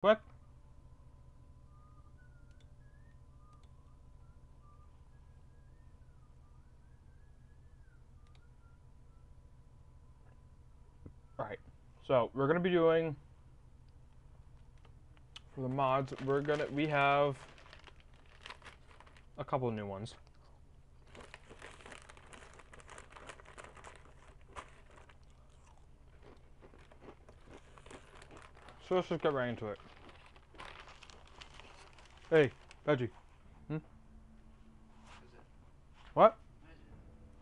What? Alright. So, we're gonna be doing for the mods, we have a couple of new ones. So let's just get right into it. Hey, Veggie. Hmm? What?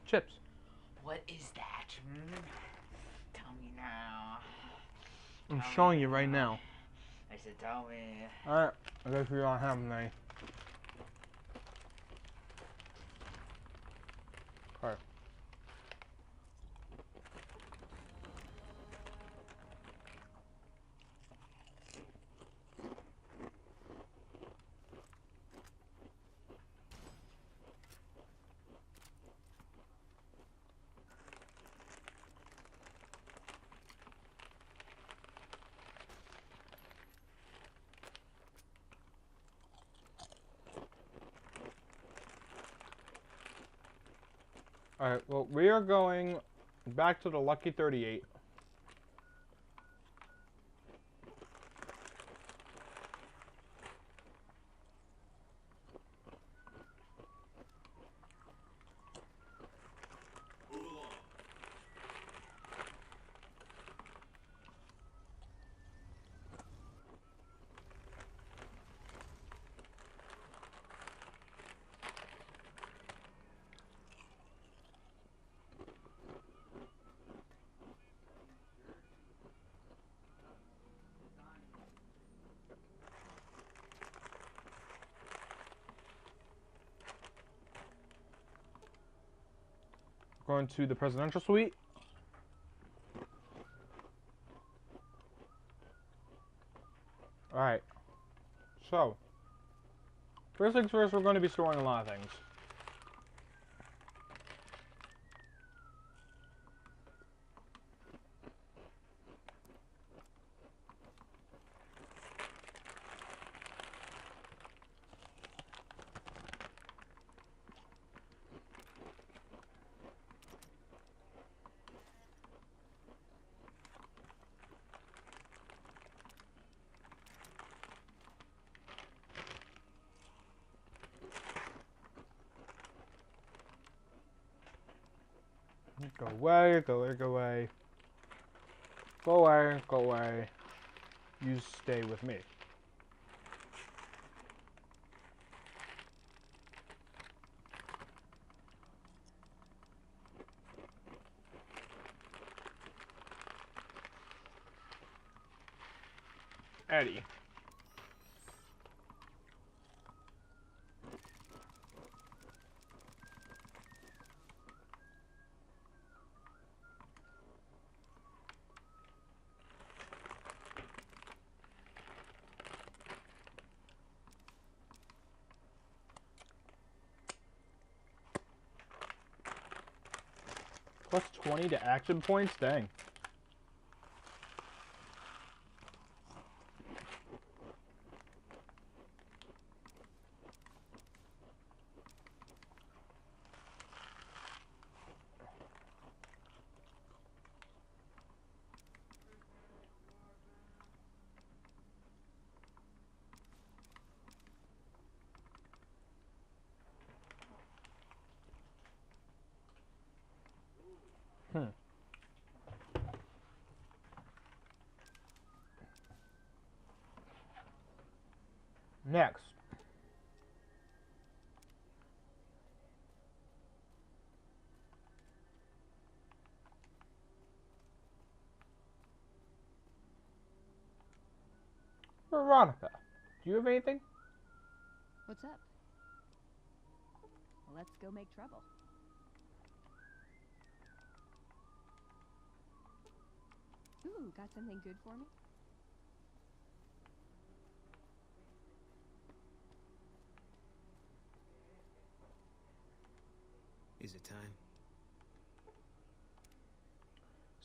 Chips. What is that? Tell me now. I'm Tell showing me you right now. I said, tell me. Alright, I guess we don't have any. Alright. Alright, well, we are going back to the Lucky 38. Going to the presidential suite. Alright. So, first things first, we're going to be storing a lot of things. Go away, go away, go away. Go away, go away. You stay with me. Eddie. Plus 20 to action points? Dang. Hmm. Next. Veronica. Do you have anything? What's up? Let's go make trouble. Ooh, got something good for me? Is it time?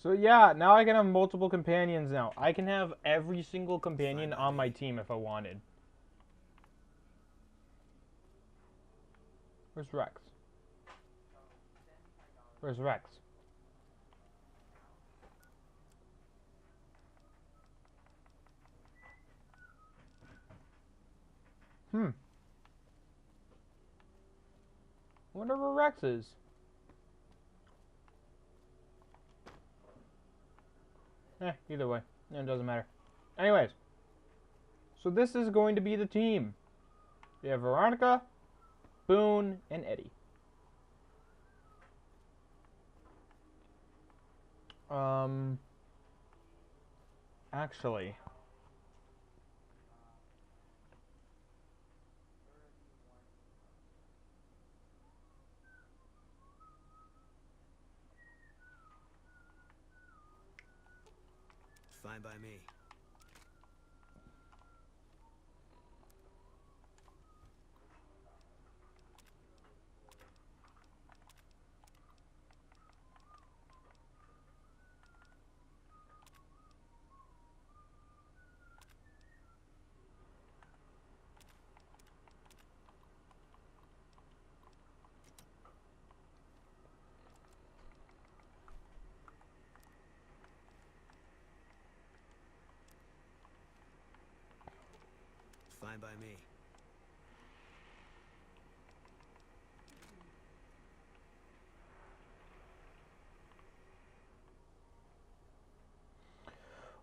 So yeah, now I can have multiple companions now. I can have every single companion on my team if I wanted. Where's Rex? Where's Rex? Hmm. Wonder where Rex is. Either way. It doesn't matter. Anyways. So this is going to be the team. We have Veronica, Boone, and Eddie. Actually. Fine by me. Fine by me.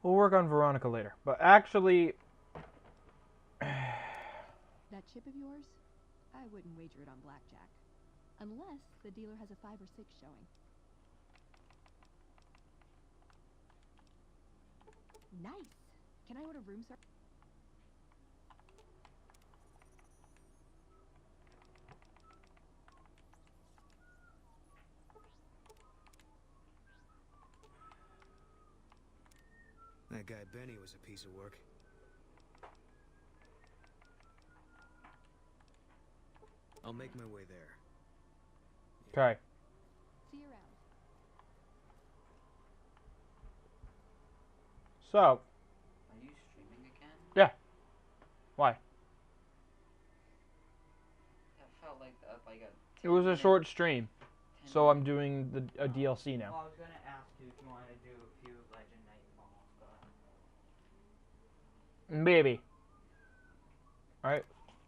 We'll work on Veronica later. But actually... That chip of yours? I wouldn't wager it on blackjack. Unless the dealer has a 5 or 6 showing. Nice! Can I order room service? That guy Benny was a piece of work. I'll make my way there. Okay. See you around. So... Are you streaming again? Yeah. Why? That felt like a. It was a 10-minute short stream. So I'm doing a DLC now. Well, I was gonna ask you if you wanted to do a few Legend Nightfalls, but. Maybe. Alright.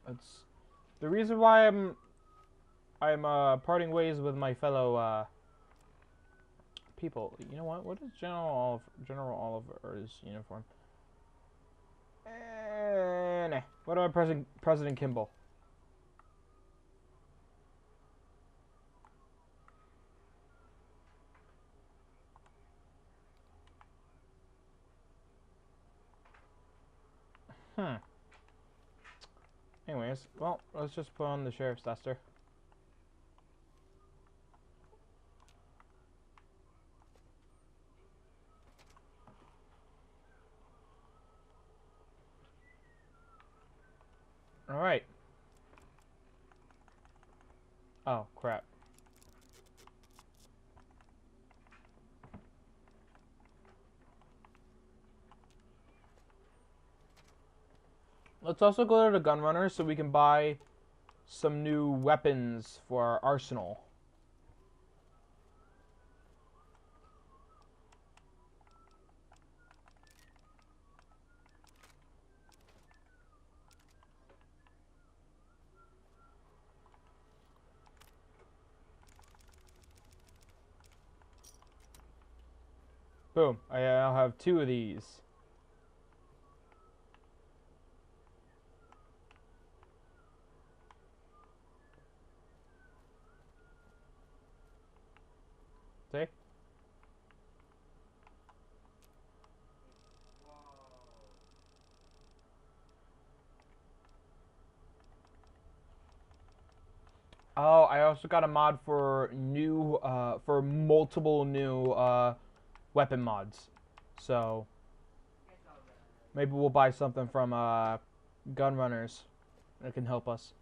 That's the reason why I'm parting ways with my fellow people. You know what? What is General Oliver's uniform? Nah. What about President Kimball? Anyways, well, let's just put on the sheriff's duster. Alright. Oh, crap. Let's also go to the gun runner so we can buy some new weapons for our arsenal. Boom. I now have 2 of these. See? Oh, I also got a mod for new, for multiple new, weapon mods. So, maybe we'll buy something from, gun runners that can help us.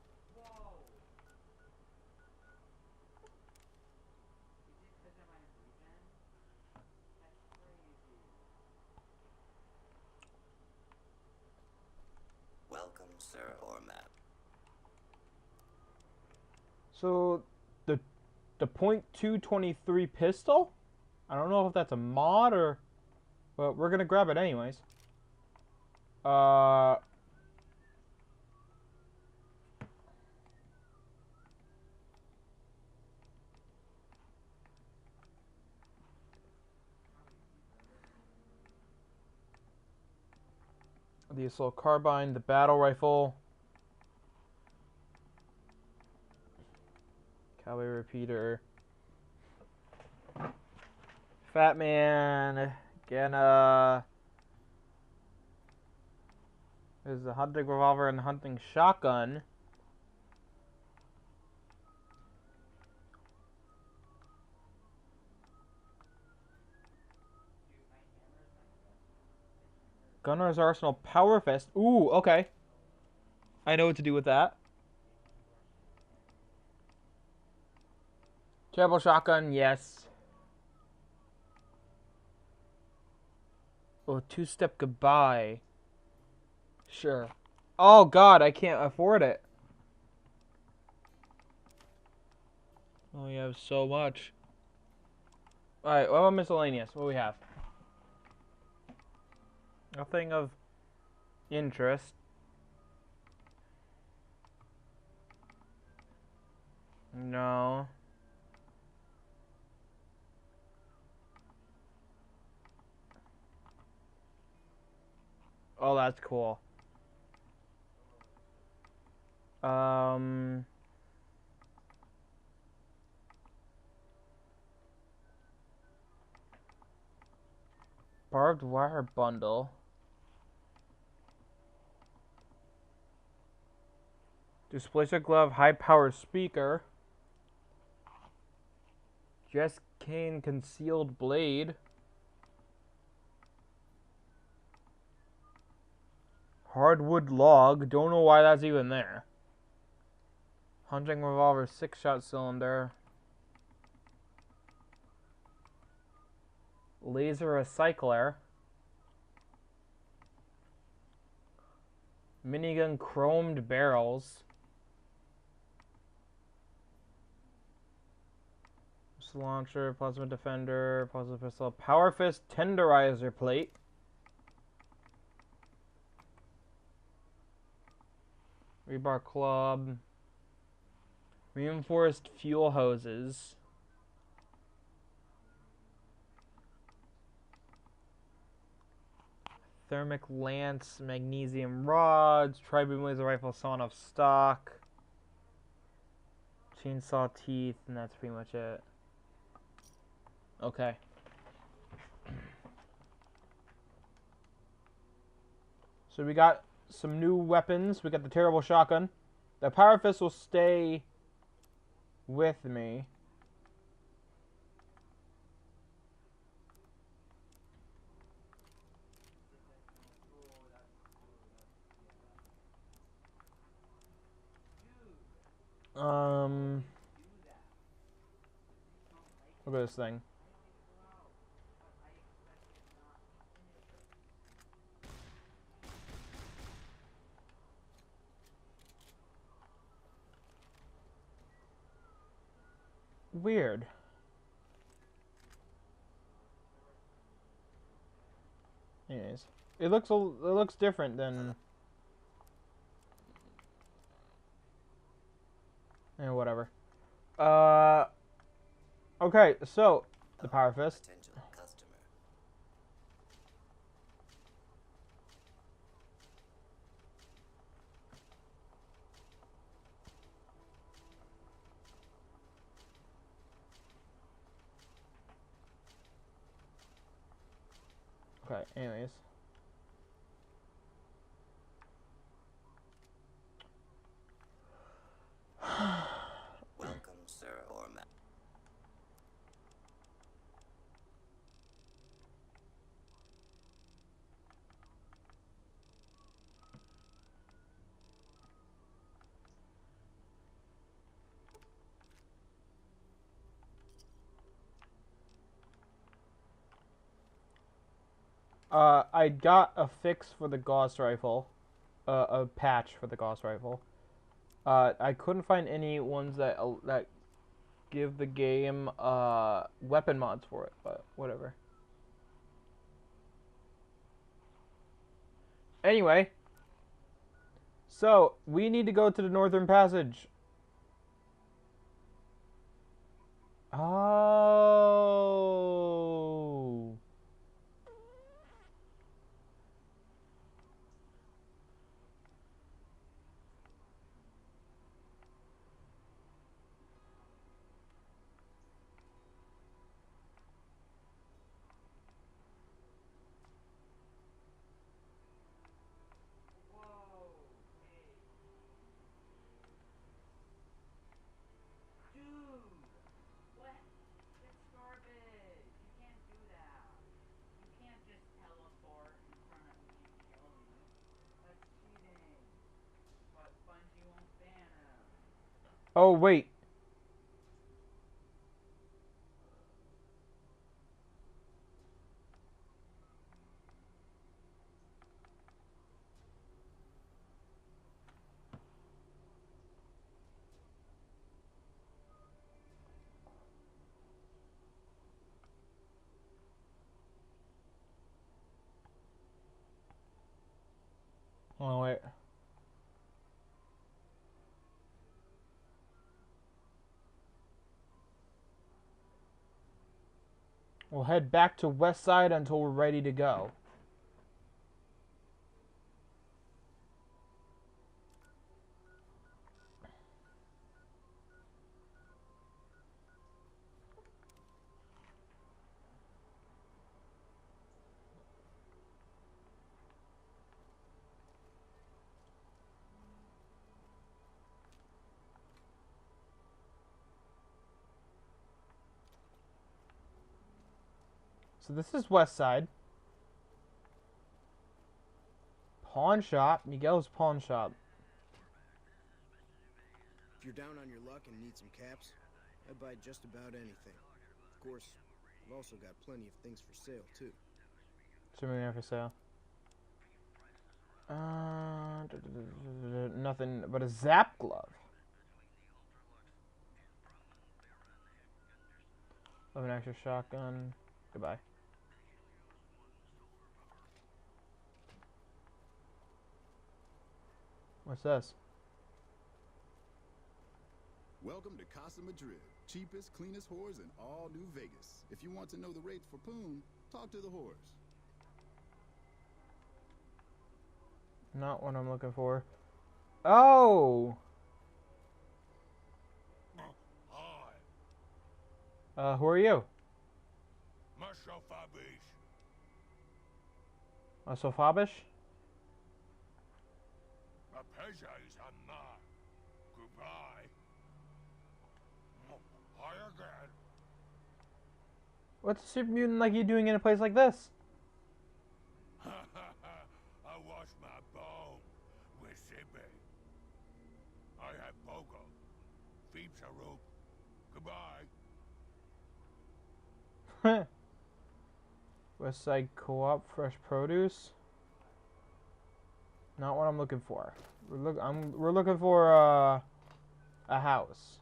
sir, or ma'am. So, the .223 pistol? I don't know if that's a mod or... But we're gonna grab it anyways. The assault carbine, the battle rifle. Cowboy repeater. Fat Man. Gonna... There's the hunting revolver and the hunting shotgun. Gunner's Arsenal Power Fist. Ooh, okay. I know what to do with that. Terrible shotgun, yes. Oh, two-step goodbye. Sure. Oh god, I can't afford it. Oh, you have so much. Alright, what about miscellaneous? What do we have? Nothing of interest. No. Oh, that's cool. Barbed wire bundle. Displacer glove, high power speaker. Jess Kane concealed blade. Hardwood log. Don't know why that's even there. Hunting revolver, 6-shot cylinder. Laser recycler. Minigun chromed barrels. Missile launcher, plasma defender, plasma pistol, power fist, tenderizer plate. Rebar club. Reinforced fuel hoses. Thermic lance, magnesium rods, tri-beam laser rifle, sawn off stock, chainsaw teeth, and that's pretty much it. Okay. So we got some new weapons. We got the terrible shotgun. The power fist will stay with me. Look at this thing. Weird. Anyways, it looks different than. Whatever. Okay, so the power fist. Potential customer. Okay, anyways. Welcome, sir, or ma'am. I got a fix for the Gauss rifle. a patch for the Gauss rifle. I couldn't find any ones that give the game weapon mods for it, but whatever. Anyway, so we need to go to the Northern Passage. Oh. Whoa, hey. Dude! What? That's garbage. You can't do that. You can't just teleport in front of me and kill me. That's cheating. But Bungie won't ban him. Oh wait. Oh wait. We'll head back to West Side until we're ready to go. So this is West Side. Pawn shop. Miguel's pawn shop. If you're down on your luck and need some caps, I'd buy just about anything. Of course, I've also got plenty of things for sale, too. Something for sale. Nothing but a zap glove. Of an extra shotgun. Goodbye. What's this? Welcome to Casa Madrid, cheapest, cleanest whores in all New Vegas. If you want to know the rates for Poon, talk to the whores. Not what I'm looking for. Oh! Hi, Who are you? Marshal Fabish. Sofabish? Rapeja is Anna. Goodbye. Hi again. What's a super mutant like you doing in a place like this? I wash my bone with Sibbe. I have Pogo. Feeps a rope. Goodbye. West Side Co-op, fresh produce. Not what I'm looking for. We're looking for a house.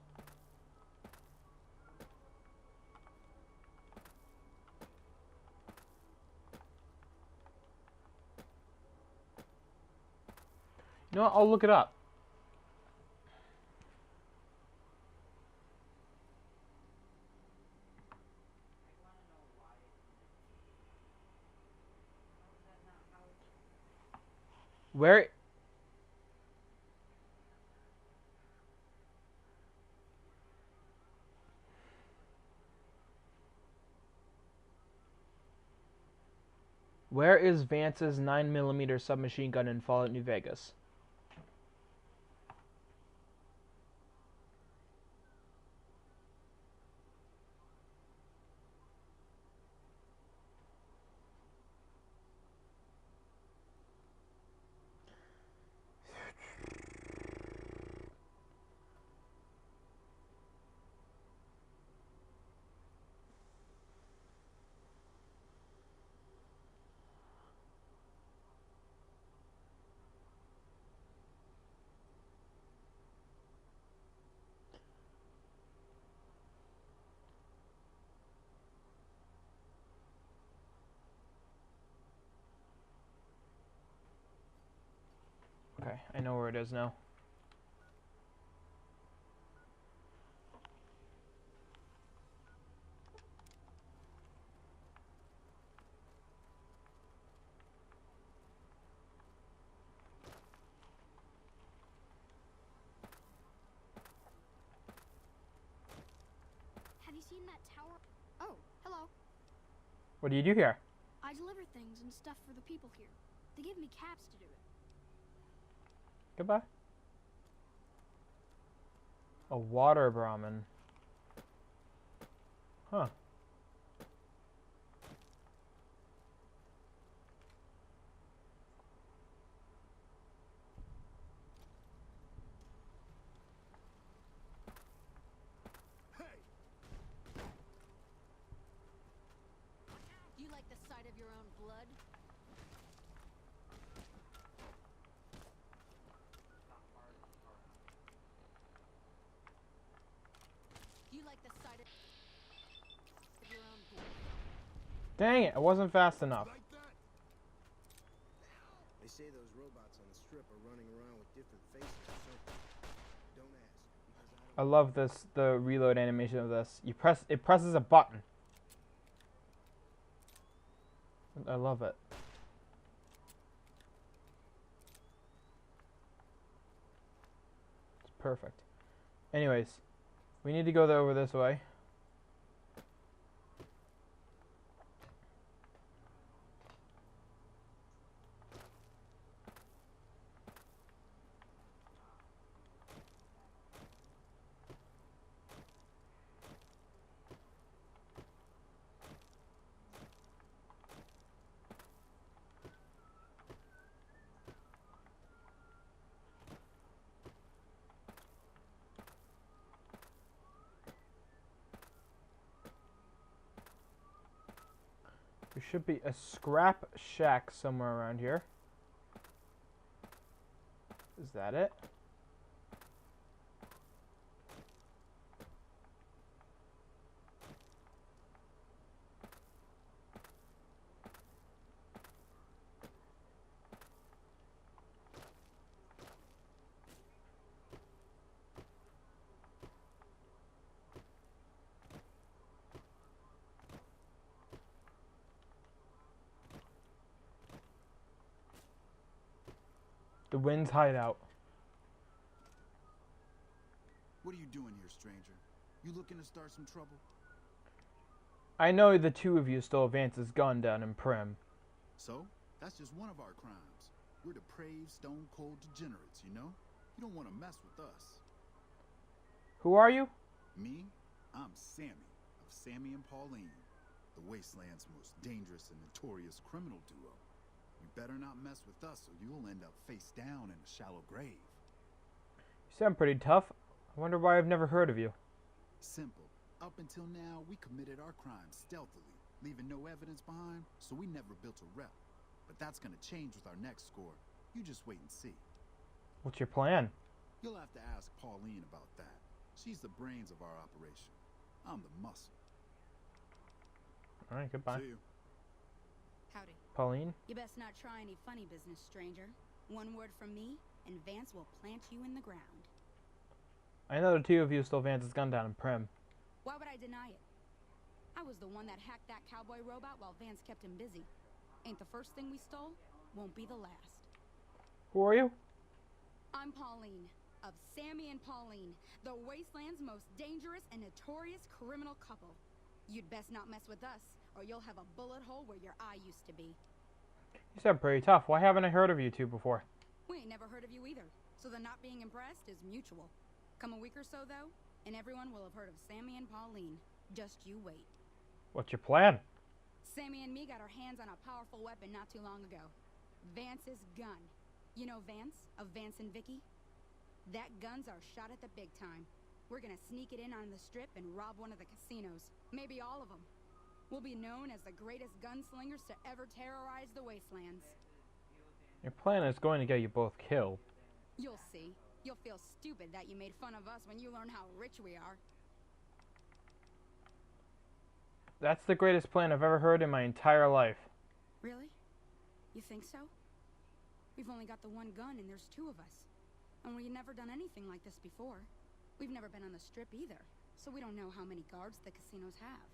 You know what? I'll look it up. Where? Where is Vance's 9mm submachine gun in Fallout New Vegas? Okay, I know where it is now. Have you seen that tower? Oh, hello. What do you do here? I deliver things and stuff for the people here. They give me caps to do it. Goodbye. A water Brahmin. Huh. Do you like the sight of your own blood? Do you like the sight of your own blood? Dang it, I wasn't fast enough. Like that? They say those robots on the strip are running around with different faces or something. Don't ask, because I I don't love this, the reload animation of this. It presses a button. I love it. It's perfect. Anyways, we need to go over this way. There should be a scrap shack somewhere around here. Is that it? The Wind's hideout. What are you doing here, stranger? You looking to start some trouble? I know the two of you stole Vance's gun down in Prim. So, that's just one of our crimes. We're depraved, stone-cold degenerates, you know? You don't want to mess with us. Who are you? Me? I'm Sammy, of Sammy and Pauline, the Wasteland's most dangerous and notorious criminal duo. You better not mess with us or you'll end up face down in a shallow grave. You sound pretty tough. I wonder why I've never heard of you. Simple. Up until now, we committed our crimes stealthily, leaving no evidence behind, so we never built a rep. But that's gonna change with our next score. You just wait and see. What's your plan? You'll have to ask Pauline about that. She's the brains of our operation. I'm the muscle. Alright, goodbye. See you. Howdy. Pauline? You best not try any funny business, stranger. One word from me, and Vance will plant you in the ground. I know the two of you stole Vance's gun down in Prim. Why would I deny it? I was the one that hacked that cowboy robot while Vance kept him busy. Ain't the first thing we stole, won't be the last. Who are you? I'm Pauline, of Sammy and Pauline, the Wasteland's most dangerous and notorious criminal couple. You'd best not mess with us, or you'll have a bullet hole where your eye used to be. You sound pretty tough. Why haven't I heard of you two before? We ain't never heard of you either, so the not being impressed is mutual. Come a week or so, though, and everyone will have heard of Sammy and Pauline. Just you wait. What's your plan? Sammy and me got our hands on a powerful weapon not too long ago. Vance's gun. You know Vance, of Vance and Vicky? That gun's our shot at the big time. We're gonna sneak it in on the strip and rob one of the casinos. Maybe all of them. We'll be known as the greatest gunslingers to ever terrorize the wastelands. Your plan is going to get you both killed. You'll see. You'll feel stupid that you made fun of us when you learn how rich we are. That's the greatest plan I've ever heard in my entire life. Really? You think so? We've only got the one gun and there's two of us. And we've never done anything like this before. We've never been on the strip either, so we don't know how many guards the casinos have.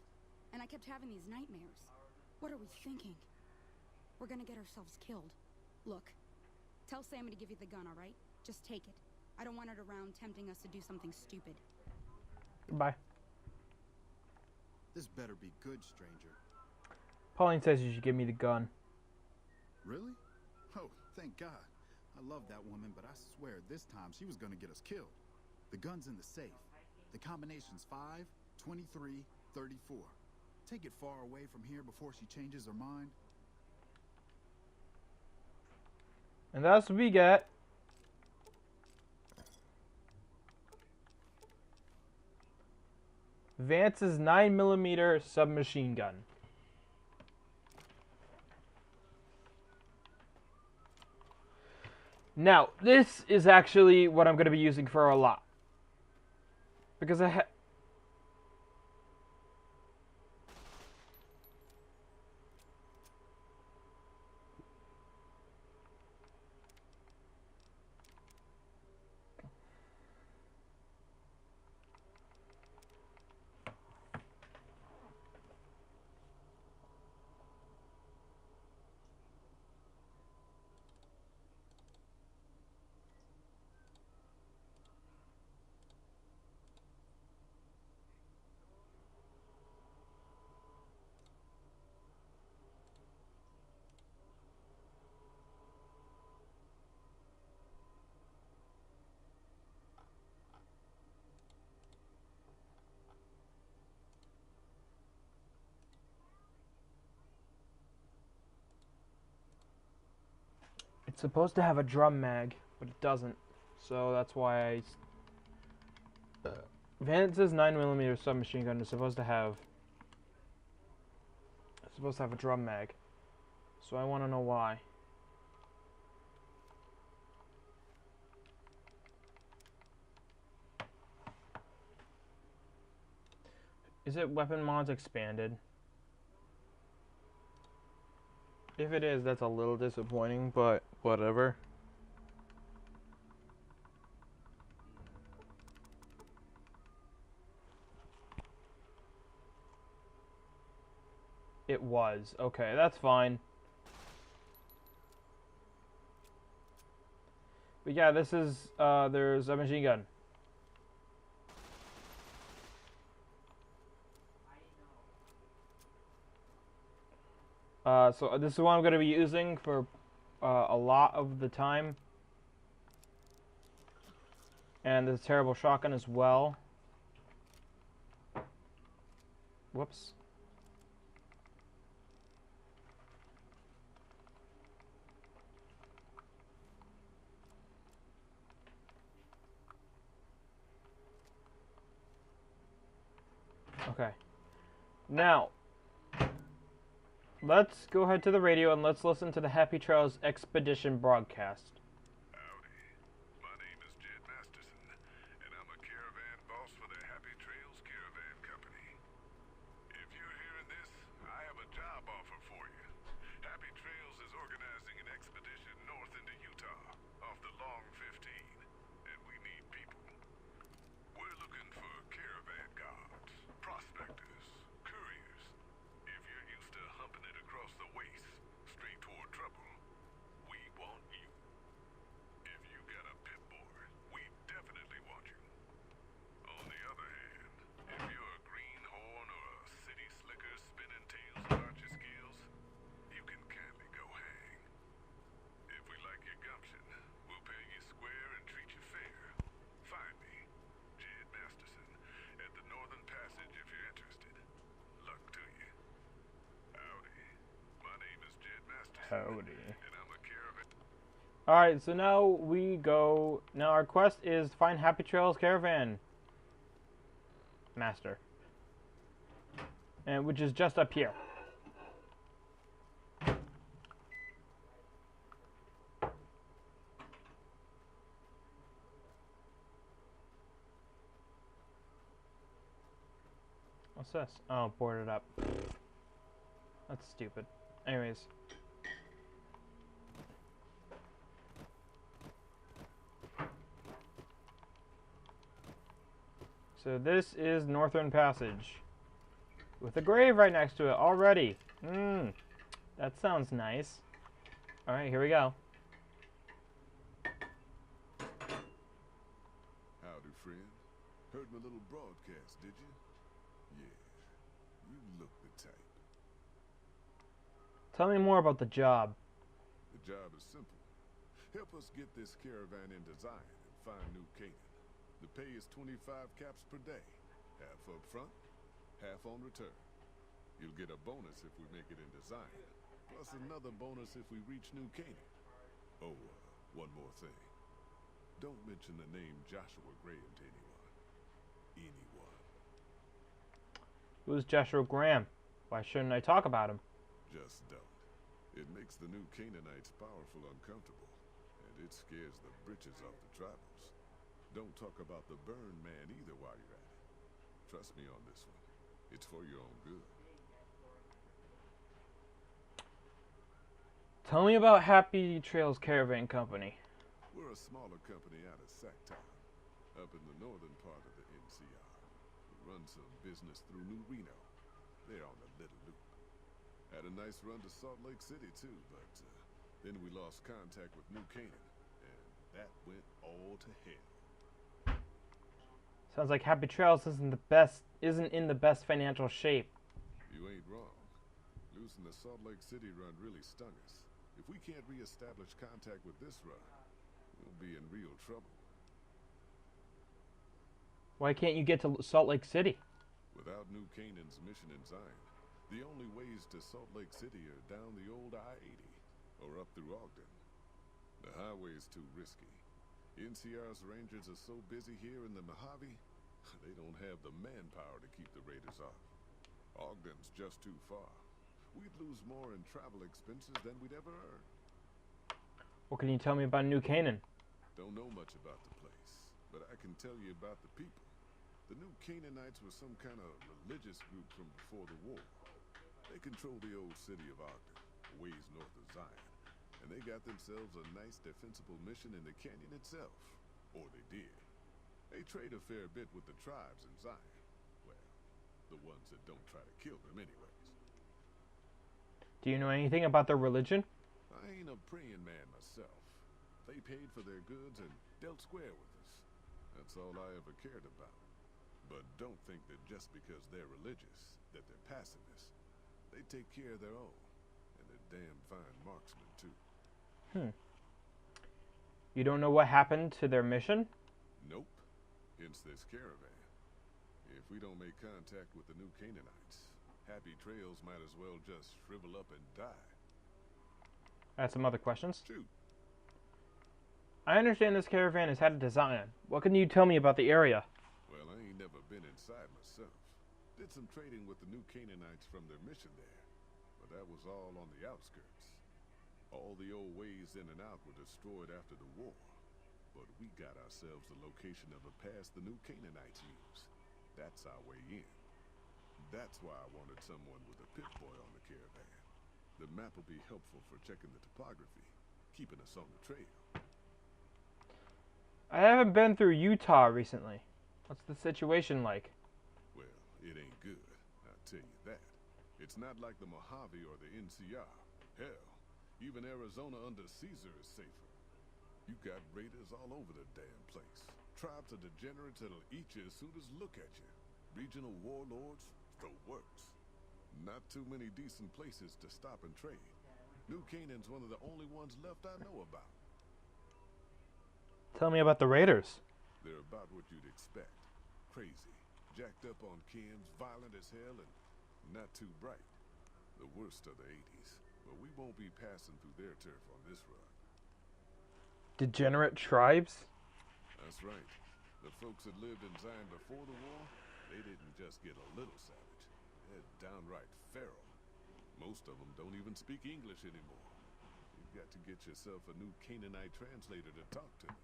And I kept having these nightmares. What are we thinking? We're gonna get ourselves killed. Look, tell Sammy to give you the gun, all right? Just take it. I don't want it around tempting us to do something stupid. Goodbye. This better be good, stranger. Pauline says you should give me the gun. Really? Oh, thank God. I love that woman, but I swear this time she was gonna get us killed. The gun's in the safe. The combination's 5, 23, 34. Take it far away from here before she changes her mind. And that's what we get. Vance's 9mm submachine gun. Now, this is actually what I'm going to be using for a lot. Because it's supposed to have a drum mag, but it doesn't. So that's why I... Vance's 9mm submachine gun is supposed to have... It's supposed to have a drum mag. So I want to know why. Is it weapon mods expanded? If it is, that's a little disappointing, but whatever. It was. Okay, that's fine. But yeah, this is, there's a machine gun. So this is what I'm going to be using for a lot of the time. And the terrible shotgun as well. Whoops. Okay. Now, let's go ahead to the radio and let's listen to the Happy Trails Expedition broadcast. Howdy. My name is Jed Masterson, and I'm a caravan boss for the Happy Trails Caravan Company. If you're hearing this, I have a job offer for you. Happy Trails is organizing an expedition north into Utah, off the Long 15, and we need people. We're looking for caravan guards, prospectors, couriers. If you're used to humping it across the waste, straight toward trouble, we want you. If you got a pit board, we definitely want you. On the other hand, if you're a greenhorn or a city slicker spinning tales about your skills, you can kindly go hang. If we like your gumption, we'll pay you square and treat you fair. Find me, Jed Masterson, at the Northern Passage if you're interested. Luck to you. Howdy. My name is Jed Masterson. Howdy. And I'm a caravan. Alright, so now we go... Now our quest is to find Happy Trails Caravan Master. And which is just up here. What's this? Oh, boarded up. That's stupid. Anyways. So this is Northern Passage. With a grave right next to it already. That sounds nice. Alright, here we go. Howdy, friend. Heard my little broadcast, did you? Yeah, you look the type. Tell me more about the job. The job is simple. Help us get this caravan in design and find New Canaan. The pay is 25 caps per day. Half up front, half on return. You'll get a bonus if we make it in design, plus another bonus if we reach New Canaan. Oh, one more thing. Don't mention the name Joshua Graham to anyone. Anyone. Who's Joshua Graham? Why shouldn't I talk about him? Just don't. It makes the New Canaanites powerful uncomfortable, and it scares the britches off the tribals. Don't talk about the burn man either while you're at it. Trust me on this one. It's for your own good. Tell me about Happy Trails Caravan Company. We're a smaller company out of Sacktown, up in the northern part of the NCR. We run some business through New Reno. They're on the Little Loop. Had a nice run to Salt Lake City too, but then we lost contact with New Canaan, and that went all to hell. Sounds like Happy Trails isn't in the best financial shape. You ain't wrong. Losing the Salt Lake City run really stung us. If we can't re-establish contact with this run, we'll be in real trouble. Why can't you get to Salt Lake City? Without New Canaan's mission in Zion, the only ways to Salt Lake City are down the old I-80 or up through Ogden. The highway's too risky. NCR's rangers are so busy here in the Mojave, they don't have the manpower to keep the raiders off. Ogden's just too far. We'd lose more in travel expenses than we'd ever earn. What can you tell me about New Canaan? Don't know much about the place, but I can tell you about the people. The New Canaanites were some kind of religious group from before the war. They control the old city of Ogden, a ways north of Zion, and they got themselves a nice defensible mission in the canyon itself. Or they did. They trade a fair bit with the tribes in Zion. Well, the ones that don't try to kill them anyways. Do you know anything about their religion? I ain't a praying man myself. They paid for their goods and dealt square with us. That's all I ever cared about. But don't think that just because they're religious, that they're pacifists. They take care of their own. And they're damn fine marksmen, too. You don't know what happened to their mission? Nope. Hence this caravan. If we don't make contact with the New Canaanites, Happy Trails might as well just shrivel up and die. I have some other questions. Shoot. I understand this caravan is headed to Zion. What can you tell me about the area? Well, I ain't never been inside myself. Did some trading with the New Canaanites from their mission there, but that was all on the outskirts. All the old ways in and out were destroyed after the war, but we got ourselves the location of a pass the New Canaanites used. That's our way in. That's why I wanted someone with a Pip-Boy on the caravan. The map will be helpful for checking the topography, keeping us on the trail. I haven't been through Utah recently. What's the situation like? Well, it ain't good, I'll tell you that. It's not like the Mojave or the NCR. Hell, even Arizona under Caesar is safer. You got raiders all over the damn place. Tribes of degenerates that'll eat you as soon as look at you. Regional warlords, the works. Not too many decent places to stop and trade. New Canaan's one of the only ones left I know about. Tell me about the raiders. They're about what you'd expect. Crazy, jacked up on chems, violent as hell, and not too bright. The worst of the 80s, but we won't be passing through their turf on this run. Degenerate tribes? That's right. The folks that lived in Zion before the war, they didn't just get a little savage. They're downright feral. Most of them don't even speak English anymore. You've got to get yourself a New Canaanite translator to talk to them.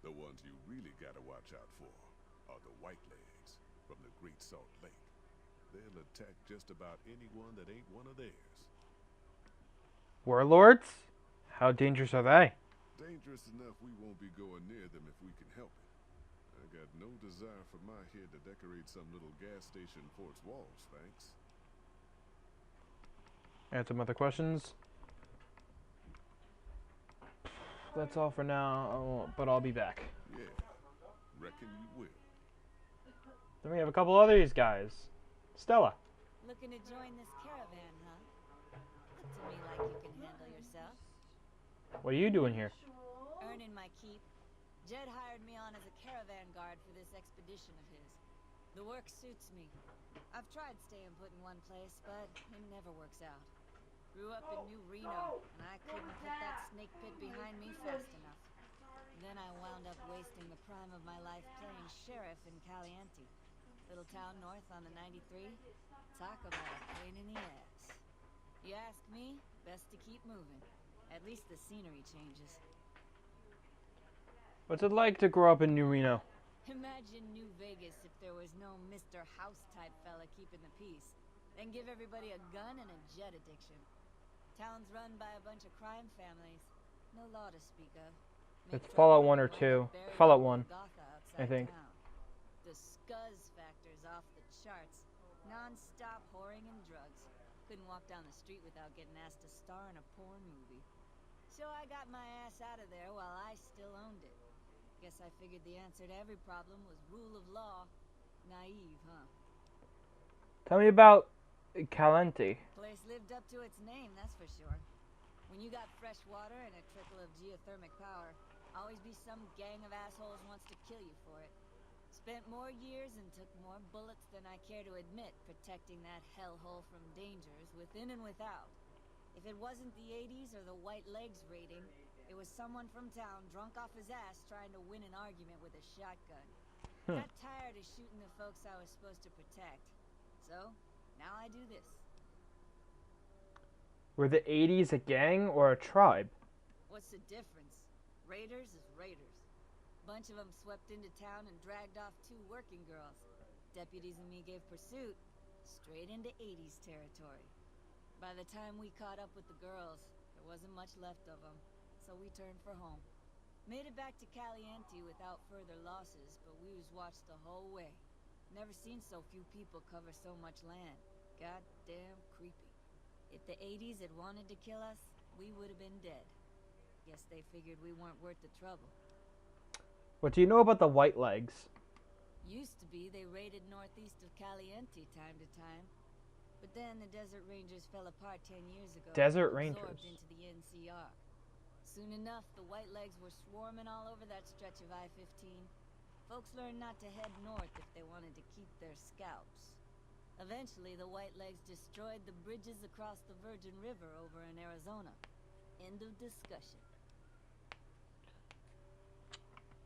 The ones you really gotta watch out for are the Whitelegs from the Great Salt Lake. They'll attack just about anyone that ain't one of theirs. Warlords? How dangerous are they? Dangerous enough we won't be going near them if we can help it. I got no desire for my head to decorate some little gas station fort's walls, thanks. Answer some other questions. That's all for now, but I'll be back. Yeah, reckon you will. Then we have a couple of these guys. Stella. Looking to join this caravan, huh? Look to me like you can handle yourself. What are you doing here? Earning my keep. Jed hired me on as a caravan guard for this expedition of his. The work suits me. I've tried staying put in one place, but it never works out. Grew up in New Reno, and I couldn't put that snake pit behind me fast enough. Then I wound up wasting the prime of my life playing sheriff in Caliente. Little town north on the 93. Talk about a pain in the ass. You ask me, best to keep moving. At least the scenery changes. What's it like to grow up in New Reno? Imagine New Vegas if there was no Mr. House-type fella keeping the peace. Then give everybody a gun and a jet addiction. Town's run by a bunch of crime families. No law to speak of. It's Fallout 1 or 2. Fallout 1, I think. The scuzz factor's off the charts. Non-stop whoring and drugs. Couldn't walk down the street without getting asked to star in a porn movie. So I got my ass out of there while I still owned it. Guess I figured the answer to every problem was rule of law. Naive, huh? Tell me about Caliente. Place lived up to its name, that's for sure. When you got fresh water and a trickle of geothermic power, always be some gang of assholes wants to kill you for it. Spent more years and took more bullets than I care to admit protecting that hellhole from dangers within and without. If it wasn't the 80s or the white legs raiding, it was someone from town drunk off his ass trying to win an argument with a shotgun. Got tired of shooting the folks I was supposed to protect. So, now I do this. Were the 80s a gang or a tribe? What's the difference? Raiders is raiders. Bunch of them swept into town and dragged off 2 working girls. Deputies and me gave pursuit, straight into 80s territory. By the time we caught up with the girls, there wasn't much left of them, so we turned for home. Made it back to Caliente without further losses, but we was watched the whole way. Never seen so few people cover so much land. Goddamn creepy. If the 80s had wanted to kill us, we would have been dead. Guess they figured we weren't worth the trouble. What do you know about the White Legs? Used to be they raided northeast of Caliente time to time. But then the Desert Rangers fell apart 10 years ago. Desert absorbed Rangers. into the NCR. Soon enough, the White Legs were swarming all over that stretch of I-15. Folks learned not to head north if they wanted to keep their scalps. Eventually, the White Legs destroyed the bridges across the Virgin River over in Arizona. End of discussion.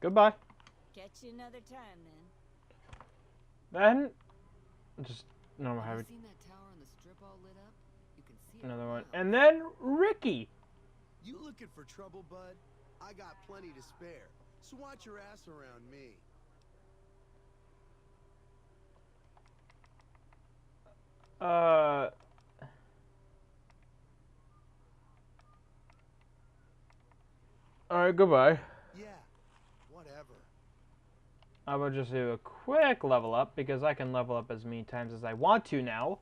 Goodbye. Catch you another time, then. Then, just normal Have heavy. you seen that tower on the strip all lit up? You can see it Another one. now. And then Ricky. You looking for trouble, bud? I got plenty to spare, so watch your ass around me. Alright, goodbye. Yeah, whatever. I will just do a quick level up because I can level up as many times as I want to now.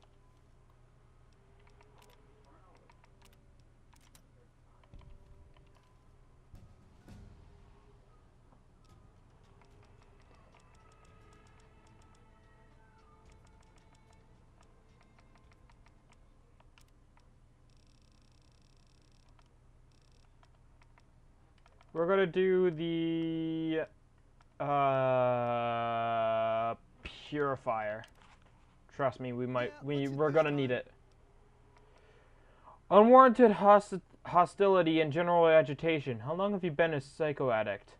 We're gonna do the purifier. Trust me, we're gonna need it. Unwarranted hostility and general agitation. How long have you been a psycho addict?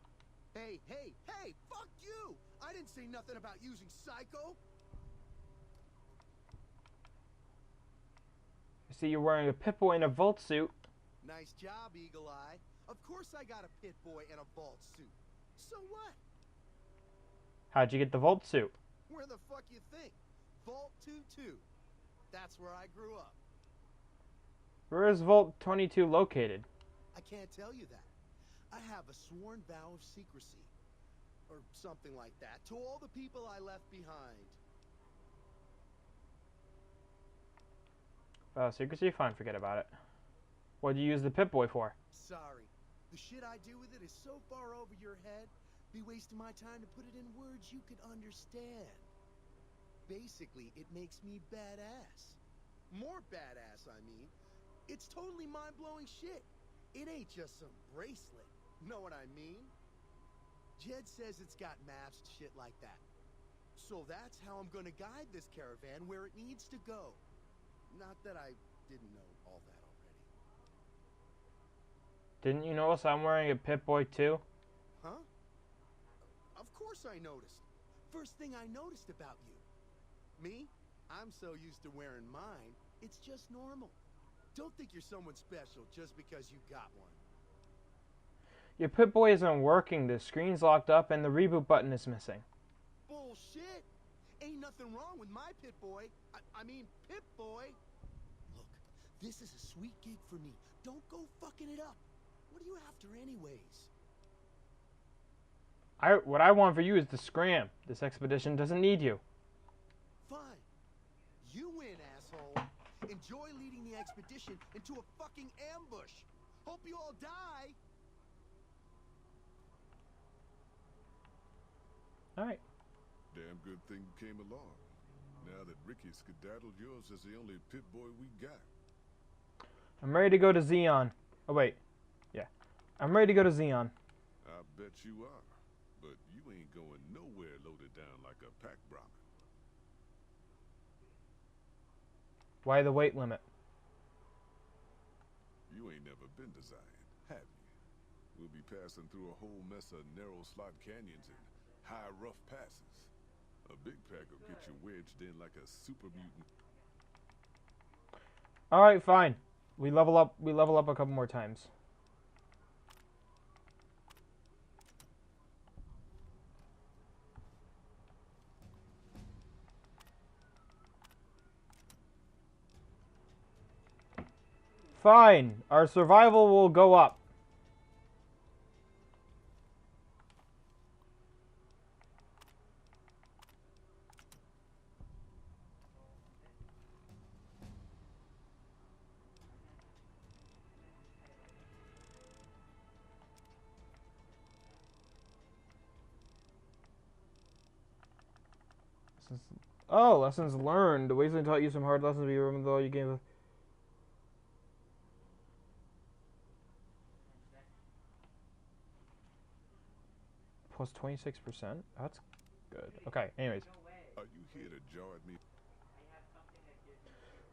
Hey, hey, hey, fuck you! I didn't say nothing about using psycho. I see you're wearing a Pip-Boy and a Vault suit. Nice job, Eagle Eye. Of course I got a pit boy and a vault suit. So what? How'd you get the Vault suit? Where the fuck you think? Vault 22. That's where I grew up. Where is Vault 22 located? I can't tell you that. I have a sworn vow of secrecy. or something like that, to all the people I left behind. Secrecy? Fine, forget about it. What do you use the Pip-Boy for? Sorry. The shit I do with it is so far over your head, be wasting my time to put it in words you could understand. Basically, it makes me badass. More badass, I mean. It's totally mind-blowing shit. It ain't just some bracelet. Know what I mean? Jed says it's got maps, shit like that. So that's how I'm gonna guide this caravan where it needs to go. Not that I didn't know all that already. Didn't you notice I'm wearing a Pip-Boy too? Huh? Of course I noticed. First thing I noticed about you. Me? I'm so used to wearing mine, it's just normal. Don't think you're someone special just because you got one. Your Pip-Boy isn't working. The screen's locked up and the reboot button is missing. Bullshit! Ain't nothing wrong with my Pip-Boy. I mean, Pip-Boy. Look, this is a sweet gig for me. Don't go fucking it up. What are you after anyways? What I want for you is the scram. This expedition doesn't need you. Fine. You win, asshole. Enjoy leading the expedition into a fucking ambush. Hope you all die. Alright. Damn good thing you came along. Now that Ricky skedaddled, yours is the only Pip-Boy we got. I'm ready to go to Xeon. Oh, wait. Yeah. I'm ready to go to Xeon. I bet you are. But you ain't going nowhere loaded down like a pack Brahmin. Why the weight limit? You ain't never been to Zion, have you? We'll be passing through a whole mess of narrow slot canyons and high rough passes. A big pack will get you wedged in like a super mutant. Alright, fine. We level up a couple more times. Fine. Our survival will go up. Oh, lessons learned. The Wasteland taught you some hard lessons, but you remember all you gave. Plus 26%. That's good. Okay, anyways. Are you here to jar at me?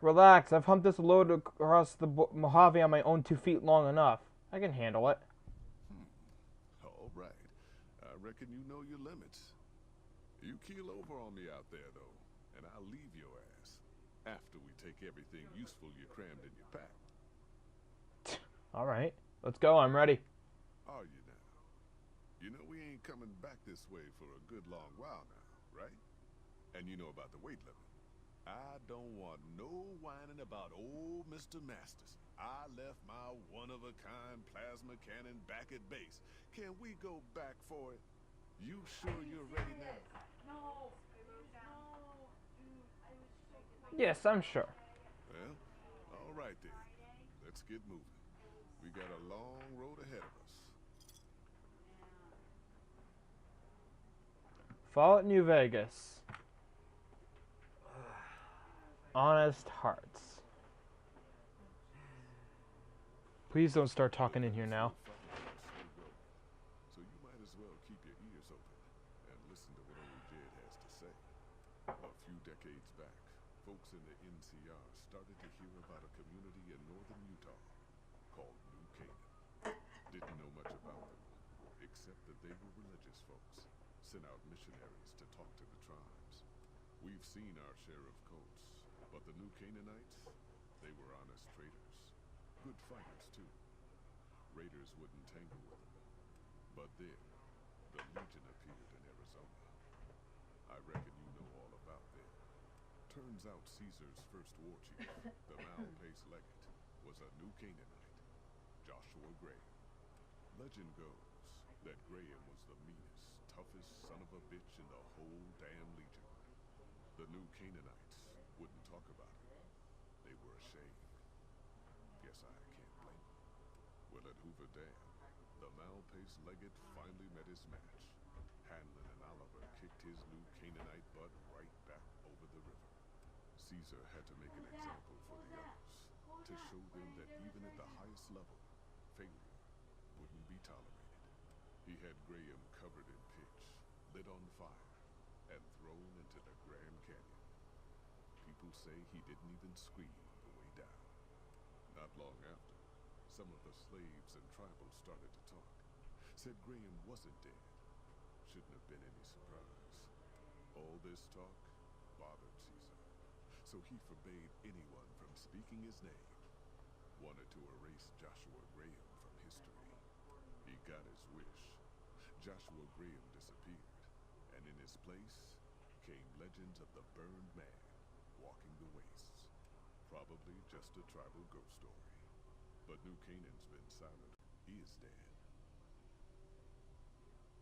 Relax. I've humped this load across the Mojave on my own 2 feet long enough. I can handle it. All right. I reckon you know your limits. You keel over on me out there, though, and I'll leave your ass after we take everything useful you crammed in your pack. All right. Let's go. I'm ready. Are you now? You know we ain't coming back this way for a good long while now, right? And you know about the weight limit. I don't want no whining about old Mr. Masterson. I left my one-of-a-kind plasma cannon back at base. Can we go back for it? You sure you're ready now? No, dude, I was so Yes, I'm sure. Well, all right then. Let's get moving. We got a long road ahead of us. Fallout New Vegas. Honest Hearts. Please don't start talking in here now. So you might as well keep your ears open and listen to what old Jed has to say. A few decades back, folks in the NCR started to hear about a community in northern Utah called New Canaan. Didn't know much about them, except that they were religious folks, sent out missionaries to talk to the tribes. We've seen our share of cults, but the New Canaanites, they were honest traders. Good fighters, too. Raiders wouldn't tangle with them. But then, the Legion appeared in Arizona. I reckon you know all about them. Turns out Caesar's first war chief, the Malpace Legate, was a New Canaanite, Joshua Graham. Legend goes that Graham was the meanest, toughest son of a bitch in the whole damn legion. The new Canaanites wouldn't talk about it. They were ashamed. Guess I can't blame them. Well, at Hoover Dam, the mal-paced Leggett finally met his match. Hanlon and Oliver kicked his new Canaanite butt right back over the river. Caesar had to make an example for the others, to show them that even at the highest level, failure wouldn't be tolerated. He had Graham covered in pitch, lit on fire, and thrown into the Grand Canyon. People say he didn't even scream the way down. Not long after, some of the slaves and tribals started to talk. Said Graham wasn't dead. Shouldn't have been any surprise. All this talk bothered Caesar, so he forbade anyone from speaking his name. Wanted to erase Joshua Graham from history. He got his wish. Joshua Graham disappeared, and in his place came legends of the burned man walking the wastes. Probably just a tribal ghost story. But New Canaan's been silent. He is dead.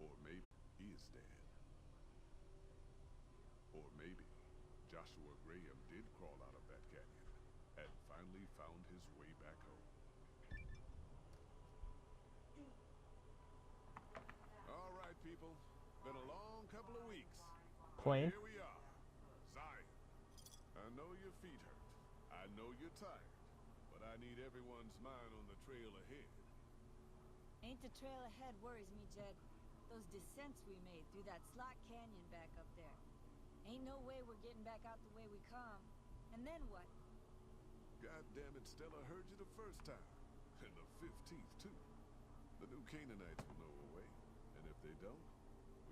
Or maybe he is dead. Or maybe Joshua Graham did crawl out of that canyon and finally found his way back home. All right, people. Been a long couple of weeks. Plane? Here we are. Zion. I know your feet hurt. I know you're tired. But I need everyone's mind on the trail ahead. Ain't the trail ahead worries me, Jed. Those descents we made through that slot canyon back up there. Ain't no way we're getting back out the way we come. And then what? God damn it, Stella heard you the first time. And the 15th, too. The new Canaanites will know a way. And if they don't,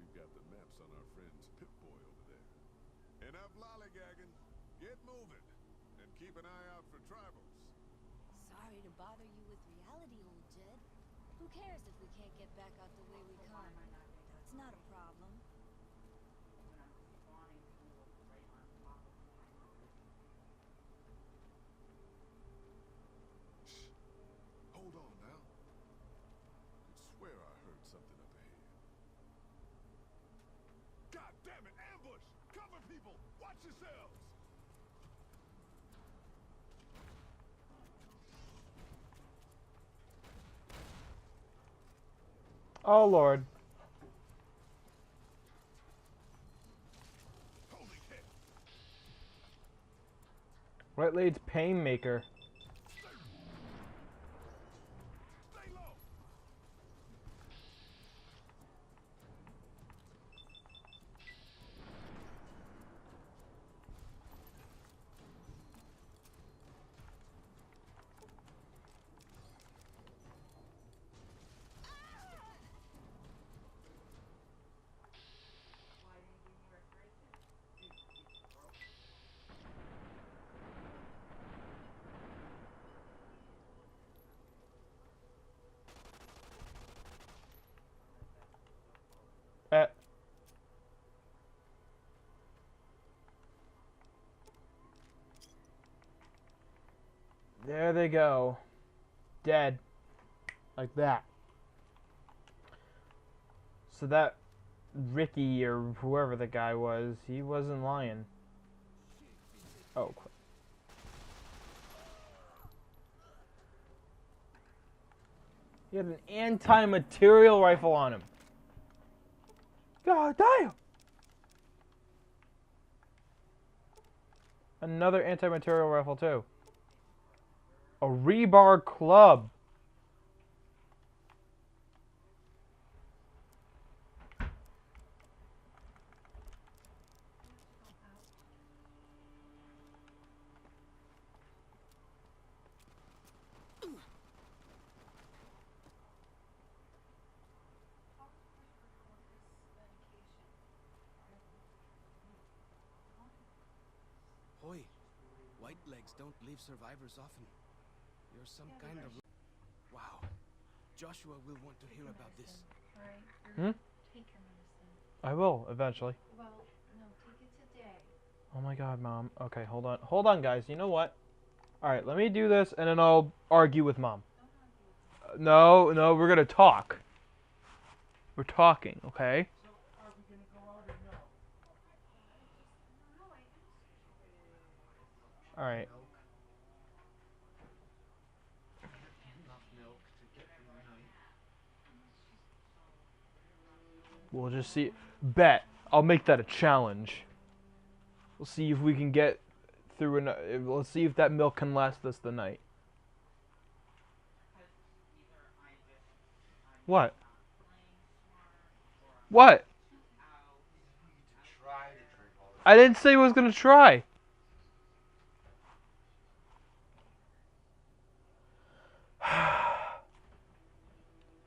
we've got the maps on our friend's Pip-Boy over there. Enough lollygagging. Get moving. And keep an eye out for tribals. Sorry to bother you with reality, old Jed. Who cares if we can't get back out the way we come? That's not a problem. Shh. Hold on now. I swear I heard something up ahead. God damn it, ambush! Cover people! Watch yourselves! Oh, Lord. Holy shit! Right leads Painmaker. Stay low! There they go. Dead. Like that. So that Ricky or whoever the guy was, he wasn't lying. Oh, crap. He had an anti-material rifle on him. God damn! Another anti-material rifle too. A rebar club. Hoy, white legs don't leave survivors often. You're some kind of... Wow. Joshua will want to hear about this. Hmm? Take your medicine. I will, eventually. Well, no, take it today. Oh my god, Mom. Okay, hold on. Hold on, guys. You know what? Alright, let me do this, and then I'll argue with Mom. No, we're gonna talk. We're talking, okay? Alright. Enough milk to get through the night. We'll just see. Bet. I'll make that a challenge. We'll see if we can get through let's see if that milk can last us the night. What? What? Try to drink all this. I didn't say I was gonna try.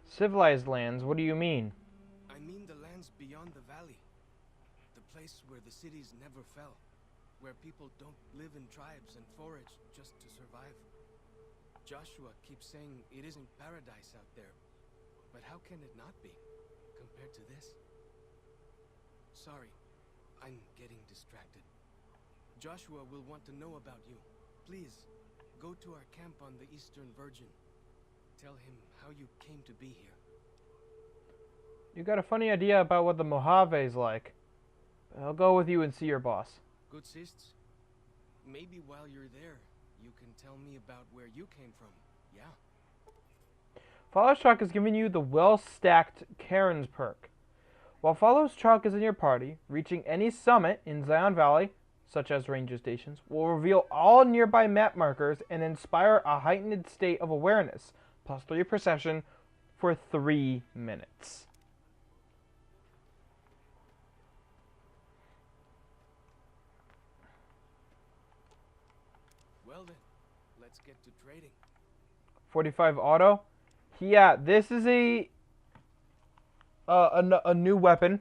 Civilized lands, what do you mean? I mean the lands beyond the valley. The place where the cities never fell. Where people don't live in tribes and forage just to survive. Joshua keeps saying it isn't paradise out there. But how can it not be, compared to this? Sorry, I'm getting distracted. Joshua will want to know about you. Please, go to our camp on the Eastern Virgin. Tell him how you came to be here. You got a funny idea about what the Mojave's like. I'll go with you and see your boss. Good sists. Maybe while you're there, you can tell me about where you came from. Yeah. Follow's Chalk is giving you the well-stacked Karen's perk. While Follow's Chalk is in your party, reaching any summit in Zion Valley, such as ranger stations, will reveal all nearby map markers and inspire a heightened state of awareness, plus 3 perception for 3 minutes. Well then, let's get to trading. 45 auto. Yeah, this is a new weapon.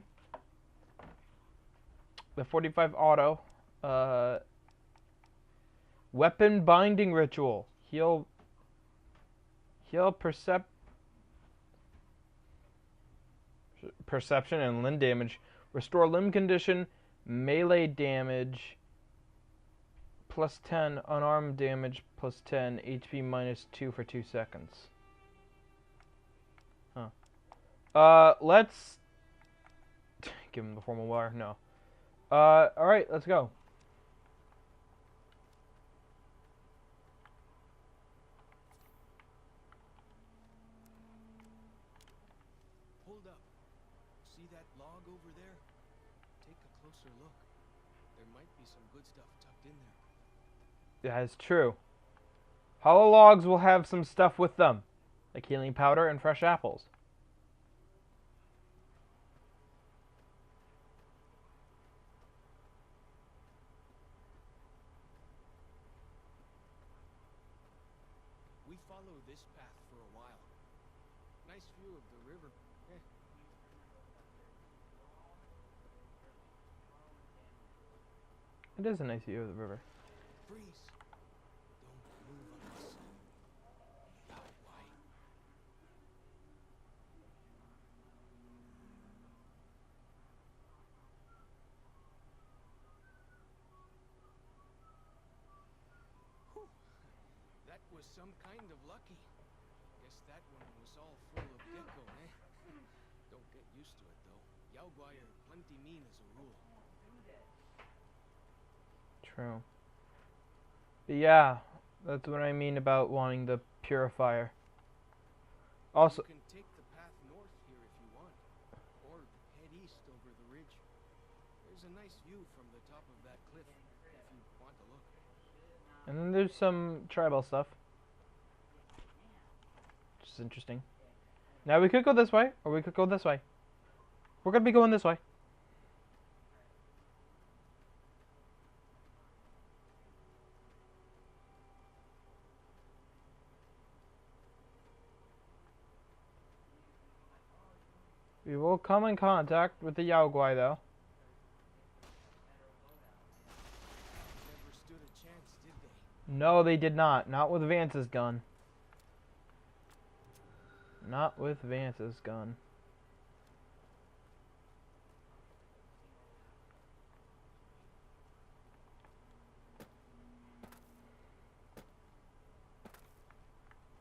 The 45 auto. Weapon binding ritual. Heal perception and limb damage. Restore limb condition, melee damage, plus 10, unarmed damage, plus 10, HP minus 2 for 2 seconds. Huh. Let's give him the formal wire. No. Alright, let's go. Hold up. See that log over there? Take a closer look. There might be some good stuff tucked in there. That is true. Hollow logs will have some stuff with them, like healing powder and fresh apples. We follow this path for a while. Nice view of the river. It is a nice view of the river. Freeze. Don't move unless... How wide? Whew. That was some kind of lucky. Guess that one was all full of gecko, eh? Don't get used to it, though. Yaoguai are plenty mean as a rule. True. But yeah, that's what I mean about wanting the purifier. Also, You can take the path north here if you want, or head east over the ridge. There's a nice view from the top of that cliff if you want to look. and then there's some tribal stuff, which is interesting. Now we could go this way, or we could go this way. We're gonna be going this way. We will come in contact with the Yaoguai, though. Never stood a chance, did they? No, they did not. Not with Vance's gun. Not with Vance's gun.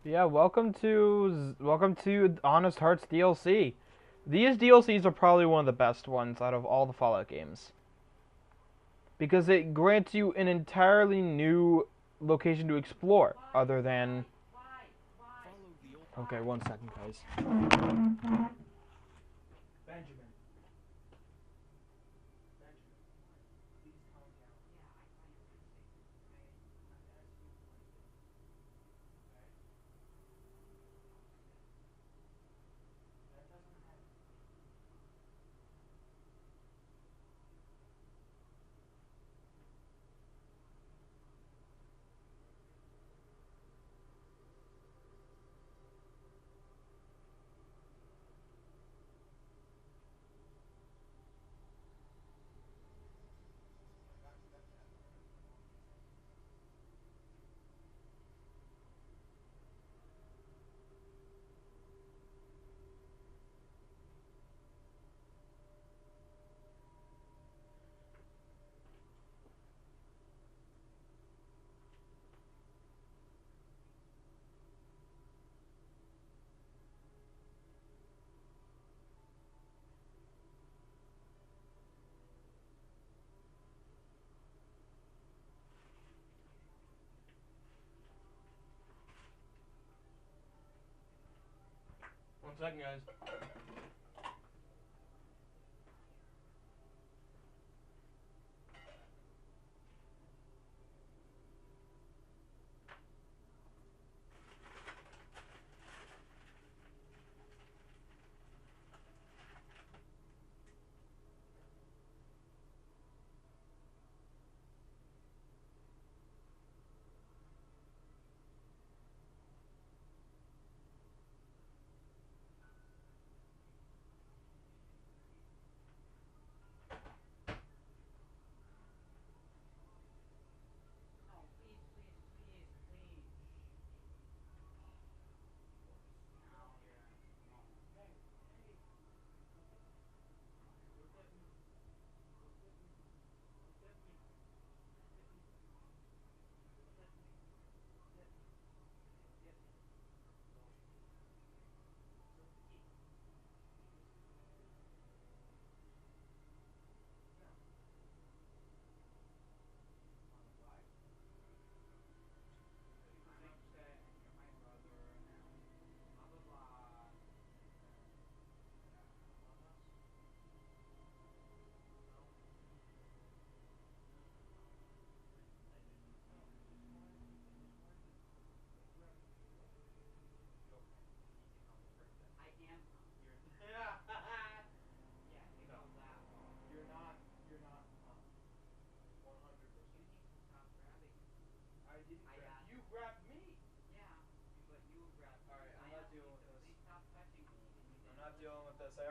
Yeah, welcome to Honest Hearts DLC. These DLCs are probably one of the best ones out of all the Fallout games. Because it grants you an entirely new location to explore, other than... Follow the old Okay, 1 second, guys. Benjamin. Please calm down. That doesn't matter. One second, guys. Dealing with this. I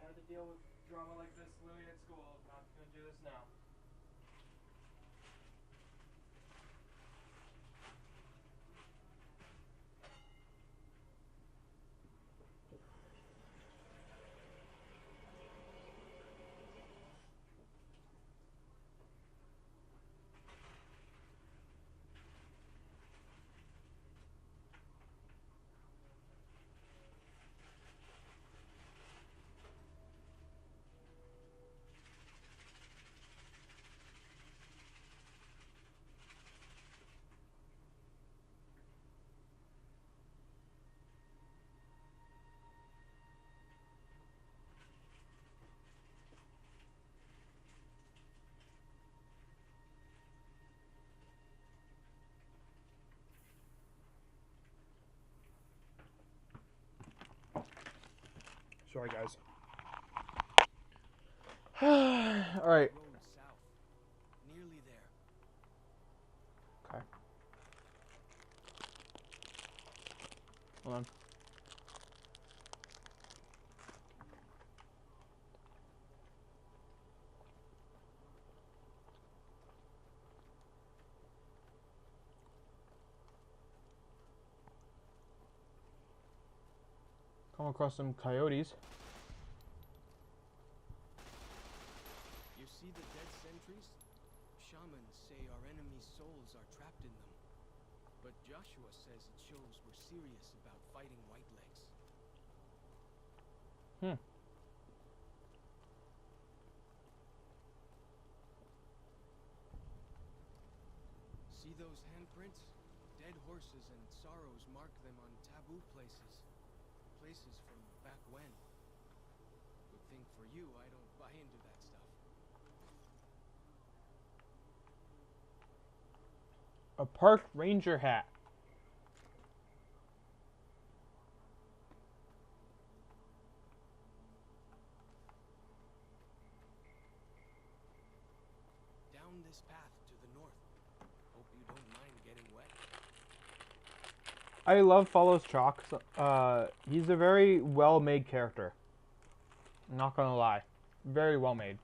had to deal with drama like this literally at school. I'm not gonna do this now. Sorry, guys. All right. road south. Nearly there. Okay. Hold on. Come across some coyotes. You see the dead sentries? Shamans say our enemy's souls are trapped in them. But Joshua says it shows we're serious about fighting Whitelegs. See those handprints? Dead horses and sorrows mark them on taboo places. Places from back when. Good thing for you, I don't buy into that stuff. A park ranger hat. Down this path to the north. Hope you don't mind getting wet. I love Follows Chalk. He's a very well-made character. I'm not gonna lie. Very well made.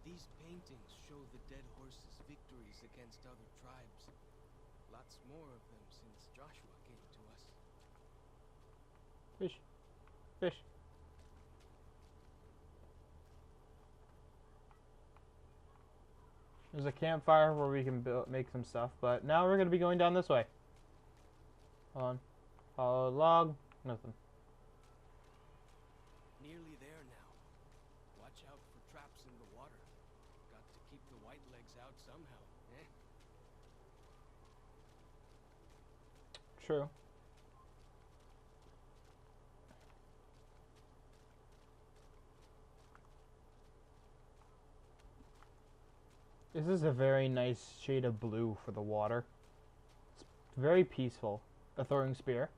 These paintings show the dead horses' victories against other tribes. Lots more of them since Joshua came to us. Fish. Fish. There's a campfire where we can make some stuff, but now we're going to be going down this way. Hold on. Follow log. Nothing. Nearly there now. Watch out for traps in the water. Got to keep the white legs out somehow, eh? True. This is a very nice shade of blue for the water. It's very peaceful. A throwing spear.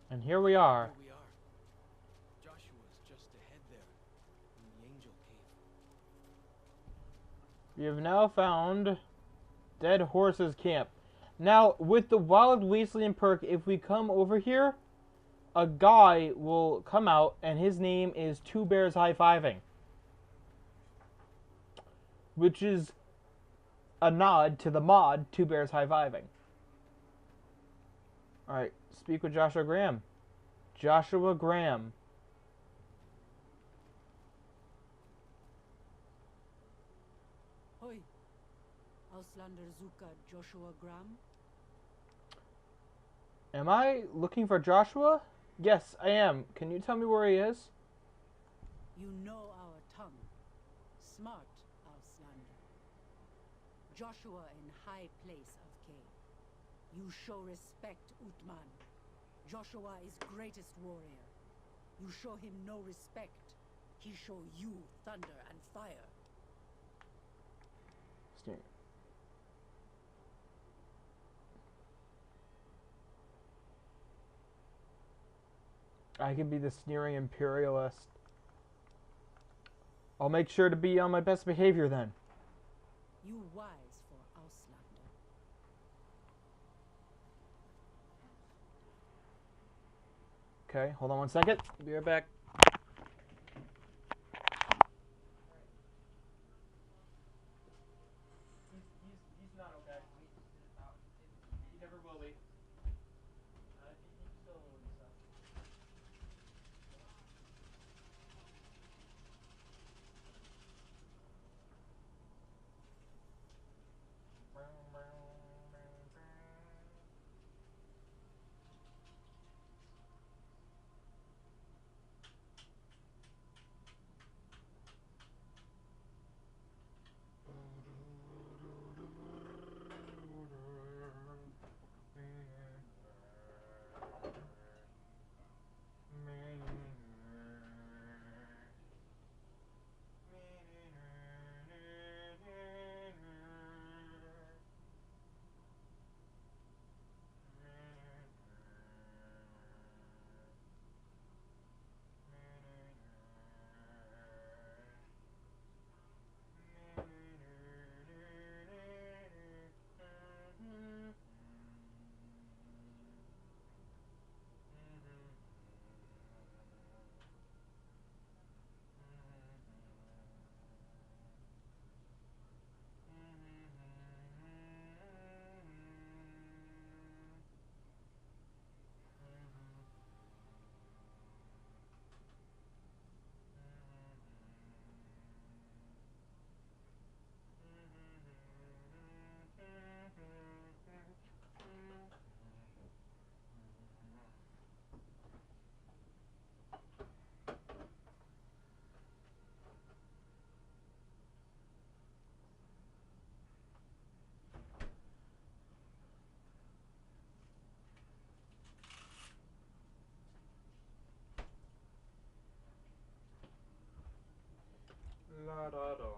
And here we are. Here we are. Joshua's just ahead there, in the Angel Cave. We have now found Dead Horses Camp. Now, with the Wild Wasteland perk, if we come over here, a guy will come out, and his name is Two Bears High-Fiving. Which is a nod to the mod Two Bears High-Fiving. Alright, speak with Joshua Graham. Joshua Graham. Hoi. Auslander Zuka Joshua Graham. Am I looking for Joshua? Yes, I am. Can you tell me where he is? You know our tongue. Smart, Auslander. Joshua in high place of Kay. You show respect, Utman. Joshua is greatest warrior. You show him no respect. He show you thunder and fire. Sneer. I can be the sneering imperialist. I'll make sure to be on my best behavior then. You wise for Auslander. Okay, hold on one second. Be right back. He's not okay. He never will be. He's still a little stuff. La da da.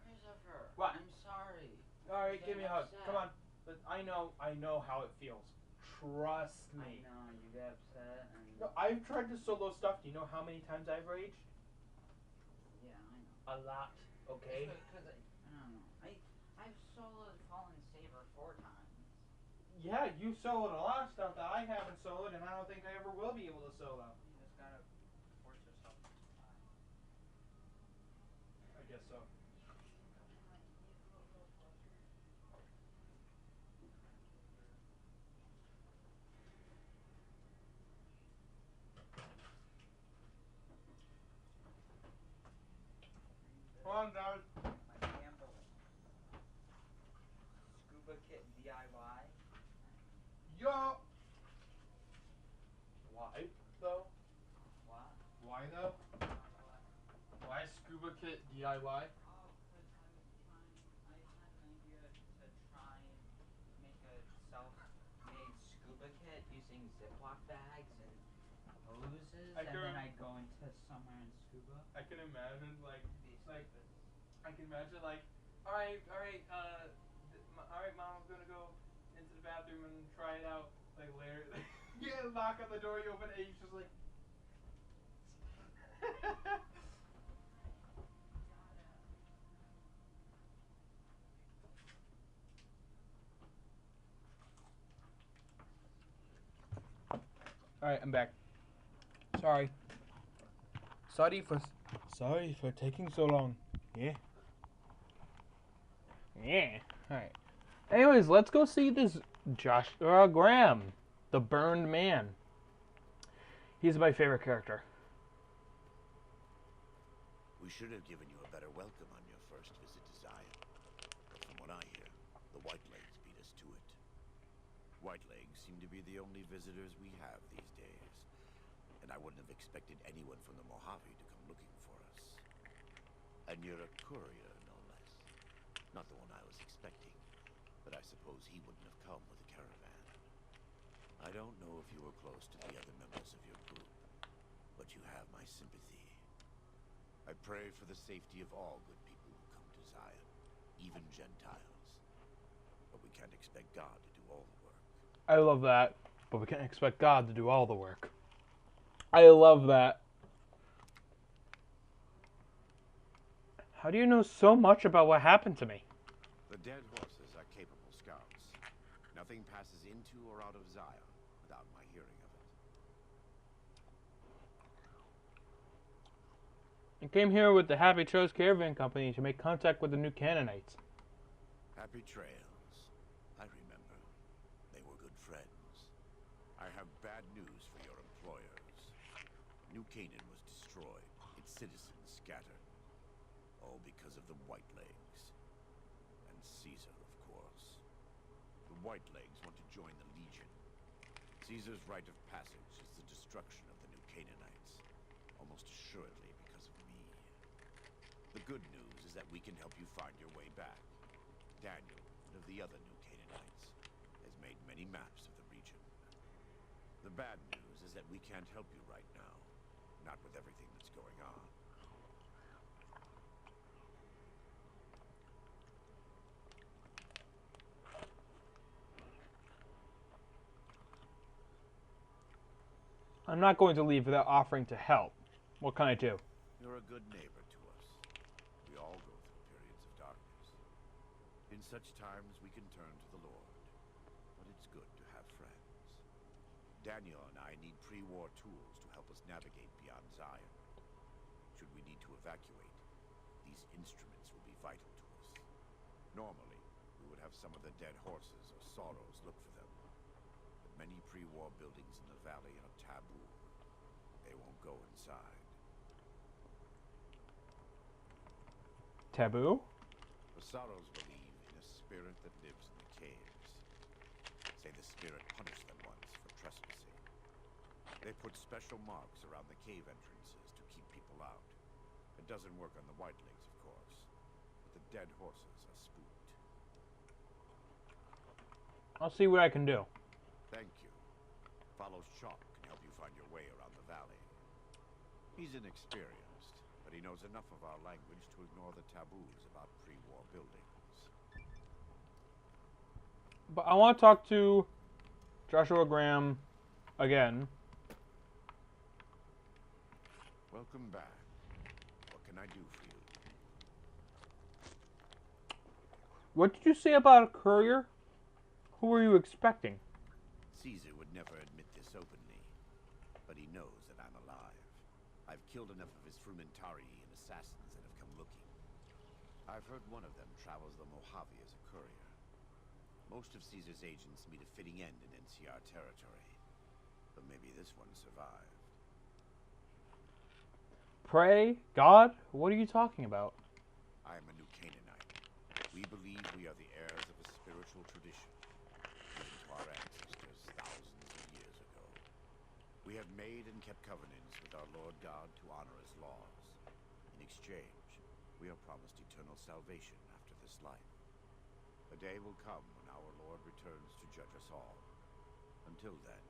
Christopher, What? I'm sorry. All right, I'm give me a getting hug. upset. Come on. But I know how it feels. Trust I me. know, you get upset and... No, I've tried to solo stuff. Do you know how many times I've raged? Yeah, I know. A lot. Okay. Because I don't know. I've soloed Fallen Saber 4 times. Yeah, you soloed a lot of stuff that I haven't soloed, and I don't think I ever will be able to solo. You just gotta force yourself to try. I guess so. Come on, guys. My gamble. Scuba kit DIY. Yo. Why though? What? Why though? Why scuba kit DIY? Oh, because I had an idea to try and make a self-made scuba kit using Ziploc bags and hoses, and then I'd go into somewhere and scuba. I can imagine like Stupid. I can imagine like, all right, mom, I'm gonna go into the bathroom and try it out. Like later, you knock on the door, you open it, and he's just like. All right, I'm back. Sorry for taking so long. Yeah. Yeah. All right. Anyways, let's go see this Joshua Graham, the burned man. He's my favorite character. We should have given you a better welcome on your first visit to Zion. But from what I hear, the Whitelegs beat us to it. Whitelegs seem to be the only visitors we have these days. And I wouldn't have expected anyone from the Mojave to come looking for us. And you're a courier, no less. Not the one I was expecting, but I suppose he wouldn't have come with a caravan. I don't know if you were close to the other members of your group, but you have my sympathy. I pray for the safety of all good people who come to Zion, even Gentiles. But we can't expect God to do all the work. I love that, but we can't expect God to do all the work. I love that. How do you know so much about what happened to me? The dead horses are capable scouts. Nothing passes into or out of Zion without my hearing of it. I came here with the Happy Trails Caravan Company to make contact with the new Canaanites. Happy Trails. I remember. They were good friends. I have bad news for your employers. New Canaan was destroyed, its citizens scattered. All because of the Whitelegs. And Caesar, of course. The Whitelegs want to join the Legion. Caesar's rite of passage is the destruction of the new Canaanites. Almost assuredly because of me. The good news is that we can help you find your way back. Daniel, one of the other new Canaanites, has made many maps of the region. The bad news is that we can't help you right now. Not with everything that's going on. I'm not going to leave without offering to help. What can I do? You're a good neighbor to us. We all go through periods of darkness. In such times, we can turn to the Lord. But it's good to have friends. Daniel and I need pre-war tools to help us navigate beyond Zion. Should we need to evacuate, these instruments will be vital to us. Normally, we would have some of the dead horses or sorrows look for them. But many pre-war buildings in the valley are taboo. They won't go inside. Taboo? The Sorrows believe in a spirit that lives in the caves. Say the spirit punished them once for trespassing. They put special marks around the cave entrances to keep people out. It doesn't work on the Whitelegs, of course. But the dead horses are spooked. I'll see what I can do. Thank you. Follow Chalk can help you find your way around the valley. He's inexperienced, but he knows enough of our language to ignore the taboos about pre-war buildings. But I want to talk to Joshua Graham again. Welcome back. What can I do for you? What did you say about a courier? Who were you expecting? Caesar would never admit this openly, but he knows that I'm alive. I've killed enough of his frumentarii and assassins that have come looking. I've heard one of them travels the Mojave as a courier. Most of Caesar's agents meet a fitting end in NCR territory, but maybe this one survived. Pray? God? What are you talking about? I am a New Canaanite. We believe we are the heirs of a spiritual tradition, given to our ancestors thousands of years ago. We have made and kept covenants with our Lord God to honor his laws. In exchange, we are promised eternal salvation after this life. A day will come when our Lord returns to judge us all. Until then,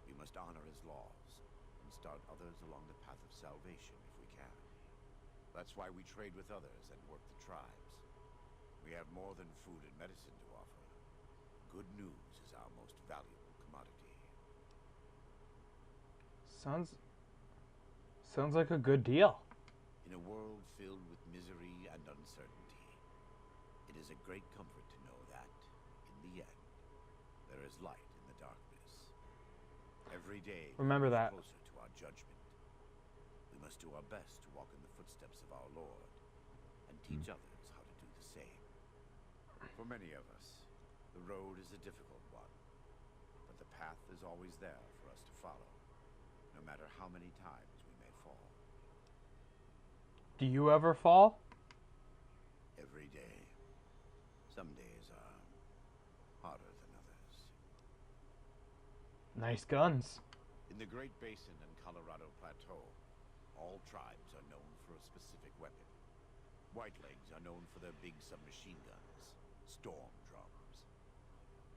we must honor his laws and start others along the path of salvation if we can. That's why we trade with others and work the tribes. We have more than food and medicine to offer. Good news is our most valuable commodity. Sounds like a good deal. In a world filled with misery and uncertainty, it is a great comfort to know that, in the end, there is light in the darkness. Every day, Remember we move that. closer to our judgment. We must do our best to walk in the footsteps of our Lord and teach others how to do the same. For many of us, the road is a difficult one, but the path is always there for us to follow, no matter how many times we may fall. Do you ever fall? Every day. Some days are harder than others. Nice guns. In the Great Basin and Colorado Plateau, all tribes are known for a specific weapon. Whitelegs are known for their big submachine guns, storm drums.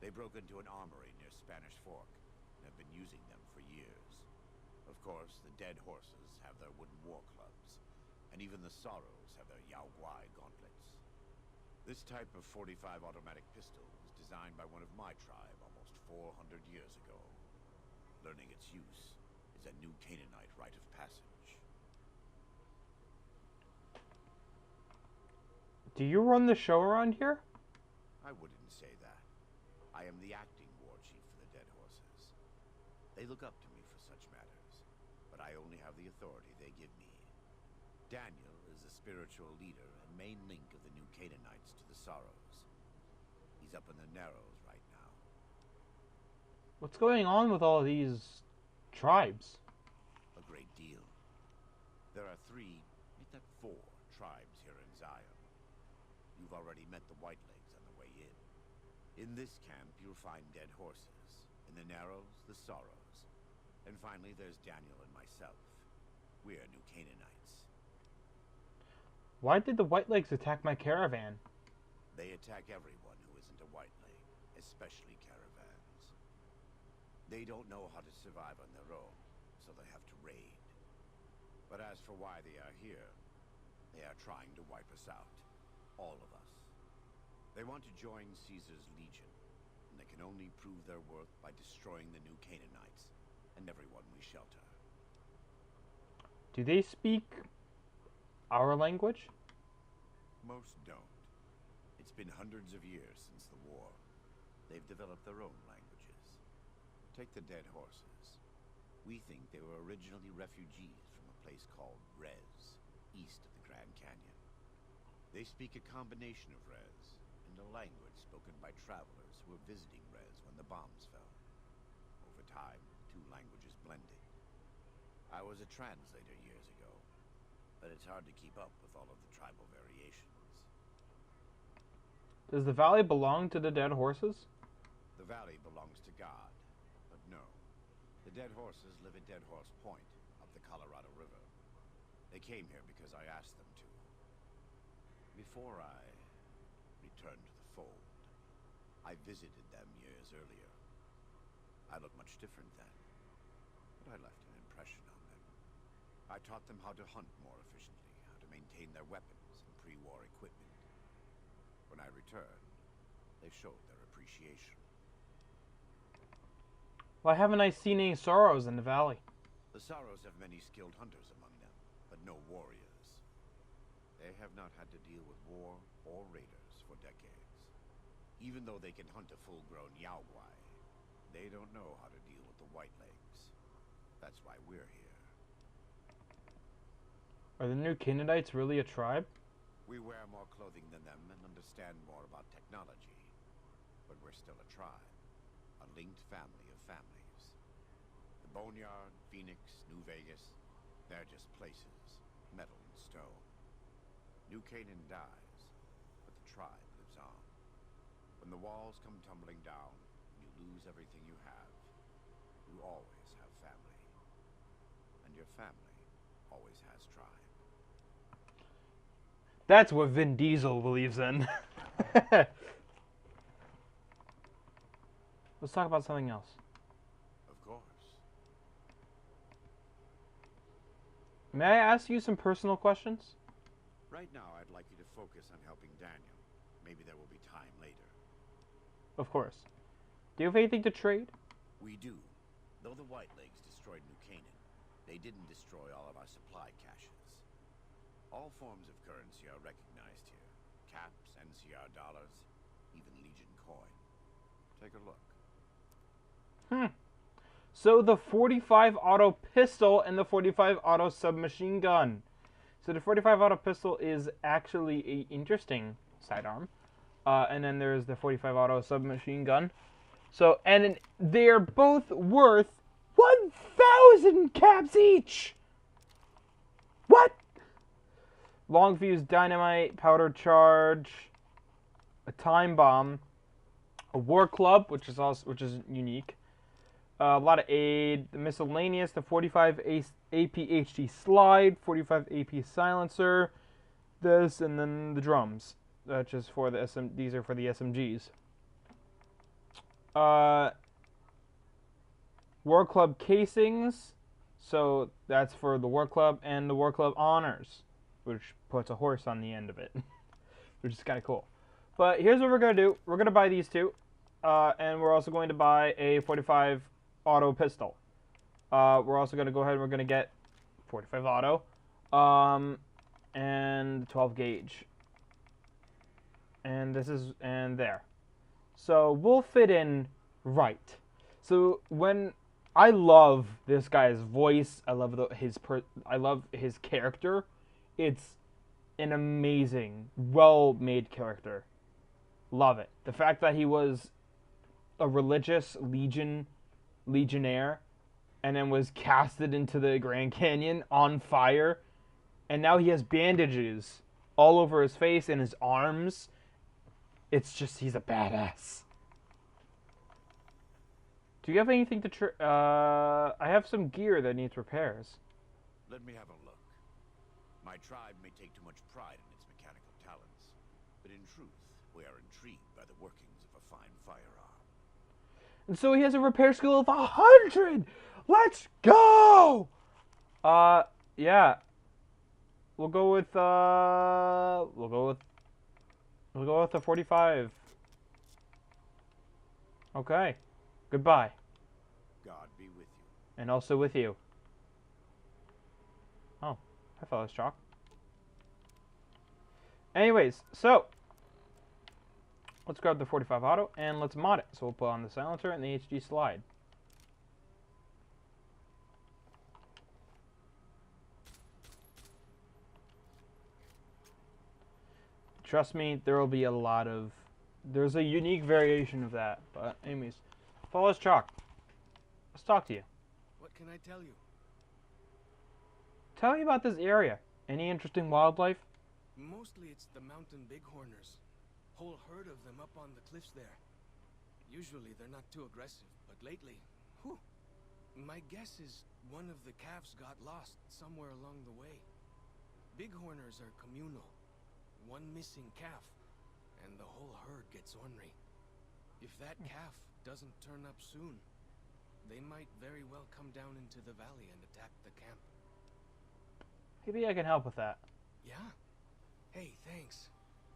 They broke into an armory near Spanish Fork and have been using them for years. Of course, the Dead Horses have their wooden war clubs, and even the Sorrows have their Yao Guai gauntlets. This type of .45 automatic pistol was designed by one of my tribe almost 400 years ago. Learning its use is a New Canaanite rite of passage. Do you run the show around here? I wouldn't say that. I am the acting war chief for the Dead Horses. They look up to me for such matters, but I only have the authority they give me. Daniel is the spiritual leader and main link of the New Canaanites to the Sorrows. He's up in the Narrows right now. What's going on with all these tribes? A great deal. There are 3, make that 4 tribes here in Zion. You've already met the Whitelegs on the way in. In this camp, you'll find Dead Horses. In the Narrows, the Sorrows. And finally, there's Daniel and myself. We're New Canaanites. Why did the Whitelegs attack my caravan? They attack everyone who isn't a Whiteleg, especially caravans. They don't know how to survive on their own, so they have to raid. But as for why they are here, they are trying to wipe us out. All of us. They want to join Caesar's legion, and they can only prove their worth by destroying the New Canaanites and everyone we shelter. Do they speak our language? Most don't. It's been hundreds of years since the war. They've developed their own languages. Take the Dead Horses. We think they were originally refugees from a place called Rez, east of the Grand Canyon. They speak a combination of Rez and a language spoken by travelers who were visiting Rez when the bombs fell. Over time, the 2 languages blended. I was a translator years ago, but it's hard to keep up with all of the tribal variations. Does the valley belong to the Dead Horses? The valley belongs to God, but no. The Dead Horses live at Dead Horse Point, up the Colorado River. They came here because I asked them to. Before I returned to the fold, I visited them years earlier. I looked much different then, but I left an impression on them. I taught them how to hunt more efficiently, how to maintain their weapons and pre-war equipment. When I returned, they showed their appreciation. Why haven't I seen any Sorrows in the valley? The Sorrows have many skilled hunters among them, but no warriors. They have not had to deal with war or raiders for decades. Even though they can hunt a full-grown Yaoguai, they don't know how to deal with the Whitelegs. That's why we're here. Are the New Canaanites really a tribe? We wear more clothing than them and understand more about technology. But we're still a tribe. A linked family of families. The Boneyard, Phoenix, New Vegas, they're just places. Metal and stone. New Canaan dies, but the tribe lives on. When the walls come tumbling down, and you lose everything you have, you always have family. And your family always has tribe. That's what Vin Diesel believes in. Let's talk about something else. Of course. May I ask you some personal questions? Right now, I'd like you to focus on helping Daniel. Maybe there will be time later. Of course. Do you have anything to trade? We do. Though the Whitelegs destroyed New Canaan, they didn't destroy all of our supply caches. All forms of currency are recognized here. Caps, NCR dollars, even Legion coin. Take a look. So the 45 auto pistol and the 45 auto submachine gun. So the 45 auto pistol is actually a interesting sidearm. And then there's the 45 auto submachine gun. So, and they're both worth 1,000 caps each! What? Long fuse dynamite, powder charge, a time bomb, a war club, which is unique. A lot of aid, the miscellaneous, the 45 AP HT slide, 45 AP silencer, this, and then the drums. That's just for the these are for the SMGs. War Club casings, so that's for the War Club, and the War Club honors, which puts a horse on the end of it, which is kind of cool. But here's what we're going to do. We're going to buy these two, and we're also going to buy a 45 auto pistol. We're also going to go ahead and we're going to get 45 auto, and 12 gauge. And this is, and there. So we'll fit in right. So when I love this guy's voice, I love I love his character. It's an amazing, well-made character. Love it. The fact that he was a religious legionnaire and then was casted into the Grand Canyon on fire, and now he has bandages all over his face and his arms. It's just, he's a badass. Do you have anything to I have some gear that needs repairs. Let me have a look. My tribe may take too much pride in its mechanical talents, but in truth, we are intrigued by the workings of a fine firearm. And so he has a repair skill of 100! Let's go! Yeah. We'll go with the 45. Okay. Goodbye. God be with you. And also with you. Oh, hi fellas, Chalk. Anyways, so let's grab the 45 auto and let's mod it. So we'll put on the silencer and the HG slide. Trust me, there will be a lot of... There's a unique variation of that. But anyways, follow us, Chalk. Let's talk to you. What can I tell you? Tell me about this area. Any interesting wildlife? Mostly it's the mountain bighorners. Whole herd of them up on the cliffs there. Usually they're not too aggressive, but lately, whew. My guess is one of the calves got lost somewhere along the way. Bighorners are communal. One missing calf, and the whole herd gets ornery. If that calf doesn't turn up soon, they might very well come down into the valley and attack the camp. Maybe I can help with that. Yeah? Hey, thanks.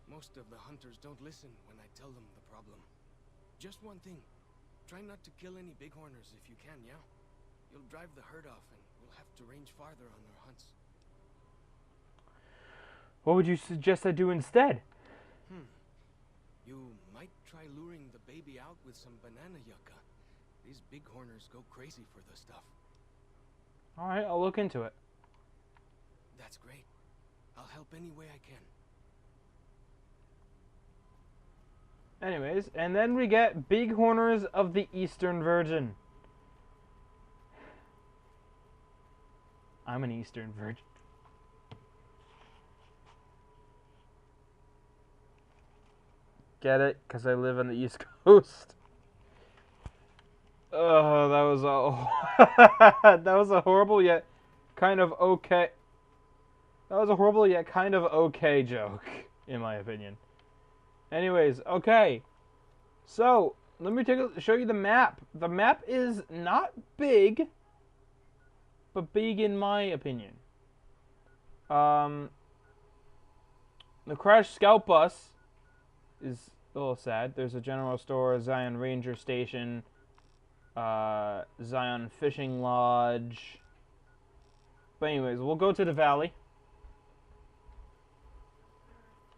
Most of the hunters don't listen when I tell them the problem. Just one thing. Try not to kill any bighorners if you can, yeah? You'll drive the herd off and we'll have to range farther on our hunts. What would you suggest I do instead? You might try luring the baby out with some banana yucca. These bighorners go crazy for the stuff. Alright, I'll look into it. That's great. I'll help any way I can. Anyways, and then we get bighorners of the Eastern Virgin. I'm an Eastern Virgin. Get it? Because I live on the East Coast. Oh, that was that was a horrible yet kind of okay. That was a horrible yet kind of okay joke, in my opinion. Anyways, okay. So let me show you the map. The map is not big, but big in my opinion. The crashed scout bus is a little sad. There's a general store, a Zion Ranger Station, Zion Fishing Lodge. But anyways, we'll go to the valley.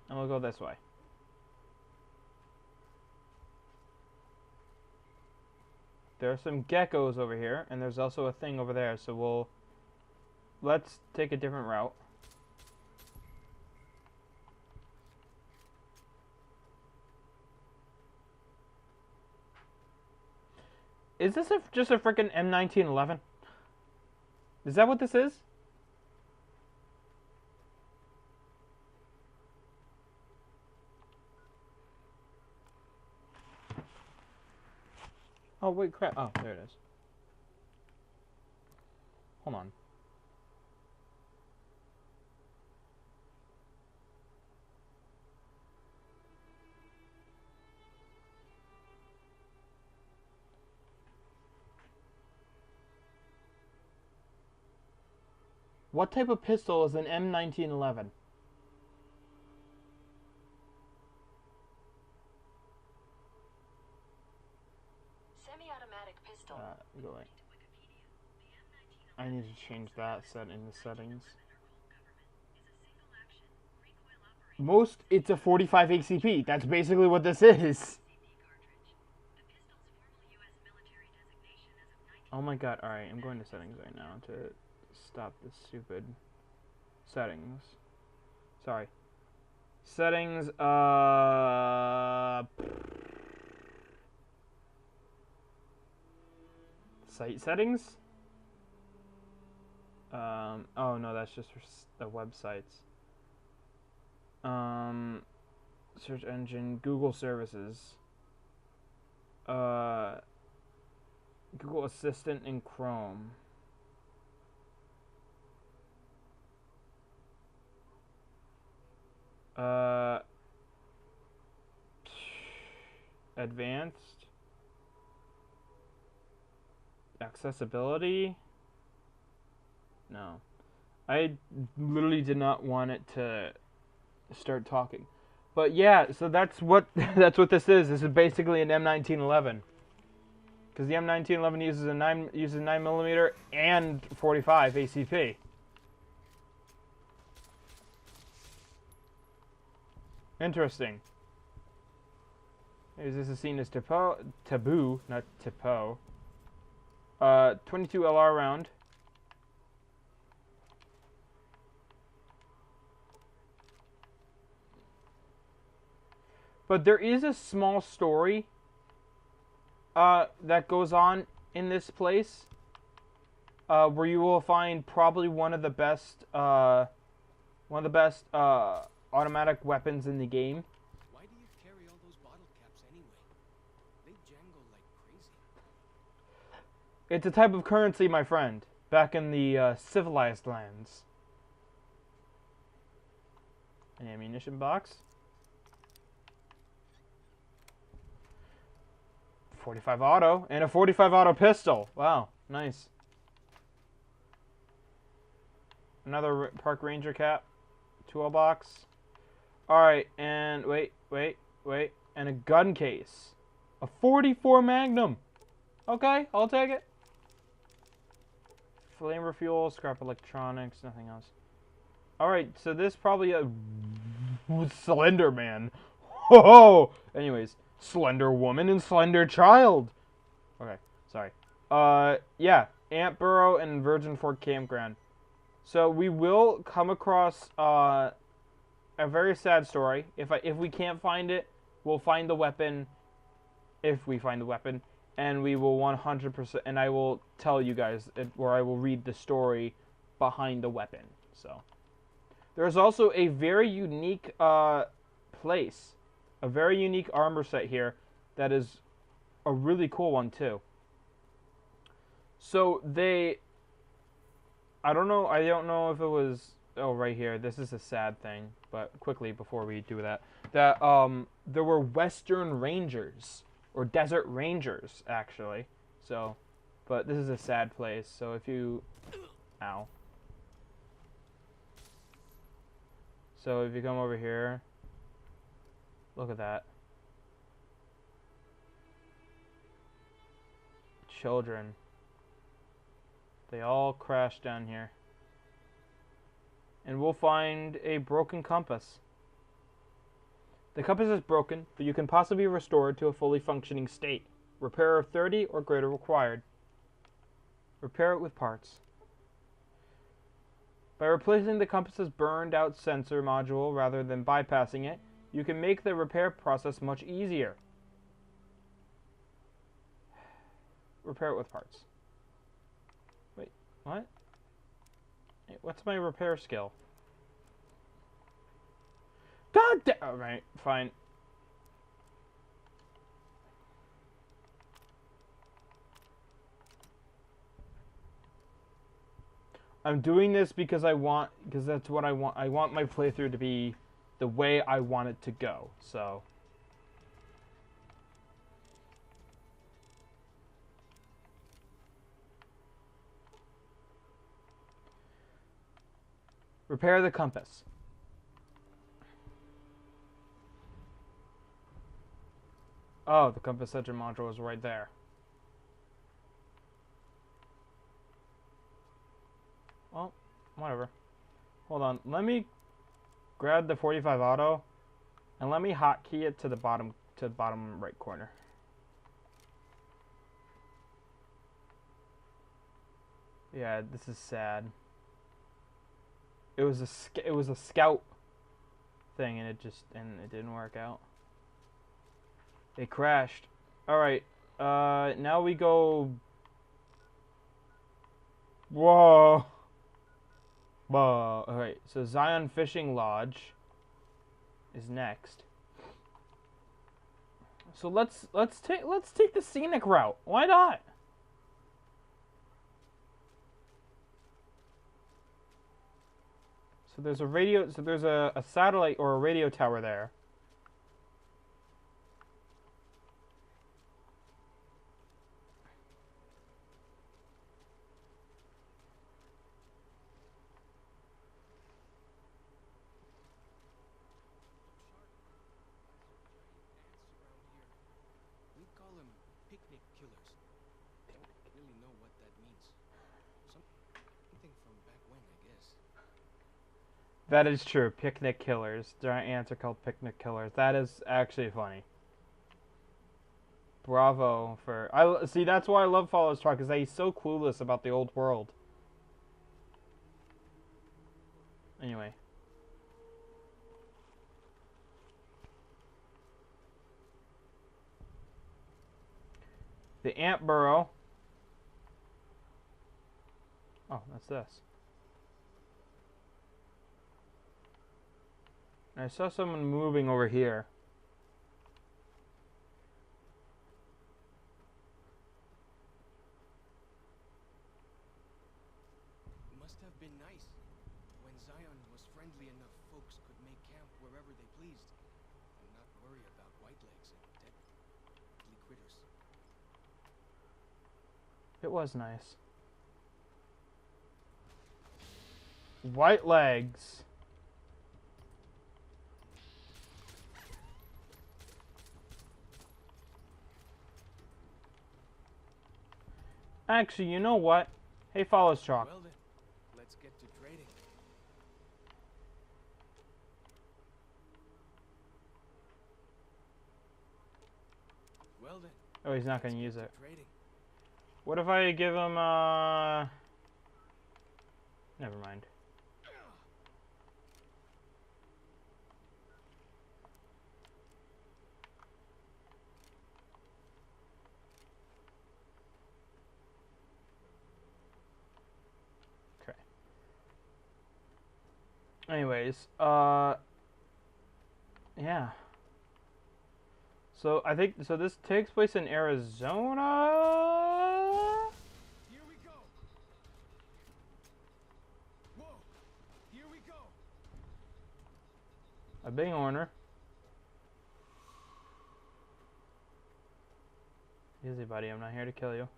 And we'll go this way. There are some geckos over here, and there's also a thing over there, so let's take a different route. Is this just a frickin' M1911? Is that what this is? Oh, wait, crap. Oh, there it is. Hold on. What type of pistol is an M1911? Semi-automatic pistol. Go away. I need to change that set in the settings. It's a 45 ACP. That's basically what this is. Oh my god, alright, I'm going to settings right now to stop this stupid settings. Sorry. Settings, site settings? Oh no, that's just for the websites. Search engine, Google services. Google Assistant in Chrome. Advanced. Accessibility. No. I literally did not want it to start talking. But yeah, so that's what that's what this is. This is basically an M1911. Because the M1911 uses 9mm and 45 ACP. Interesting. Is this a scene as taboo, not tipo. 22 LR round. But there is a small story that goes on in this place, where you will find probably one of the best automatic weapons in the game. Why do you carry all those bottle caps anyway? They jangle like crazy. It's a type of currency, my friend, back in the civilized lands. An ammunition box. 45 auto and a 45 auto pistol. Wow, nice. Another park ranger cap. Toolbox. Alright, and wait. And a gun case. A 44 Magnum. Okay, I'll take it. Flame refuel, scrap electronics, nothing else. Alright, so this probably a Slender Man. Ho! Anyways, Slender Woman and Slender Child. Okay, sorry. Yeah, Ant Burrow and Virgin Fork Campground. So we will come across a very sad story. If we can't find it, we'll find the weapon. If we find the weapon, and we will 100%, and I will tell you guys, or I will read the story behind the weapon. So there's also a very unique place, a very unique armor set here that is a really cool one too. So I don't know if it was, oh, right here, this is a sad thing, but quickly before we do that, there were Western Rangers, or Desert Rangers, actually, so, but this is a sad place, so if you, ow. So if you come over here, look at that. Children. They all crashed down here. And we'll find a broken compass. The compass is broken, but you can possibly restore it to a fully functioning state. Repair of 30 or greater required. Repair it with parts. By replacing the compass's burned out sensor module rather than bypassing it, you can make the repair process much easier. Repair it with parts. Wait, what? Hey, what's my repair skill? God damn! Alright, fine. I'm doing this because that's what I want. I want my playthrough to be the way I want it to go, so. Repair the compass. Oh, the compass sensor module is right there. Well, whatever. Hold on. Let me grab the 45 auto and let me hotkey it to the bottom right corner. Yeah, this is sad. It was a scout thing, and it didn't work out. It crashed. All right. Now we go. Whoa. Whoa. All right. So Zion Fishing Lodge is next. So let's take the scenic route. Why not? So there's a satellite or a radio tower there. We call them picnic killers. Don't really know what that means. Something from back when, I guess. That is true. Picnic killers. Giant ants are called picnic killers. That is actually funny. Bravo for... see, that's why I love Followers Talk, because he's so clueless about the old world. Anyway. The ant burrow. Oh, that's this. I saw someone moving over here. Must have been nice. When Zion was friendly enough, folks could make camp wherever they pleased and not worry about whitelegs and deadly critters. It was nice. White legs. Actually, you know what? Hey, follows Chalk. Well then, let's get to trading. Well then. Oh, he's not gonna use it. Trading. What if I give him, never mind. Okay. Anyways, yeah. So I think so. This takes place in Arizona. Here we go. Whoa. Here we go. A big order. Easy, buddy. I'm not here to kill you.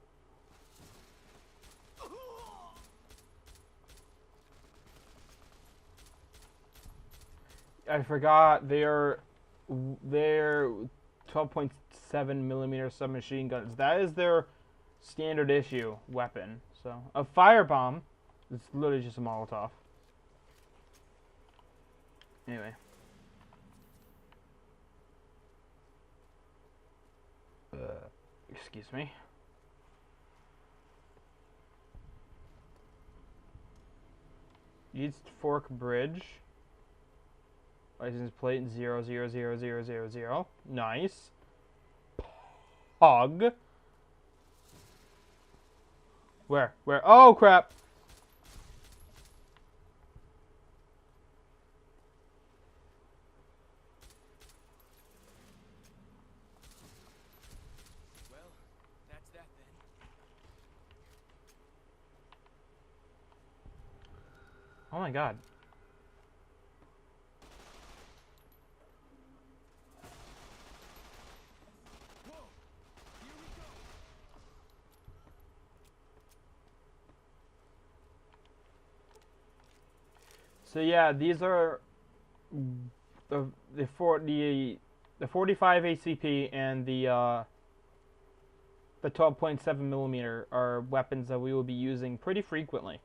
I forgot they're 12.7 millimeter submachine guns. That is their standard issue weapon. So a firebomb is literally just a Molotov. Anyway. Excuse me. East Fork Bridge. License plate 0000000. Nice. Pog. Where? Where? Oh, crap. Well, that's that then. Oh my god. So yeah, these are the 45 ACP and the 12.7 millimeter are weapons that we will be using pretty frequently.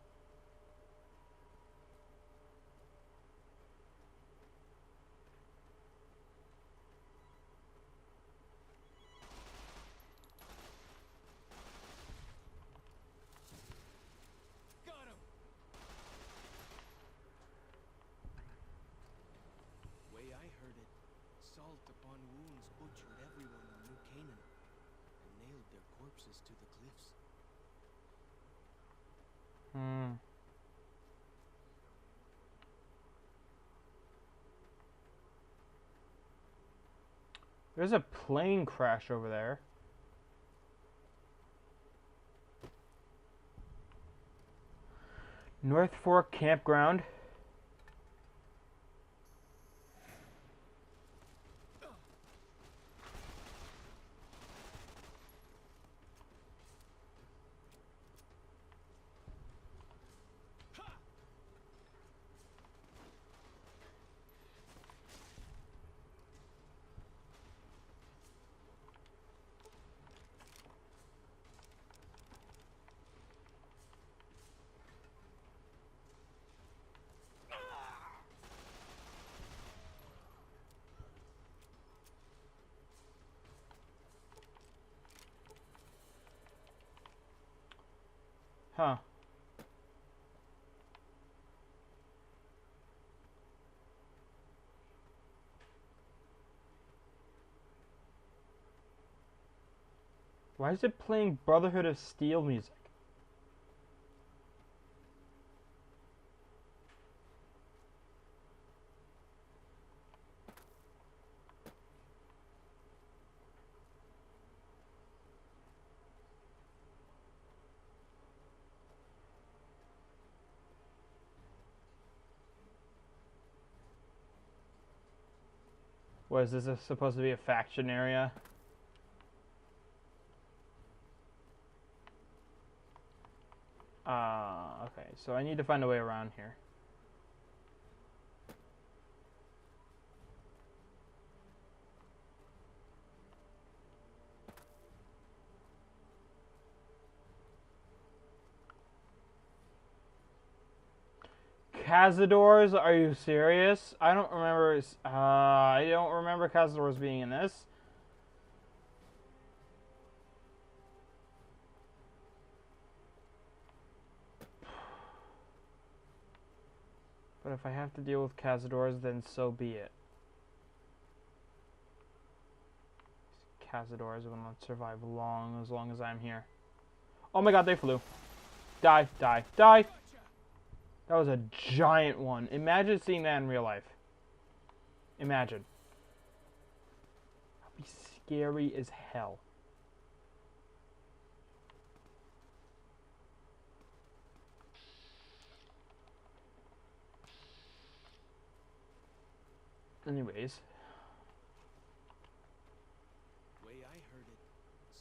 Salt upon wounds butchered everyone in New Canaan and nailed their corpses to the cliffs. There's a plane crash over there. North Fork Campground. Huh. Why is it playing Brotherhood of Steel music? What is this supposed to be, a faction area? Okay, so I need to find a way around here. Cazadors? Are you serious? I don't remember. I don't remember Cazadors being in this. But if I have to deal with Cazadors, then so be it. Cazadors will not survive as long as I'm here. Oh my god, they flew. Die, die, die! That was a giant one. Imagine seeing that in real life. Imagine. That'd be scary as hell. Anyways. Way I heard it,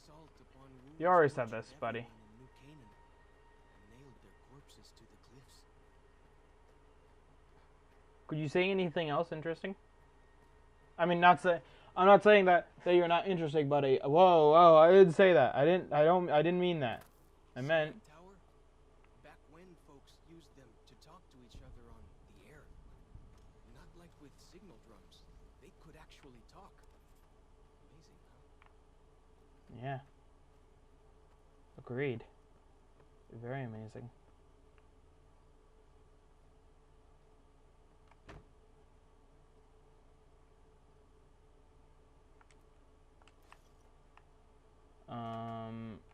salt upon wounds You already said this, buddy. in New Canaan nailed their corpses to the cliffs. Could you say anything else interesting? I mean, I'm not saying that you're not interesting, buddy. Whoa, whoa, I didn't say that. I didn't mean that. I meant. Tower? Back when folks used them to talk to each other on the air. Not like with signal drums. They could actually talk. Amazing, huh? Yeah. Agreed. Very amazing.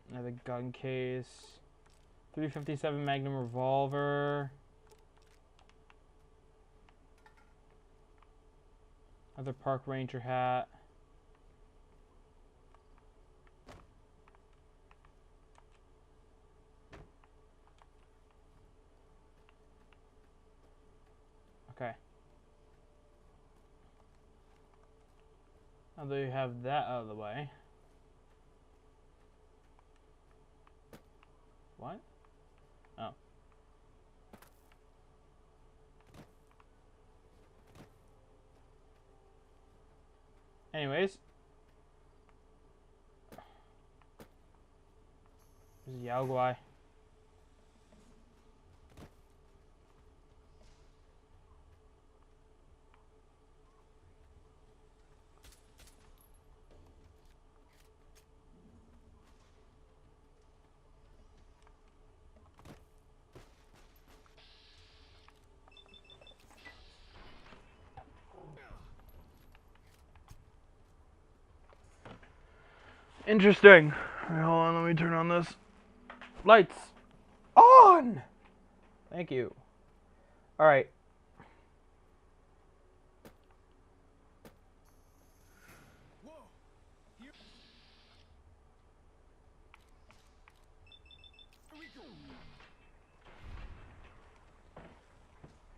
Another gun case. 357 Magnum revolver. Another park ranger hat. Okay. Now that you have that out of the way. What? Oh. Anyways. This is Yao Guai. Interesting. Right, hold on, let me turn on this. Lights on! Thank you. Alright.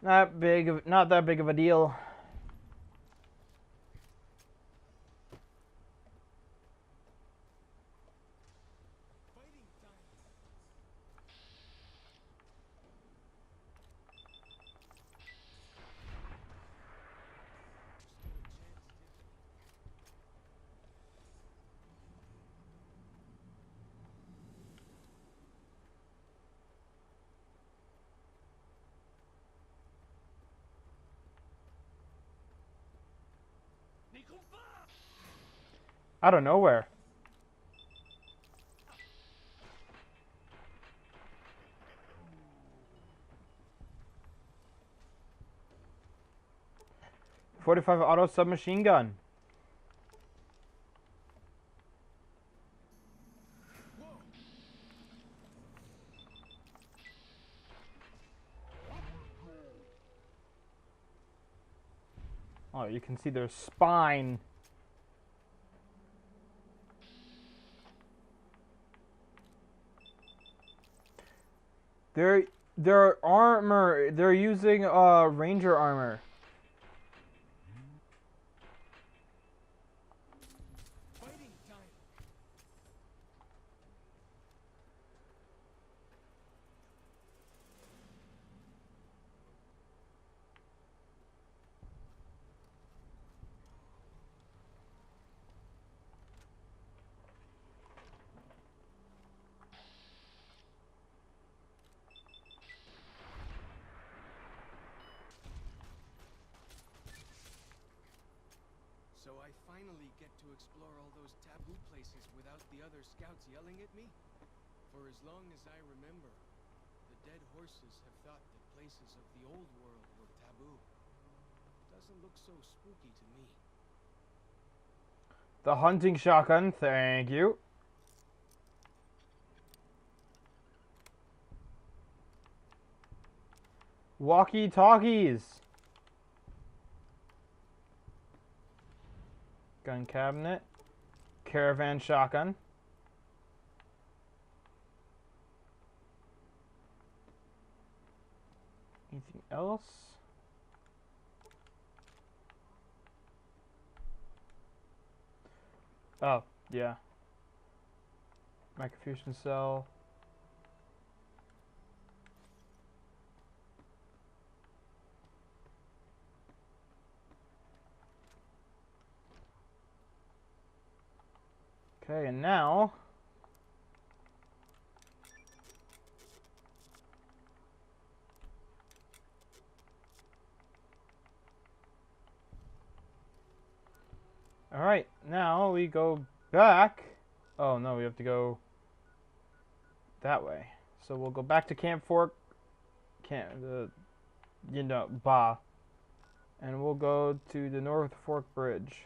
Not that big of a deal. Out of nowhere. .45 auto submachine gun. Oh, you can see their spine. Their armor, they're using ranger armor. I finally get to explore all those taboo places without the other scouts yelling at me? For as long as I remember, the dead horses have thought that places of the old world were taboo. Doesn't look so spooky to me. The hunting shotgun, thank you. Walkie-talkies. Gun cabinet. Caravan shotgun. Anything else? Oh, yeah. Microfusion cell. Okay, and now alright, now we go back. Oh no, we have to go that way. So we'll go back to Camp Fork, and we'll go to the North Fork Bridge.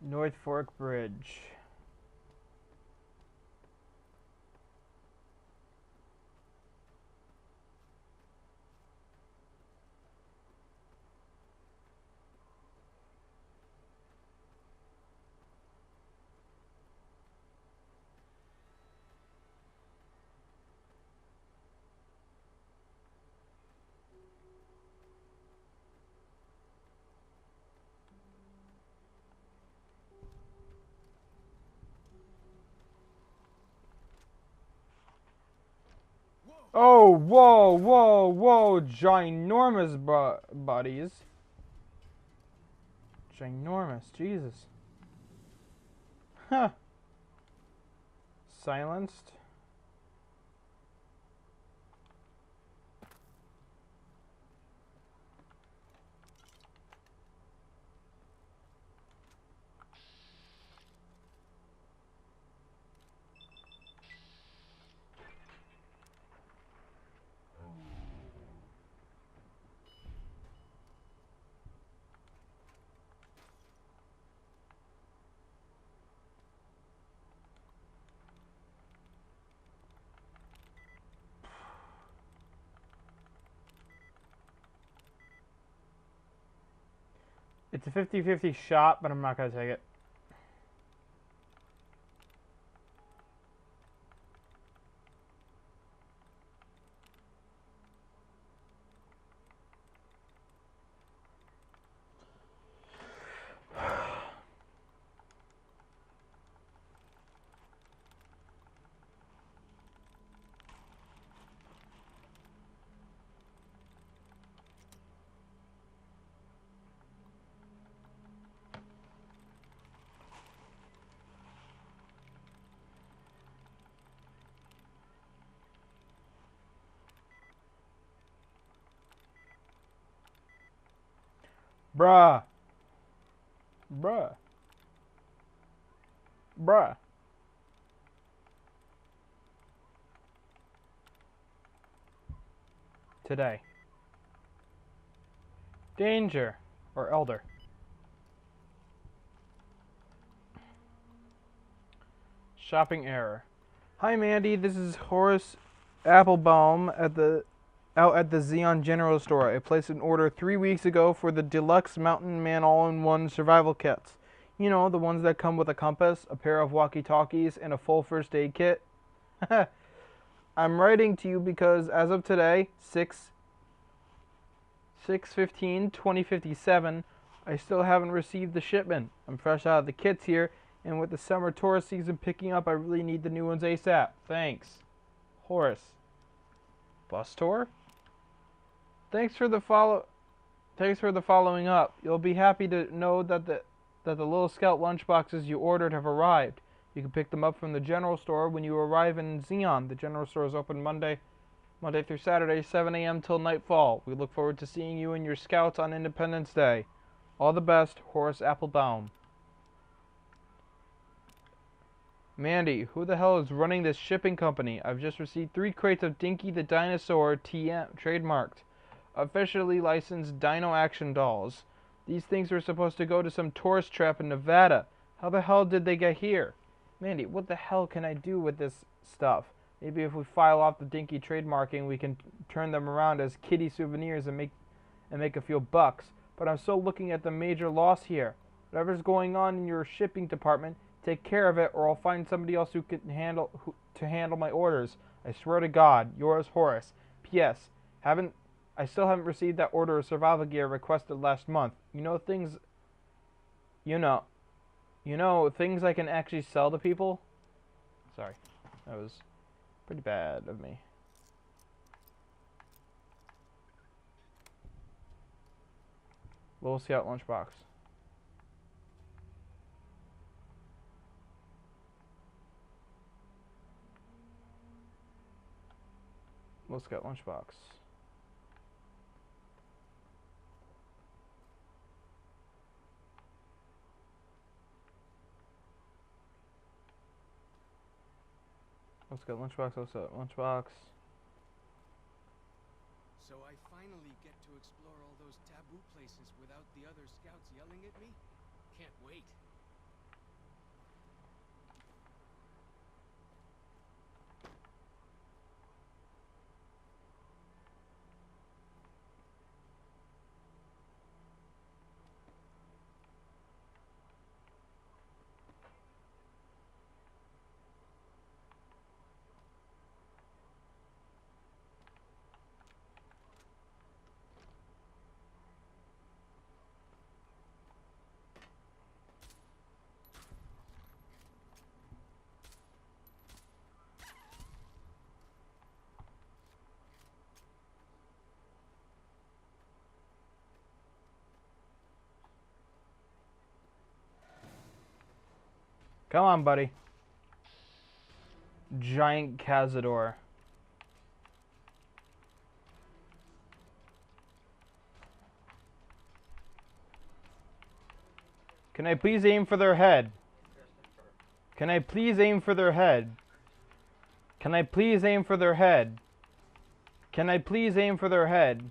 North Fork Bridge. Oh, whoa, whoa, whoa, ginormous buddies. Ginormous, Jesus. Huh. Silenced. It's a 50-50 shot, but I'm not going to take it. Bruh. Bruh. Bruh. Today. Danger. Or elder. Shopping error. Hi Mandy, this is Horace Applebaum out at the Xeon General Store. I placed an order 3 weeks ago for the Deluxe Mountain Man All-in-One Survival Kits. You know, the ones that come with a compass, a pair of walkie-talkies, and a full first aid kit. I'm writing to you because as of today, 6/15/2057, I still haven't received the shipment. I'm fresh out of the kits here, and with the summer tourist season picking up, I really need the new ones ASAP. Thanks. Horace. Bus tour? Thanks for the following up. You'll be happy to know that the Little Scout lunchboxes you ordered have arrived. You can pick them up from the general store when you arrive in Xeon. The general store is open Monday through Saturday, 7 a.m. till nightfall. We look forward to seeing you and your scouts on Independence Day. All the best, Horace Applebaum. Mandy, who the hell is running this shipping company? I've just received 3 crates of Dinky the Dinosaur TM, trademarked, officially licensed Dino Action dolls. These things were supposed to go to some tourist trap in Nevada. How the hell did they get here? Mandy, what the hell can I do with this stuff? Maybe if we file off the Dinky trademarking, we can turn them around as kitty souvenirs and make a few bucks. But I'm still looking at the major loss here. Whatever's going on in your shipping department, take care of it, or I'll find somebody else who can handle my orders. I swear to God, yours, Horace. P.S. I still haven't received that order of survival gear requested last month. You know things I can actually sell to people? Sorry, that was pretty bad of me. Little Scout lunchbox. Little Scout lunchbox. Let's go lunchbox, lunchbox. So I finally get to explore all those taboo places without the other scouts yelling at me? Can't wait. Come on, buddy. Giant Cazador. Can I please aim for their head? Can I please aim for their head? Can I please aim for their head? Can I please aim for their head?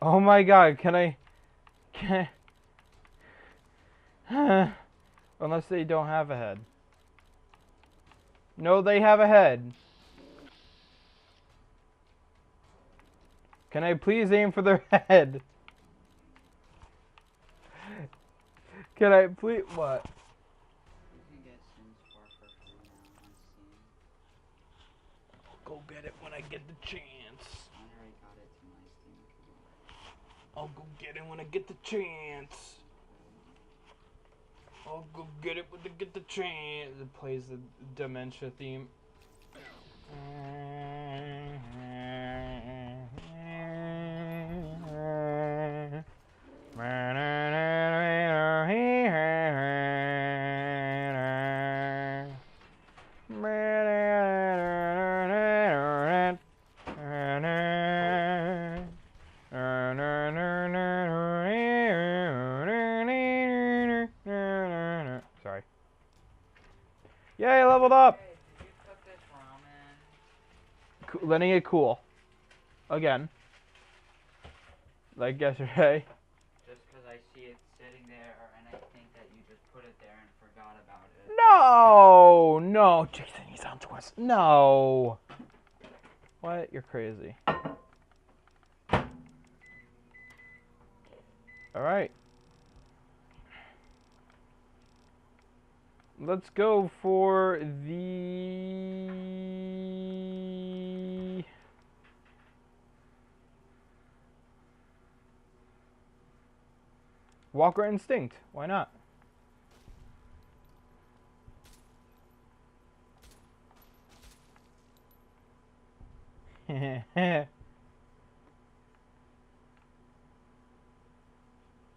Oh my God, can unless they don't have a head. No, they have a head. Can I please aim for their head? Can I please... What? Go get it when I get the chance. I'll go get it when I get the chance. I'll go get it when I get the chance. It plays the Dementia theme. Sorry. Yay, leveled up! Hey, did you cook this ramen? Letting it cool. Again. Like yesterday. Just because I see it sitting there and I think that you just put it there and forgot about it. No! No, Jason, he's on to us. No! What? You're crazy. Alright. let's go for the Walker Instinct. Why not?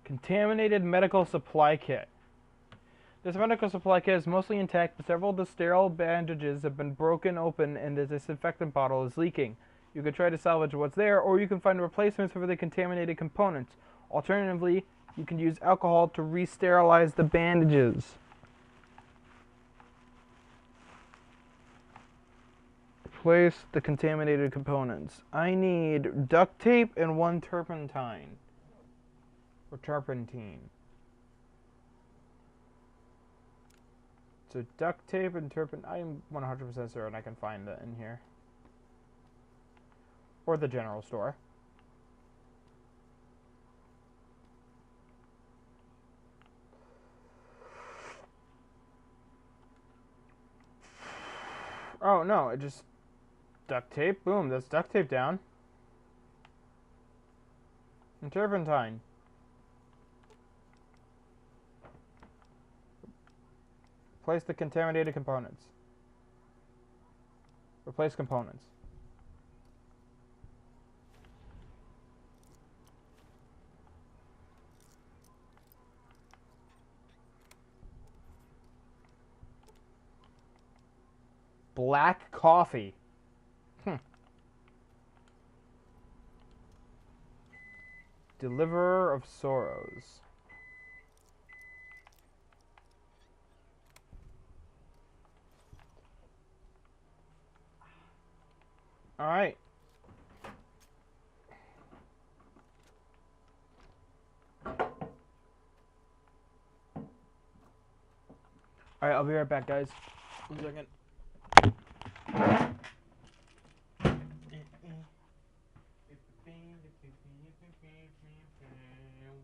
Contaminated medical supply kit. This medical supply kit is mostly intact, but several of the sterile bandages have been broken open and the disinfectant bottle is leaking. You could try to salvage what's there, or you can find replacements for the contaminated components. Alternatively, you can use alcohol to re-sterilize the bandages. Replace the contaminated components. I need duct tape and 1 turpentine. Or turpentine. So duct tape and turpentine. I'm 100% certain I can find that in here. Or the general store. Oh no, it just duct tape. Boom, that's duct tape down. And turpentine. Replace the contaminated components. Replace components. Black coffee. Deliverer of sorrows. All right. All right, I'll be right back, guys. 1 second.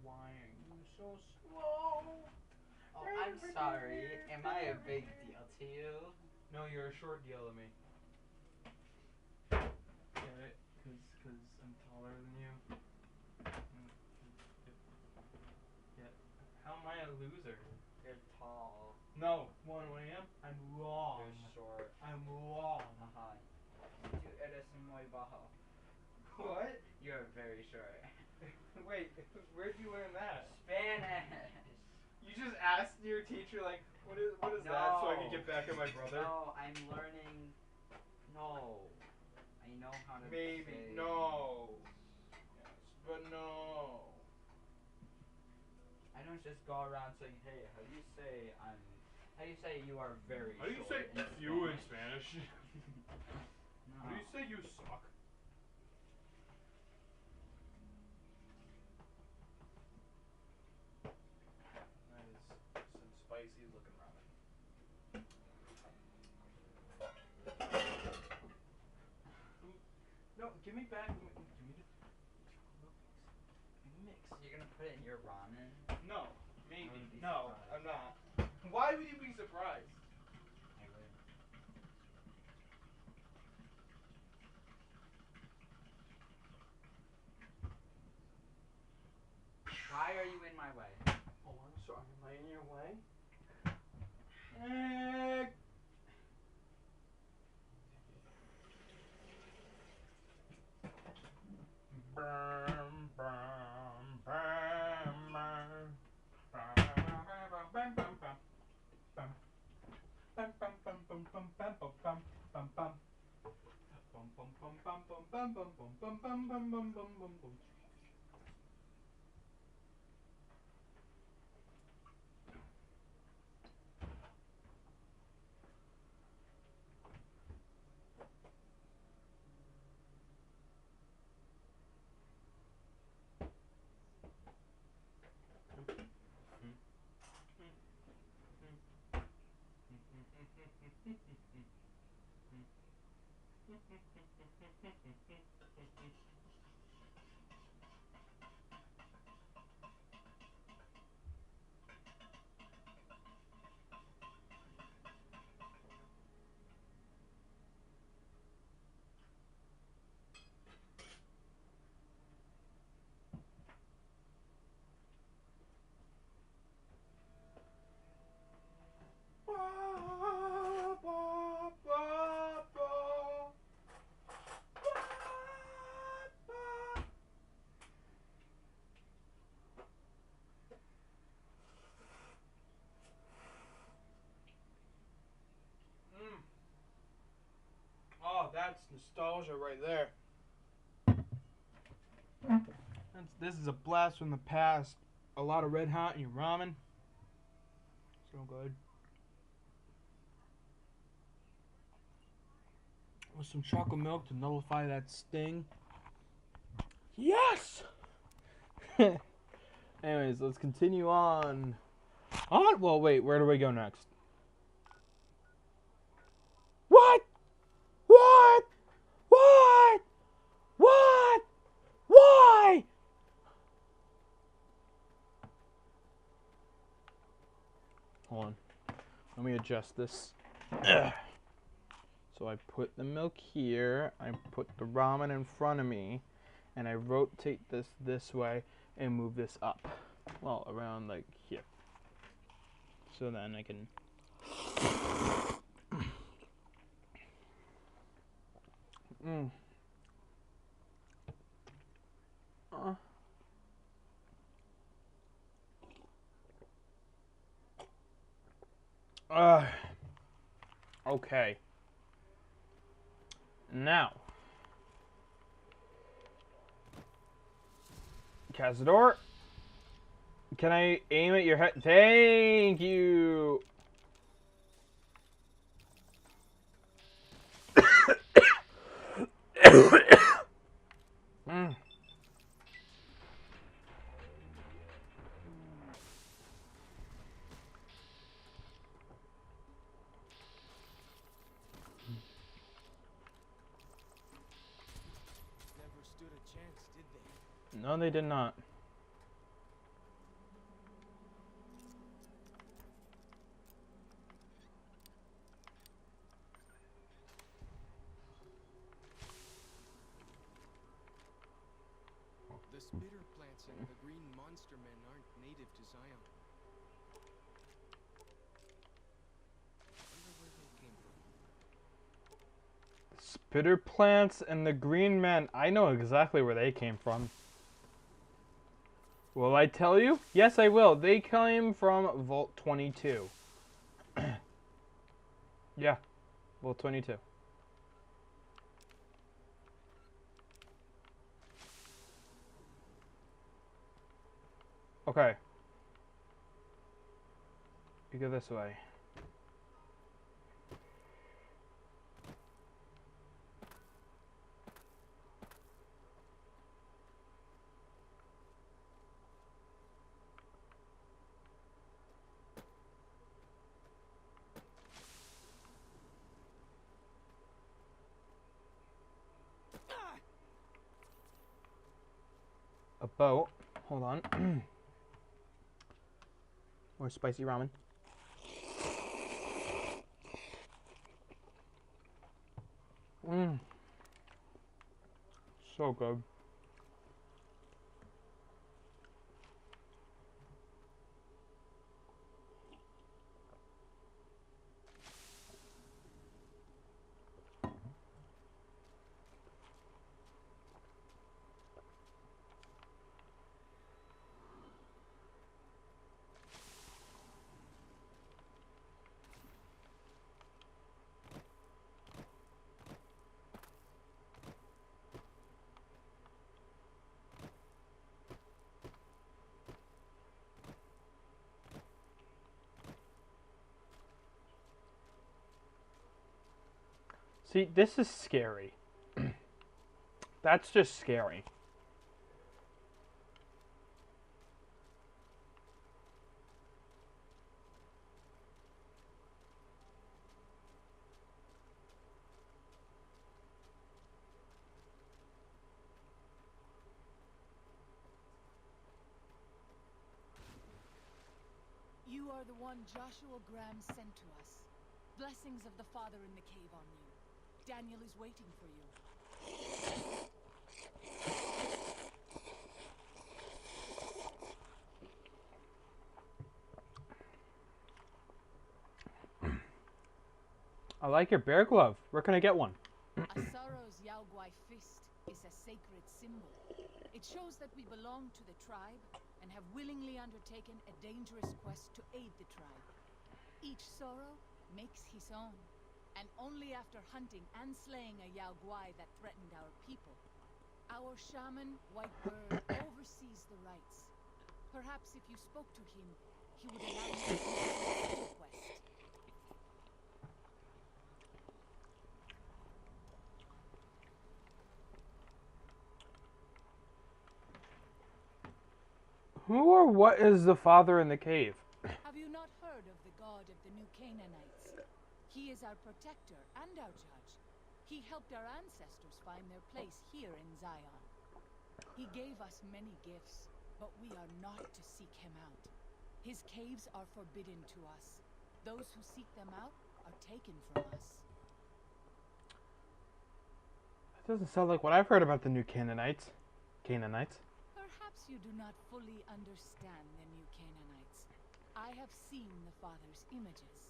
Why are you so slow? Oh, I'm sorry. Am I a big deal to you? No, you're a short deal to me. Get it? Cause I'm taller than you. Yeah. How am I a loser? You're tall. No, one I am. I'm long. You're short. I'm long. Haha. You eres muy bajo. What? You're very short. Wait, where'd you learn that? Spanish. You just asked your teacher like, what is No. that, so I can get back at my brother? No, I'm learning. No. I know how to Maybe. say. No. Yes, but no. I don't just go around saying, hey, how do you say you are very How do you short say in you in Spanish? Spanish? No. How do you say you suck? That is some spicy looking ramen. No, give me back. Give me the chocolate mix. Give me mix. You're gonna put it in your ramen? No, maybe. I would be No, surprised. I'm not. Why would you be surprised? I would. Why are you in my way? Oh, I'm sorry. Am I in your way? that's nostalgia right there. This is a blast from the past. A lot of Red Hot in your ramen. So good. With some chocolate milk to nullify that sting. Yes! Anyways, let's continue on. Well, wait, where do we go next? What? What? What? What? Why? Hold on. Let me adjust this. Ugh. So I put the milk here, I put the ramen in front of me, and I rotate this way and move this up. Well, around like here. So then I can... Okay. Now, Cazador, can I aim at your head? Thank you. No, they did not. The spitter plants and the green monster men aren't native to Zion. Wonder where they came from. Spitter plants and the green men. I know exactly where they came from. Will I tell you? Yes, I will. They came from Vault 22. Yeah, Vault 22. Okay. You go this way. A boat. Hold on. More spicy ramen. So good. See, this is scary. That's just scary. You are the one Joshua Graham sent to us. Blessings of the Father in the cave on you. Daniel is waiting for you. I like your bear glove. Where can I get one? Asaro's Yaogwai fist is a sacred symbol. It shows that we belong to the tribe and have willingly undertaken a dangerous quest to aid the tribe. Each Sorrow makes his own, and only after hunting and slaying a Yao Guai that threatened our people. Our shaman, Whitebird, oversees the rites. Perhaps if you spoke to him, he would allow you to complete the quest. Who or what is the father in the cave? Have you not heard of the god of the New Canaanites? He is our protector and our judge. He helped our ancestors find their place here in Zion. He gave us many gifts, but we are not to seek him out. His caves are forbidden to us. Those who seek them out are taken from us. That doesn't sound like what I've heard about the New Canaanites. Perhaps you do not fully understand the New Canaanites. I have seen the Father's images.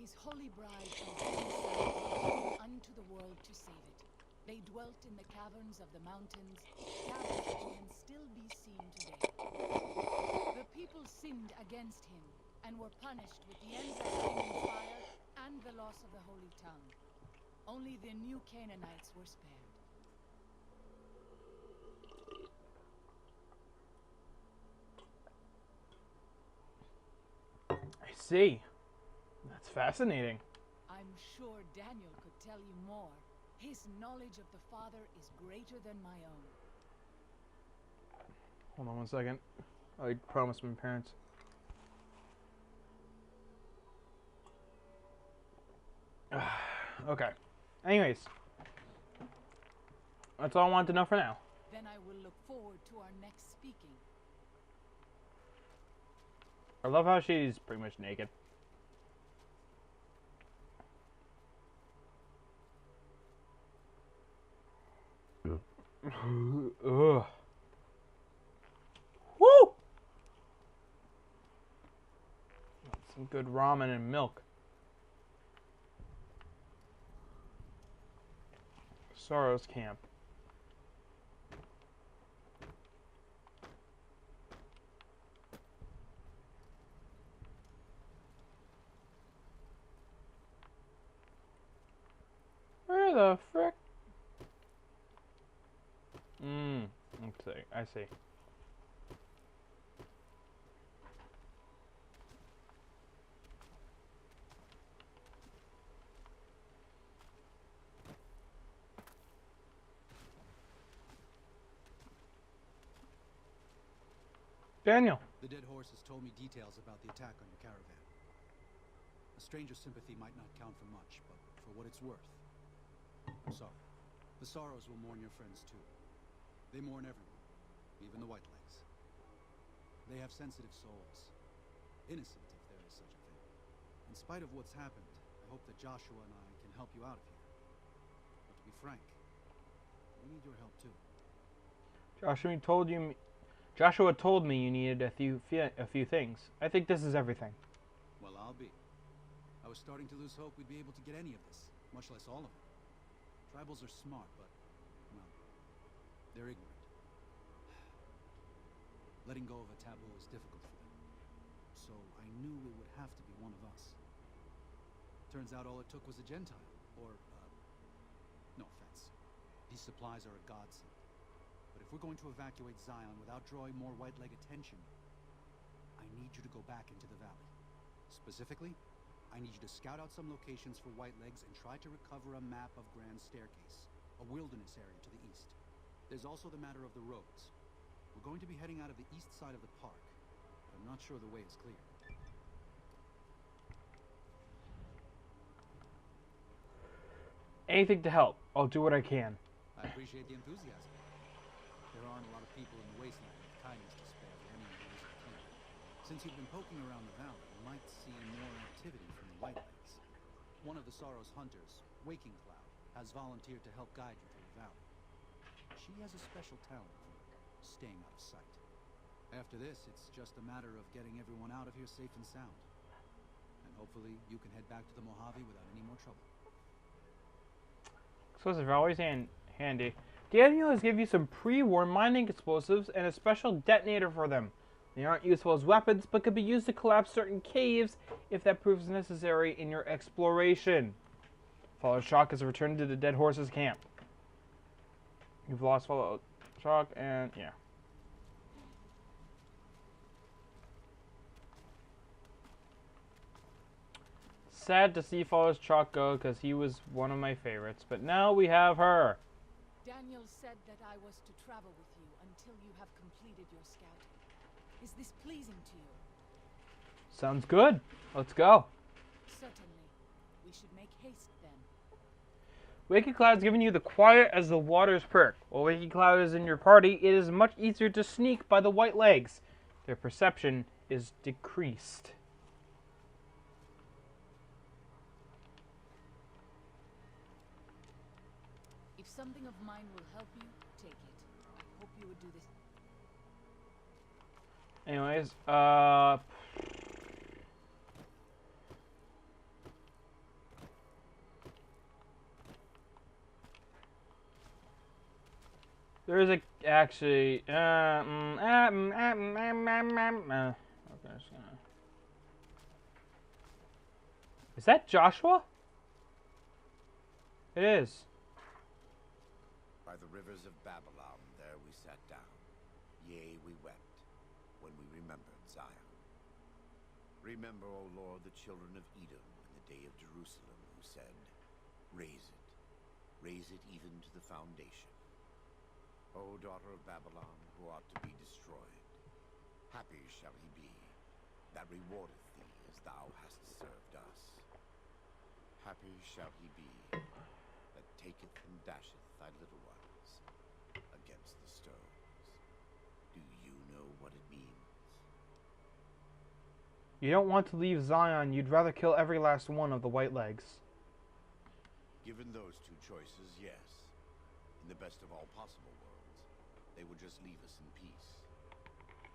His holy bride and holy son came unto the world to save it. They dwelt in the caverns of the mountains, caverns that can still be seen today. The people sinned against him and were punished with the end of flaming fire and the loss of the holy tongue. Only the New Canaanites were spared. I see. That's fascinating. I'm sure Daniel could tell you more. His knowledge of the Father is greater than my own. Hold on one second. I promised my parents. Okay. Anyways. That's all I wanted to know for now. Then I will look forward to our next speaking. I love how she's pretty much naked. Ugh. Woo! Some good ramen and milk. Sorrow's Camp. Where the frick? Let's see. I see. Daniel. The dead horse has told me details about the attack on your caravan. A stranger's sympathy might not count for much, but for what it's worth, I'm sorry. The Sorrows will mourn your friends too. They mourn everyone, even the Whitelegs. They have sensitive souls. Innocent, if there is such a thing. In spite of what's happened, I hope that Joshua and I can help you out of here. But to be frank, we need your help too. Joshua told me you needed a few things. I think this is everything. Well, I'll be. I was starting to lose hope we'd be able to get any of this, much less all of it. Tribals are smart, but, well, they're ignorant. Letting go of a taboo is difficult for them. So I knew it would have to be one of us. Turns out all it took was a Gentile, or, no offense. These supplies are a godsend. But if we're going to evacuate Zion without drawing more Whiteleg attention, I need you to go back into the valley. Specifically, I need you to scout out some locations for Whitelegs and try to recover a map of Grand Staircase, a wilderness area to the east. There's also the matter of the roads. We're going to be heading out of the east side of the park, but I'm not sure the way is clear. Anything to help. I'll do what I can. I appreciate the enthusiasm. There aren't a lot of people in the wasteland with kindness to spare for any reason you can. Since you've been poking around the valley, you might see more activity from the Whitelegs. One of the Sorrow's hunters, Waking Cloud, has volunteered to help guide you through the valley. She has a special talent for staying out of sight. After this, it's just a matter of getting everyone out of here safe and sound. And hopefully you can head back to the Mojave without any more trouble. Explosives are always handy. Daniel has given you some pre-war mining explosives and a special detonator for them. They aren't useful as weapons, but could be used to collapse certain caves if that proves necessary in your exploration. Follow Shock has returned to the Dead Horses camp. You've lost Follow Shock and yeah. Sad to see Follow Shock go because he was one of my favorites, but now we have her. Daniel said that I was to travel with you until you have completed your scouting. Is this pleasing to you? Sounds good. Let's go. Certainly. We should make haste then. Wicked Cloud's giving you the quiet as the waters perk. While Wicked Cloud is in your party, it is much easier to sneak by the White Legs. Their perception is decreased. If something of mine will help you, take it. I hope you would do this. Anyways, there is actually, okay, is that Joshua? It is. By the rivers of Babylon, there we sat down. Yea, we wept, when we remembered Zion. Remember, O Lord, the children of Edom in the day of Jerusalem, who said, raise it even to the foundation. O daughter of Babylon, who ought to be destroyed, happy shall he be, that rewardeth thee as thou hast served us. Happy shall he be, that taketh and dasheth thy little ones against the stones. Do you know what it means? You don't want to leave Zion, you'd rather kill every last one of the White Legs. Given those two choices, yes. In the best of all possible worlds, they would just leave us in peace.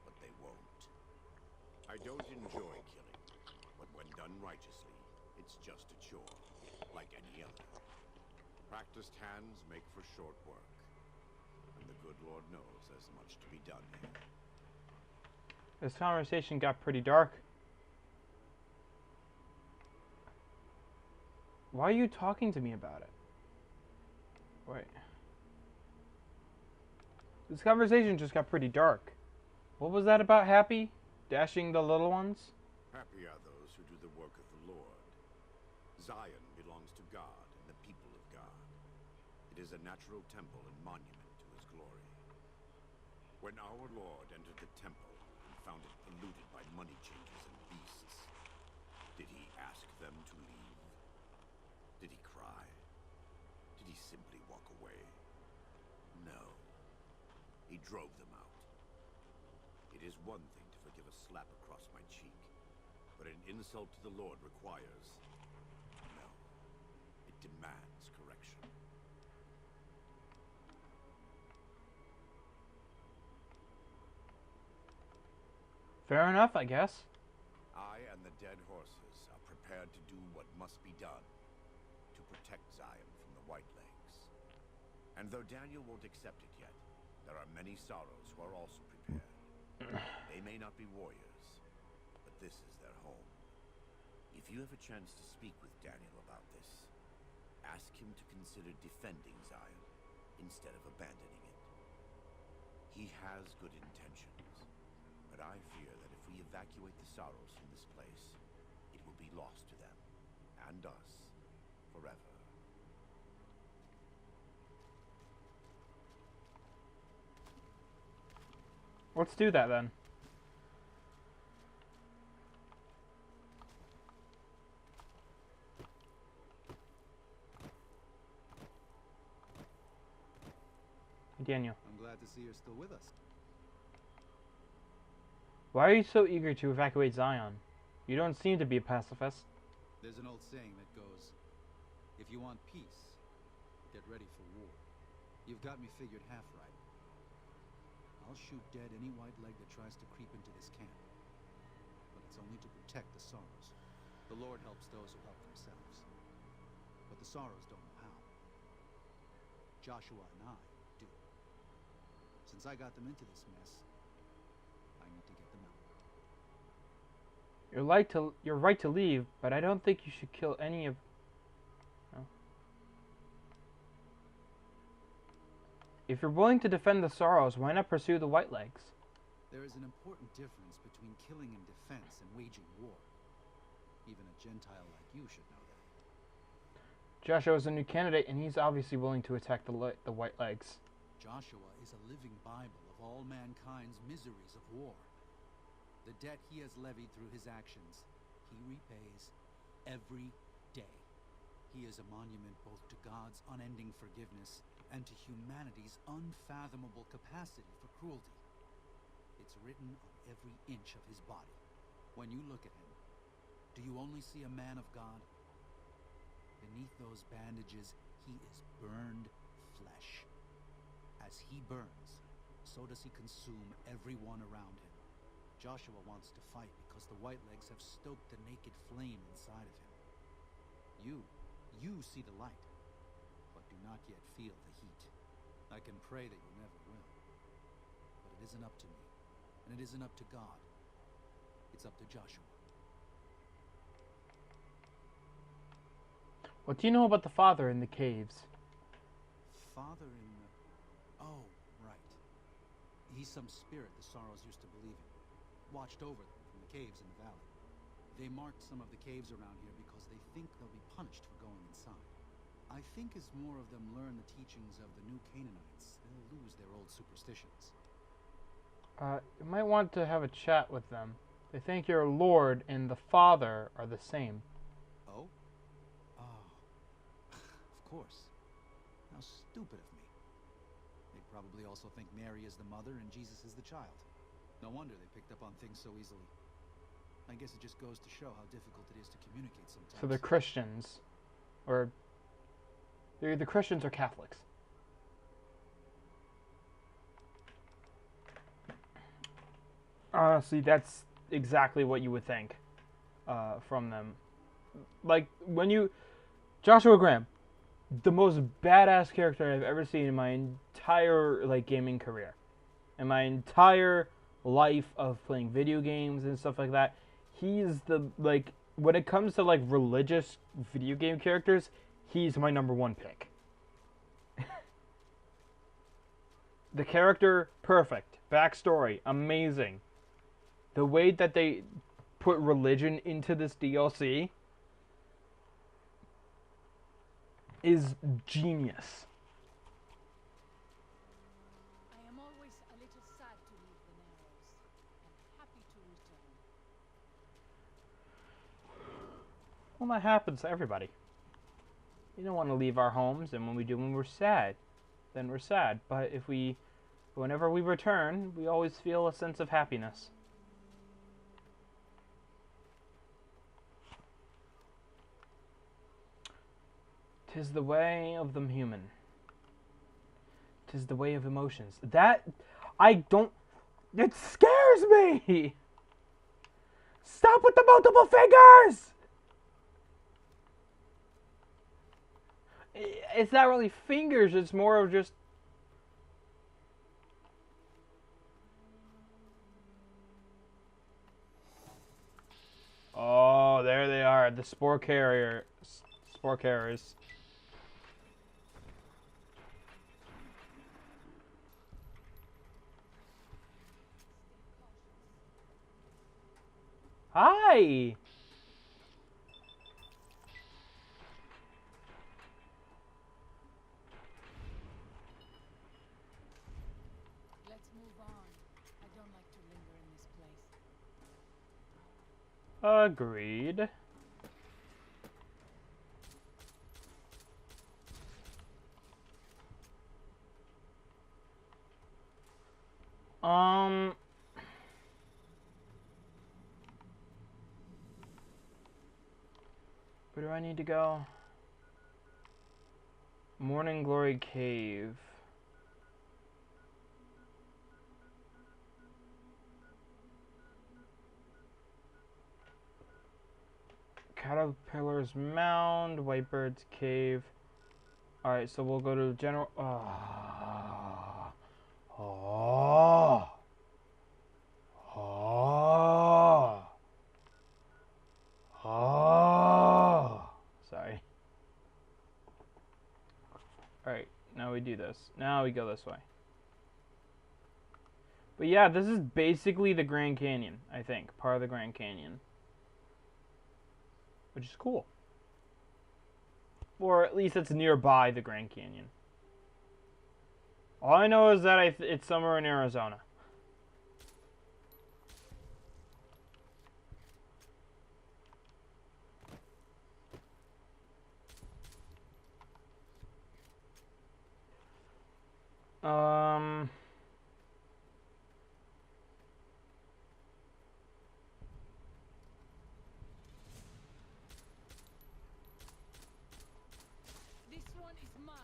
But they won't. I don't enjoy killing, but when done righteously, it's just a chore, like any other. Practiced hands make for short work, and the good Lord knows there's much to be done here. This conversation got pretty dark. Why are you talking to me about it? Wait. This conversation just got pretty dark. What was that about Happy? Dashing the little ones? Happy are those who do the work of the Lord. Zion belongs to God and the people of God. It is a natural temple and monument to his glory. When our Lord entered the temple and found it polluted by money changers and beasts, did he ask them to leave? Did he cry? Did he simply walk away? No. He drove them out. It is one thing to forgive a slap across my cheek, but an insult to the Lord requires... no. It demands correction. Fair enough, I guess. I and the dead horses are prepared to do what must be done to protect Zion from the White Legs. And though Daniel won't accept it yet, there are many sorrows who are also prepared. They may not be warriors, but this is their home. If you have a chance to speak with Daniel about this, ask him to consider defending Zion instead of abandoning it. He has good intentions, but I fear that if we evacuate the sorrows from this place, it will be lost to them, and us, forever. Let's do that then. Daniel. I'm glad to see you're still with us. Why are you so eager to evacuate Zion? You don't seem to be a pacifist. There's an old saying that goes, if you want peace, get ready for war. You've got me figured half right. I'll shoot dead any white leg that tries to creep into this camp. But it's only to protect the Sorrows. The Lord helps those who help themselves. But the Sorrows don't know how. Joshua and I do. Since I got them into this mess, I need to get them out. You're right to leave, but I don't think you should kill any of... No. If you're willing to defend the Sorrows, why not pursue the Whitelegs? There is an important difference between killing in defense and waging war. Even a Gentile like you should know that. Joshua is a new candidate, and he's obviously willing to attack the Whitelegs. Joshua is a living Bible of all mankind's miseries of war. The debt he has levied through his actions, he repays every day. He is a monument both to God's unending forgiveness and to humanity's unfathomable capacity for cruelty. It's written on every inch of his body. When you look at him, do you only see a man of God? Beneath those bandages, he is burned flesh. As he burns, so does he consume everyone around him. Joshua wants to fight because the Whitelegs have stoked the naked flame inside of him. You see the light, but do not yet feel the heat. I can pray that you never will. But it isn't up to me, and it isn't up to God. It's up to Joshua. What do you know about the Father in the caves? Father in the... Oh, right. He's some spirit the Sorrows used to believe in. Watched over them from the caves in the valley. They marked some of the caves around here because they think they'll be punished for going inside. I think as more of them learn the teachings of the new Canaanites, they'll lose their old superstitions. You might want to have a chat with them. They think your Lord and the Father are the same. Oh? Oh. Of course. How stupid of me. They probably also think Mary is the mother and Jesus is the child. No wonder they picked up on things so easily. I guess it just goes to show how difficult it is to communicate sometimes. So the Christians, or they're either Christians or Catholics. Honestly, that's exactly what you would think from them. Like, when you... Joshua Graham, the most badass character I've ever seen in my entire, like, gaming career. In my entire life of playing video games and stuff like that. He's the, like, when it comes to, like, religious video game characters, he's my #1 pick. The character, perfect. Backstory, amazing. The way that they put religion into this DLC is genius. I am always a little sad to leave the Narrows, and happy to return. Well, that happens to everybody. We don't want to leave our homes, and when we do, when we're sad, then we're sad. But whenever we return, we always feel a sense of happiness. 'Tis the way of the human. 'Tis the way of emotions. That, I don't, it scares me! Stop with the multiple fingers! It's not really fingers, it's more of just... Oh, there they are, the spore carriers. Hi! Let's move on. I don't like to linger in this place. Agreed. Where do I need to go? Morning Glory Cave. Caterpillar's Mound, Whitebird's Cave. Alright, so we'll go to General... Sorry. Alright, now we do this. Now we go this way. But yeah, this is basically the Grand Canyon, I think. Part of the Grand Canyon. Which is cool. Or at least it's nearby the Grand Canyon. All I know is that it's somewhere in Arizona. This one is mine.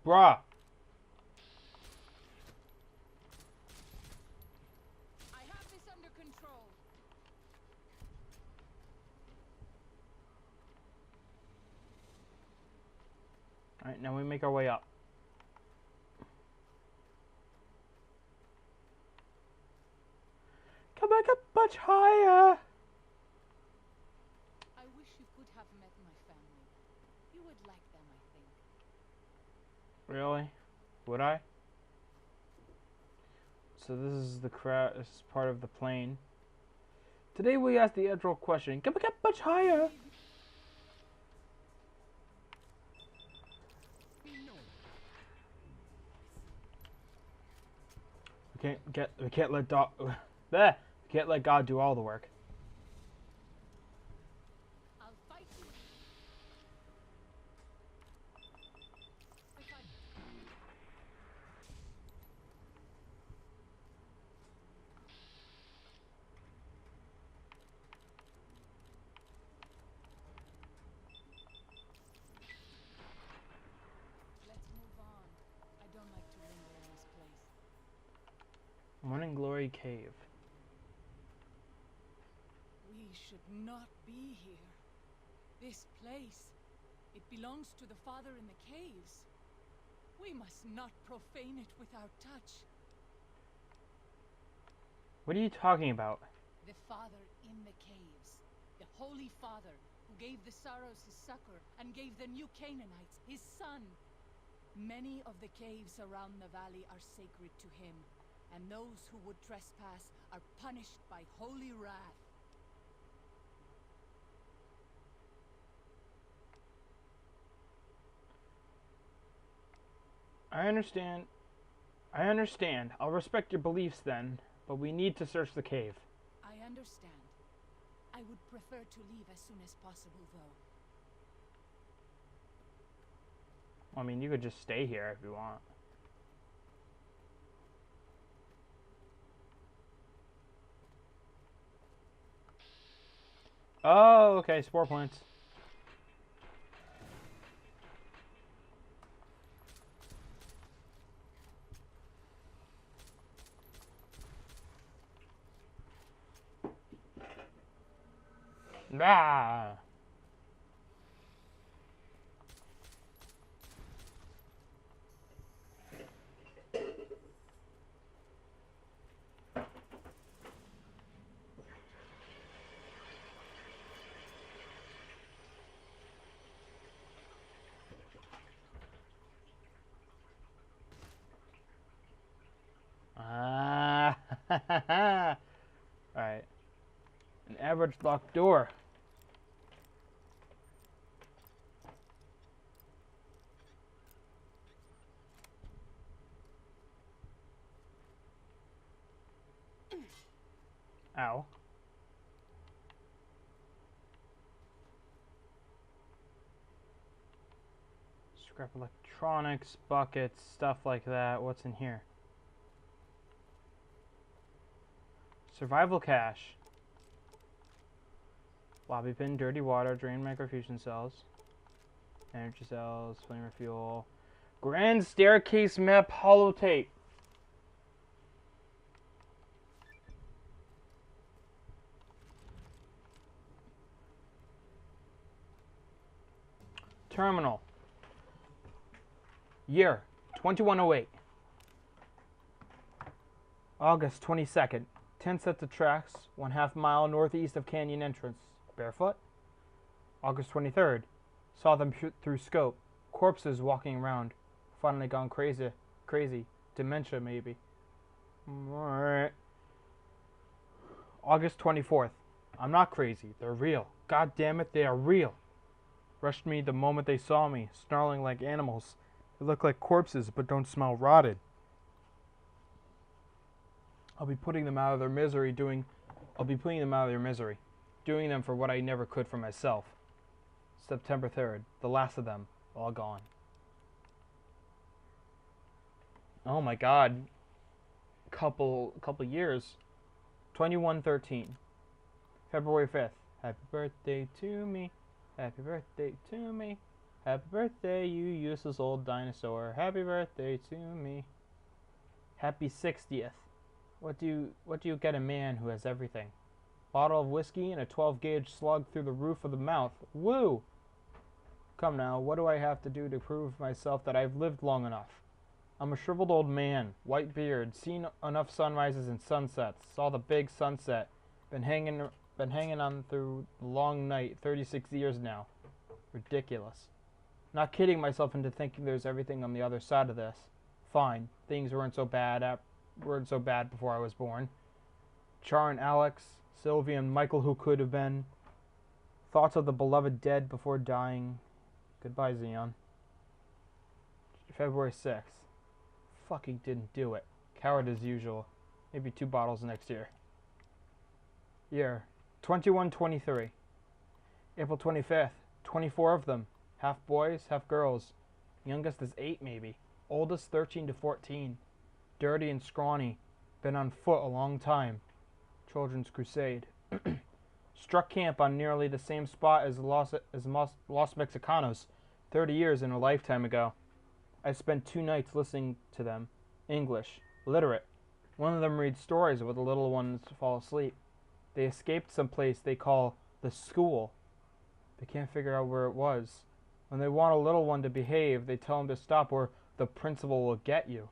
Bruh. I have this under control. Alright, now we make our way up. Come back up much higher. I wish you could have met my family. You would like them, I think. Really? Would I? So this is the crowd. This is part of the plane. Today we ask the actual question. Come back up much higher. We can't let God do all the work. I'll fight you. Let's move on. I don't like to linger in this place. Morning Glory Cave. We should not be here. This place, it belongs to the Father in the caves. We must not profane it with our touch. What are you talking about? The Father in the caves. The Holy Father who gave the Saros his succor and gave the new Canaanites his son. Many of the caves around the valley are sacred to him, and those who would trespass are punished by holy wrath. I understand. I'll respect your beliefs then, but we need to search the cave. I understand. I would prefer to leave as soon as possible, though. I mean, you could just stay here if you want. Oh, okay, spore plants. Ah. Alright. An average locked door. Ow. Scrap electronics, buckets, stuff like that. What's in here? Survival cache. Lobby pin, dirty water, drain microfusion cells. Energy cells, flame refuel. Grand staircase map holotape. Terminal. Year 2108. August 22nd. 10 sets of tracks, 1/2 mile northeast of Canyon entrance. Barefoot. August 23rd. Saw them through scope. Corpses walking around. Finally gone crazy. Dementia, maybe. Alright. August 24th. I'm not crazy. They're real. God damn it, they are real. Rushed me the moment they saw me, snarling like animals. They look like corpses, but don't smell rotted. I'll be putting them out of their misery, doing them for what I never could for myself. September 3rd. The last of them. All gone. Oh my god. Couple years. 2113. February 5th. Happy birthday to me. Happy birthday to me. Happy birthday, you useless old dinosaur. Happy birthday to me. Happy 60th. What do you get a man who has everything? Bottle of whiskey and a 12-gauge slug through the roof of the mouth. Woo! Come now, what do I have to do to prove myself that I've lived long enough? I'm a shriveled old man, white beard, seen enough sunrises and sunsets, saw the big sunset, been hanging on through the long night, 36 years now. Ridiculous. Not kidding myself into thinking there's everything on the other side of this. Fine, things weren't so bad before I was born. Char and Alex, Sylvia and Michael who could have been. Thoughts of the beloved dead before dying. Goodbye, Xeon. February 6th. Fucking didn't do it. Coward as usual. Maybe 2 bottles next year. Year 2123. April 25th. 24 of them. Half boys, half girls. Youngest is 8 maybe. Oldest 13 to 14. Dirty and scrawny. Been on foot a long time. Children's Crusade. Struck camp on nearly the same spot as Los Mexicanos 30 years in a lifetime ago. I spent 2 nights listening to them. English. Literate. One of them reads stories while the little ones fall asleep. They escaped someplace they call the school. They can't figure out where it was. When they want a little one to behave, they tell him to stop or the principal will get you.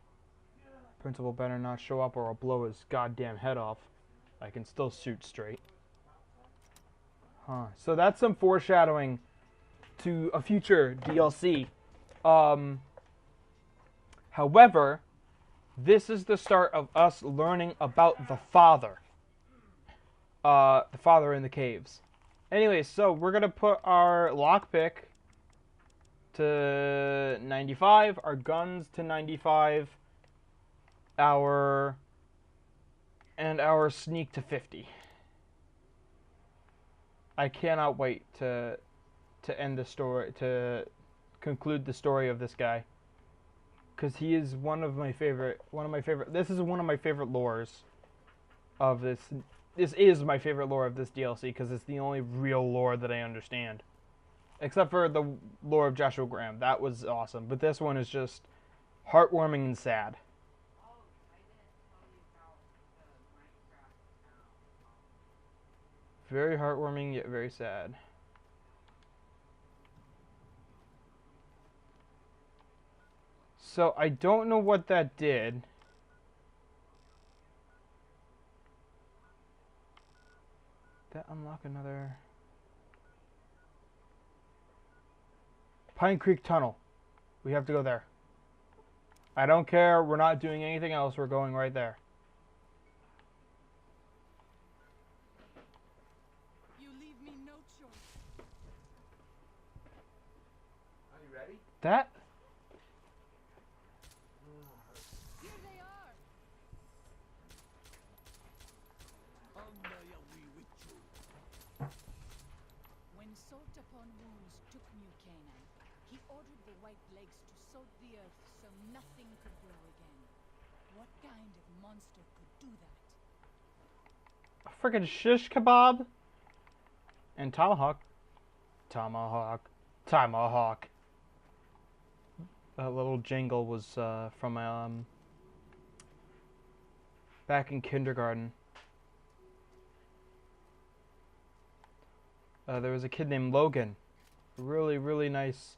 Principal better not show up or I'll blow his goddamn head off. I can still shoot straight. Huh. So that's some foreshadowing to a future DLC. However, this is the start of us learning about the father. The father in the caves. Anyway, so we're going to put our lockpick to 95, our guns to 95, our sneak to 50. I cannot wait to end the story, to conclude the story of this guy, because he is one of my favorite. This is one of my favorite lores of this. This is my favorite lore of this DLC because it's the only real lore that I understand, except for the lore of Joshua Graham. That was awesome, but this one is just heartwarming and sad. Very heartwarming, yet very sad. So, I don't know what that did. That unlock another... Pine Creek Tunnel. We have to go there. I don't care. We're not doing anything else. We're going right there. That? Here they are. When Salt Upon Wounds took New Canaan, he ordered the White Legs to salt the earth so nothing could grow again. What kind of monster could do that? A friggin' shish kebab? And tomahawk. Tomahawk. Tomahawk. That little jingle was from back in kindergarten. There was a kid named Logan. Really, really nice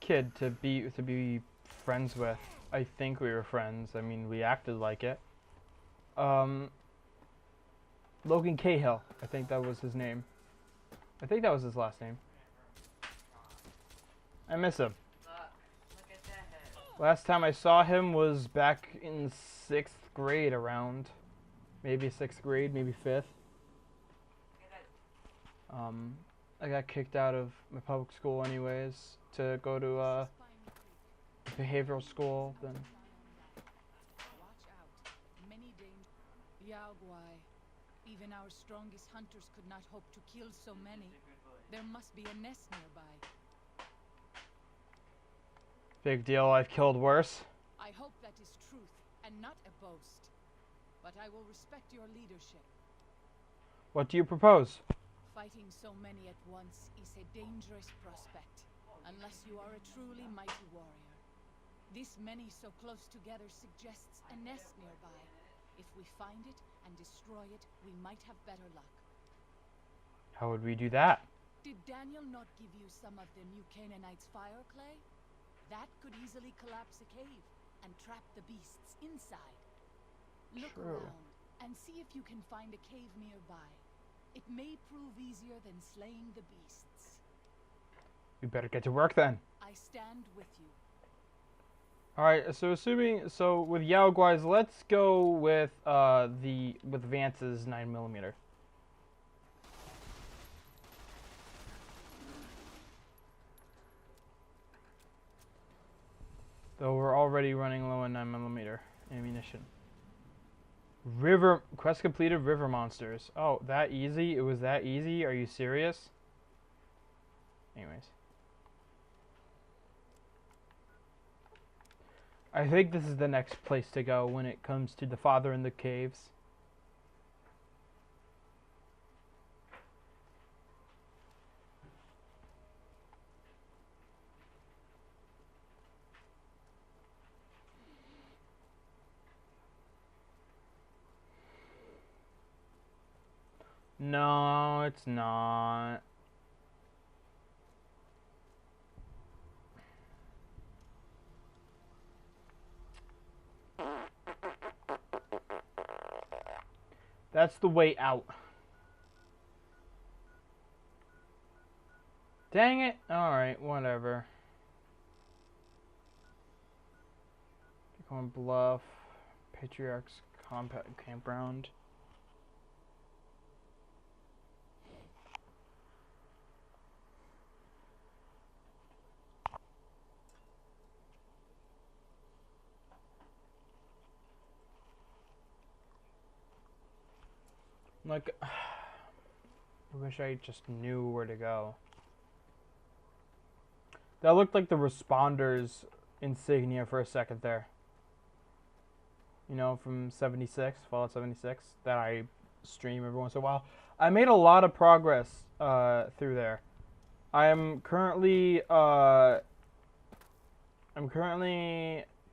kid to be friends with. I think we were friends. I mean, we acted like it. Logan Cahill. I think that was his name. I think that was his last name. I miss him. Look at that head. Last time I saw him was back in 6th grade around. Maybe 6th grade, maybe 5th. I got kicked out of my public school anyways to go to behavioral school then. Watch out. Many dangers. Yao Guai. Even our strongest hunters could not hope to kill so many. There must be a nest nearby. Big deal, I've killed worse. I hope that is truth and not a boast. But I will respect your leadership. What do you propose? Fighting so many at once is a dangerous prospect, unless you are a truly mighty warrior. This many so close together suggests a nest nearby. If we find it and destroy it, we might have better luck. How would we do that? Did Daniel not give you some of the new Canaanites' fire clay? That could easily collapse a cave and trap the beasts inside. Look around and see if you can find a cave nearby. It may prove easier than slaying the beasts. We better get to work then. I stand with you. Alright, so with Yao Guai's, let's go with Vance's 9mm. Though we're already running low on 9mm ammunition. Quest completed, river monsters. Oh, that easy? It was that easy? Are you serious? Anyways. I think this is the next place to go when it comes to the Father in the Caves. No, it's not. That's the way out. Dang it. Alright, whatever. Going Bluff. Patriarch's Campground. Like, I wish I just knew where to go. That looked like the Responders insignia for a second there. You know, from 76, Fallout 76, that I stream every once in a while. I made a lot of progress through there. I'm currently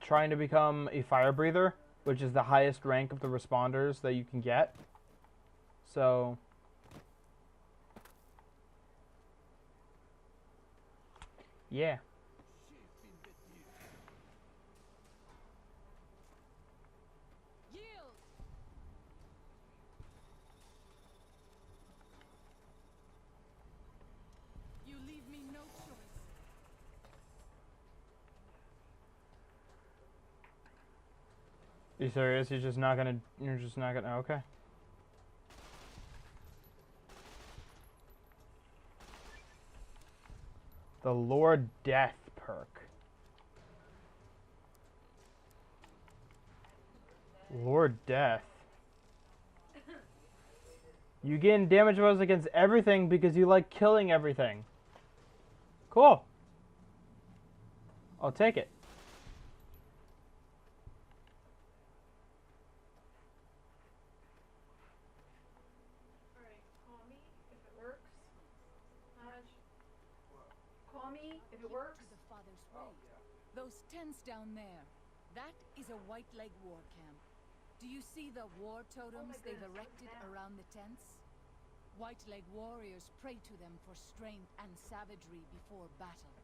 trying to become a fire breather, which is the highest rank of the Responders that you can get. So, yeah. Yield! You leave me no choice. Are you serious? You're just not gonna, okay. The Lord Death perk. Lord Death. You gain damage bonus against everything because you like killing everything. Cool. I'll take it. Alright, call me if it works. Naj. Call me if it works. To the Father's way. Those tents down there, that is a White Leg war camp. Do you see the war totems they've erected around the tents? White Leg warriors pray to them for strength and savagery before battle.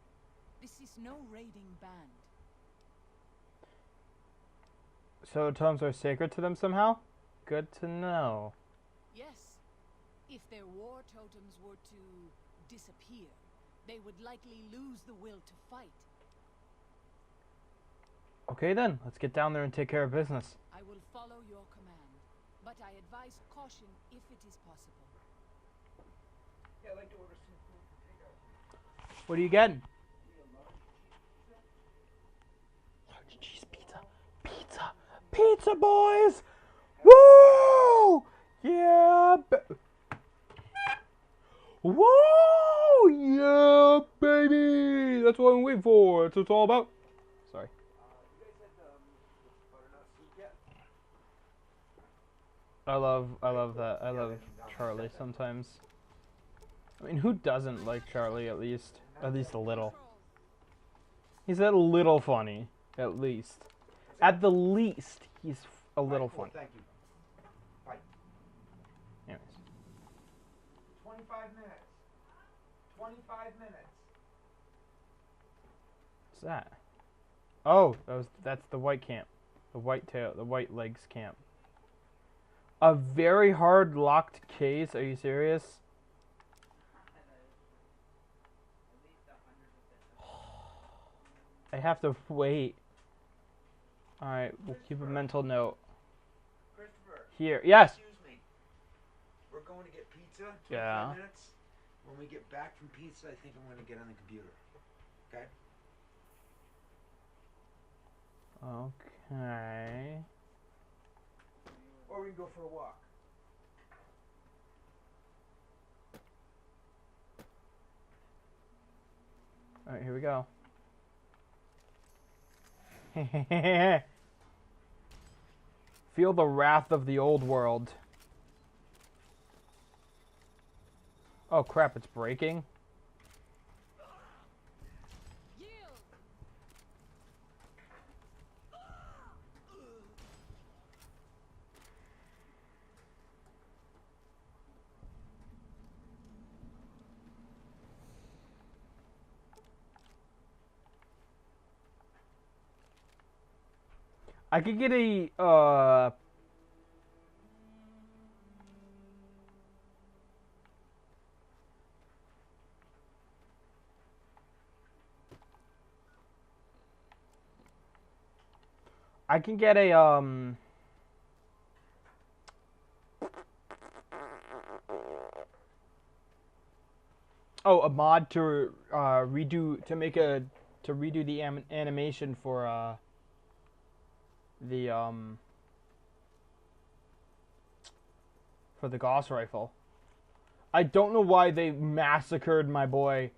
This is no raiding band. So totems are sacred to them somehow? Good to know. Yes. If their war totems were to disappear, they would likely lose the will to fight. Okay then, let's get down there and take care of business. I will follow your command, but I advise caution if it is possible. Yeah, I'd like to order some food for takeout. What are you getting? Large cheese pizza. Pizza. Pizza, boys! Woo! Yeah! Whoa! Yeah, baby! That's what I'm waiting for. That's what it's all about. Sorry. You guys had butternut soup yet? I love that. I love Charlie sometimes. I mean, who doesn't like Charlie at least? At least a little. He's a little funny. At least. At the least, he's a little funny. Thank you. Bye. Anyways. 25 minutes. 25 minutes. What's that? Oh, that's the white camp. The white legs camp. A very hard locked case? Are you serious? I have to wait. Alright, we'll keep a mental note. Christopher. Here, yes! Excuse me. We're going to get pizza. 25 Yeah. minutes. When we get back from pizza, I think I'm going to get on the computer. Okay? Okay. Or we can go for a walk. Alright, here we go. Feel the wrath of the old world. Oh crap, it's breaking? I could get a, I can get a, oh, a mod to, redo the animation for, for the Gauss rifle. I don't know why they massacred my boy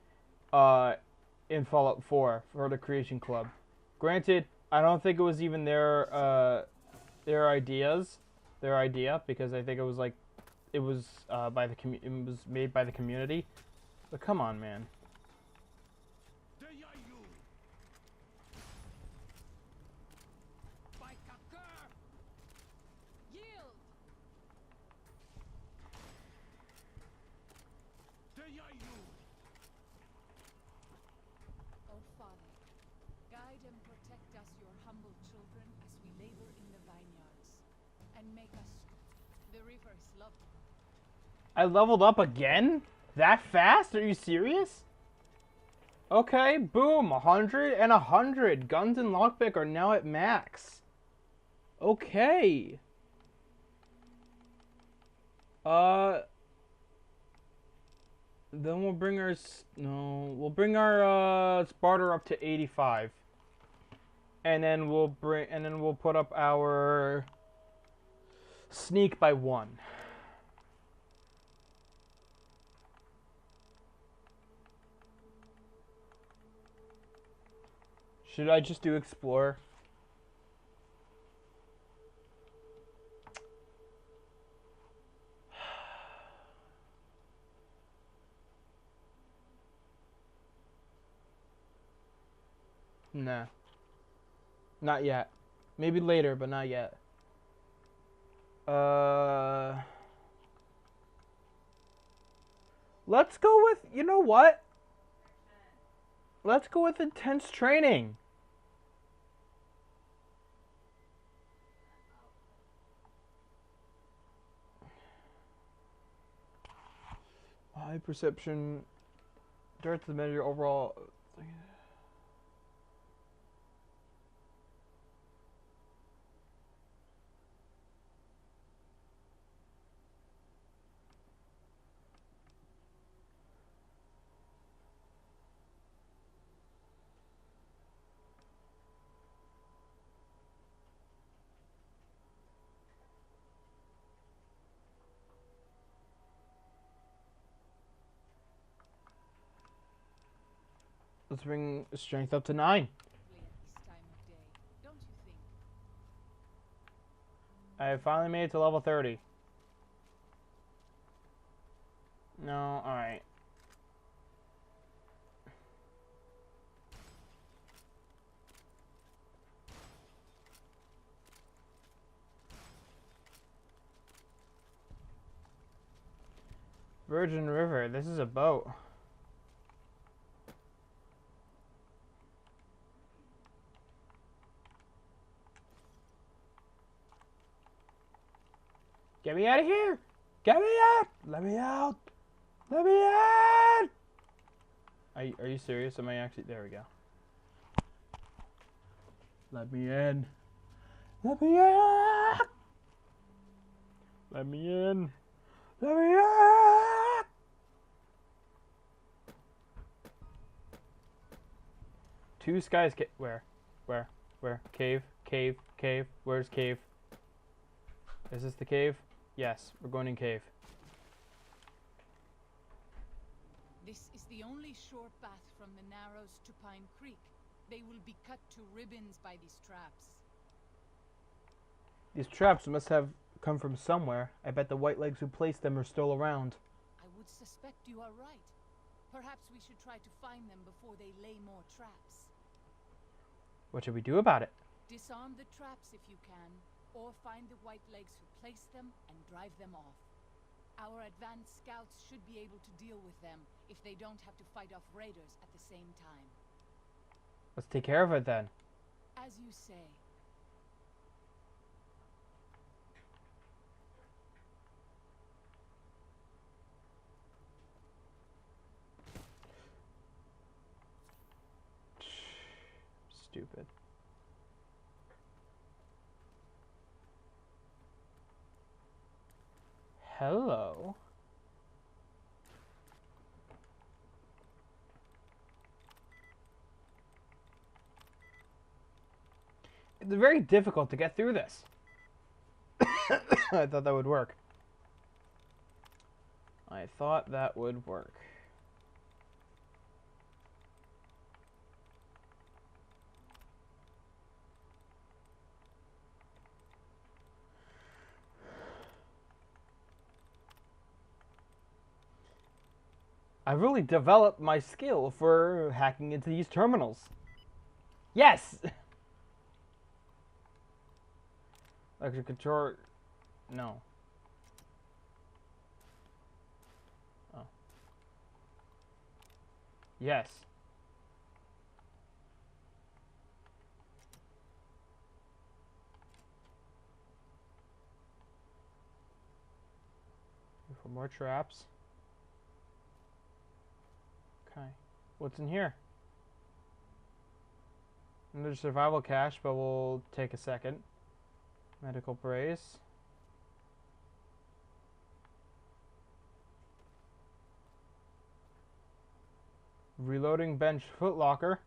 in Fallout 4 for the Creation Club. Granted, I don't think it was even their idea because I think it was like it was made by the community. But come on, man. Oh, Father, guide and protect us, your humble children, as we labor in the vineyards, and make us. The river is lovely. I leveled up again? That fast? Are you serious? Okay, boom, 100 and 100. Guns and lockpick are now at max. Okay. Then we'll bring our Sparta up to 85. And then we'll put up our sneak by 1. Should I just do explore? Nah. Not yet. Maybe later, but not yet. Let's go with, you know what? Let's go with intense training. High perception. Direct to the measure overall. Let's bring strength up to 9. I finally made it to level 30. No, alright. Virgin River, this is a boat. Get me out of here! Get me out! Let me out! Let me out! Are you serious? Am I actually... There we go. Let me in. Let me in! Let me in. Let me in! Two skies... Where? Where? Where? Cave? Cave? Cave? Where's cave? Is this the cave? Yes, we're going in cave. This is the only short path from the Narrows to Pine Creek. They will be cut to ribbons by these traps. These traps must have come from somewhere. I bet the Whitelegs who placed them are still around. I would suspect you are right. Perhaps we should try to find them before they lay more traps. What should we do about it? Disarm the traps if you can, or find the Whitelegs who placed them and drive them off. Our advanced scouts should be able to deal with them if they don't have to fight off raiders at the same time. Let's take care of it then. As you say. Stupid. Hello. It's very difficult to get through this. I thought that would work. I thought that would work. I've really developed my skill for hacking into these terminals. Yes! Electric control... No. Oh. Yes. For more traps. Okay. What's in here? Another survival cache, but we'll take a second. Medical brace. Reloading bench footlocker.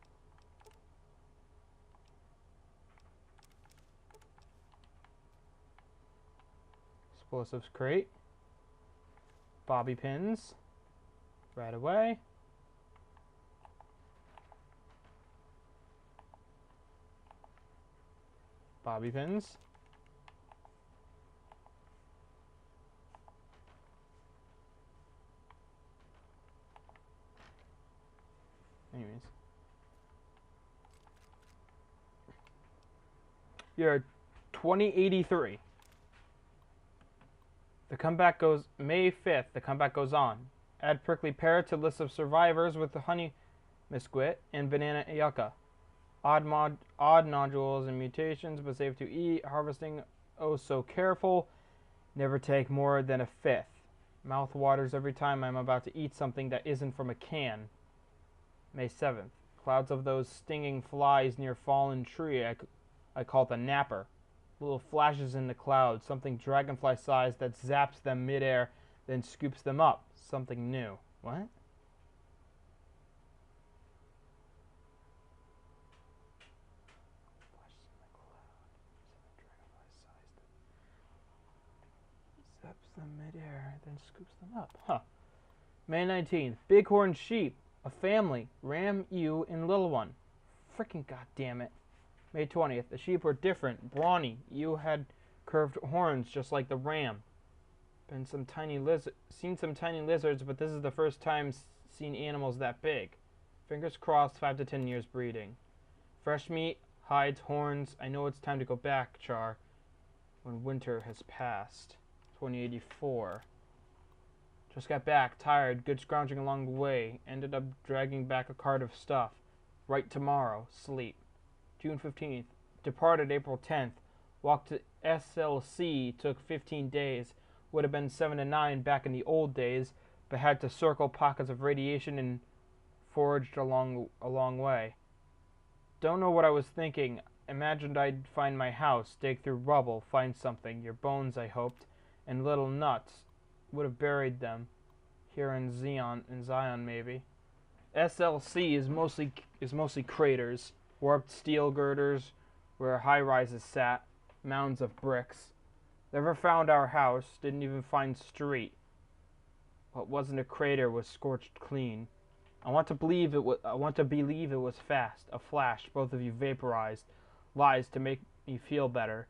Explosives crate. Bobby pins. Right away. Bobby pins. Anyways. You're 2083. The comeback goes May 5th. The comeback goes on. Add prickly pear to list of survivors with the honey Misquit, and banana yucca. Odd nodules and mutations, but safe to eat. Harvesting, oh so careful. Never take more than a fifth. Mouth waters every time I'm about to eat something that isn't from a can. May 7th. Clouds of those stinging flies near fallen tree. I call it the napper. Little flashes in the clouds. Something dragonfly-sized that zaps them midair, then scoops them up. Something new. What? Zaps them midair, then scoops them up. Huh. May 19th. Bighorn sheep. A family. Ram, ewe, and little one. Frickin' goddamn it. May 20th. The sheep were different. Brawny. Ewe had curved horns just like the ram. Seen some tiny lizards, but this is the first time seen animals that big. Fingers crossed, 5 to 10 years breeding. Fresh meat, hides, horns. I know it's time to go back, Char. When winter has passed. 2084. Just got back, tired, good scrounging along the way. Ended up dragging back a cart of stuff. Right tomorrow, sleep. June 15th. Departed April 10th. Walked to SLC, took 15 days. Would have been 7 to 9 back in the old days, but had to circle pockets of radiation and foraged a long way. Don't know what I was thinking. Imagined I'd find my house, dig through rubble, find something. Your bones, I hoped, and little nuts. Would have buried them here in Zion maybe. SLC is mostly craters, warped steel girders where high-rises sat, mounds of bricks. Never found our house, didn't even find street. What wasn't a crater was scorched clean. I want to believe it was fast, a flash, both of you vaporized, lies to make me feel better.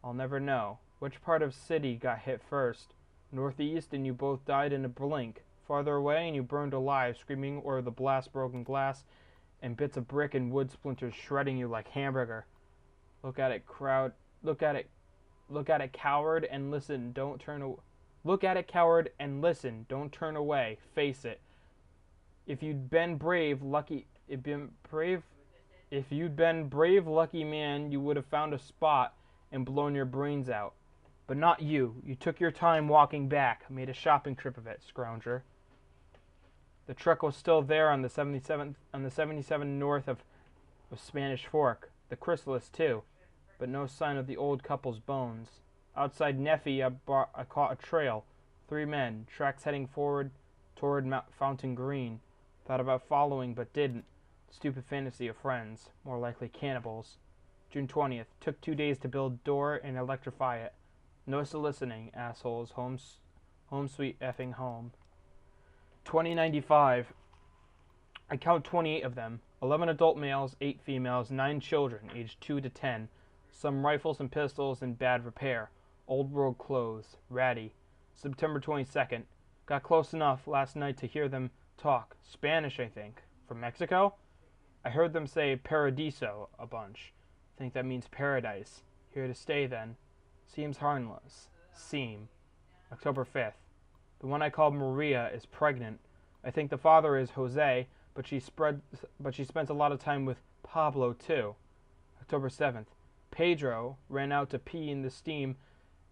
I'll never know. Which part of city got hit first? Northeast, and you both died in a blink. Farther away, and you burned alive, screaming over the blast broken glass and bits of brick and wood splinters shredding you like hamburger. Look at it, coward, and listen. Don't turn away. Look at it, coward, and listen. Don't turn away. Face it. If you'd been brave, lucky man, you would have found a spot and blown your brains out. But not you. You took your time walking back, made a shopping trip of it, scrounger. The truck was still there on the 77 north of Spanish Fork. The chrysalis too, but no sign of the old couple's bones. Outside Neffy, I caught a trail. 3 men, tracks heading forward toward Fountain Green. Thought about following, but didn't. Stupid fantasy of friends, more likely cannibals. June 20th. Took 2 days to build door and electrify it. No listening, assholes. Home sweet effing home. 2095. I count 28 of them. 11 adult males, 8 females, 9 children, aged 2 to 10. Some rifles and pistols in bad repair. Old world clothes. Ratty. September 22nd. Got close enough last night to hear them talk. Spanish, I think. From Mexico? I heard them say paradiso a bunch. Think that means paradise. Here to stay then. Seems harmless. Seem. October 5th. The one I called Maria is pregnant. I think the father is Jose, but she spends a lot of time with Pablo too. October 7th. Pedro ran out to pee in the steam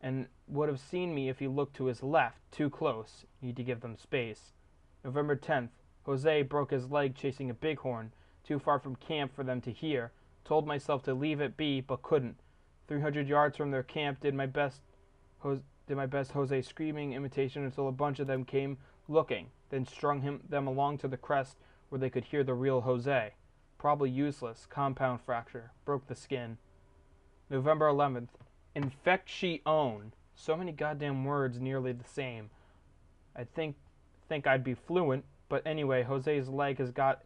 and would have seen me if he looked to his left. Too close. Need to give them space. November 10th. Jose broke his leg chasing a bighorn. Too far from camp for them to hear. Told myself to leave it be, but couldn't. 300 yards from their camp, did my best Jose screaming imitation until a bunch of them came looking, then strung them along to the crest where they could hear the real Jose. Probably useless, compound fracture, broke the skin. November 11th. Infection. So many goddamn words nearly the same. I think I'd be fluent, but anyway, Jose's leg has got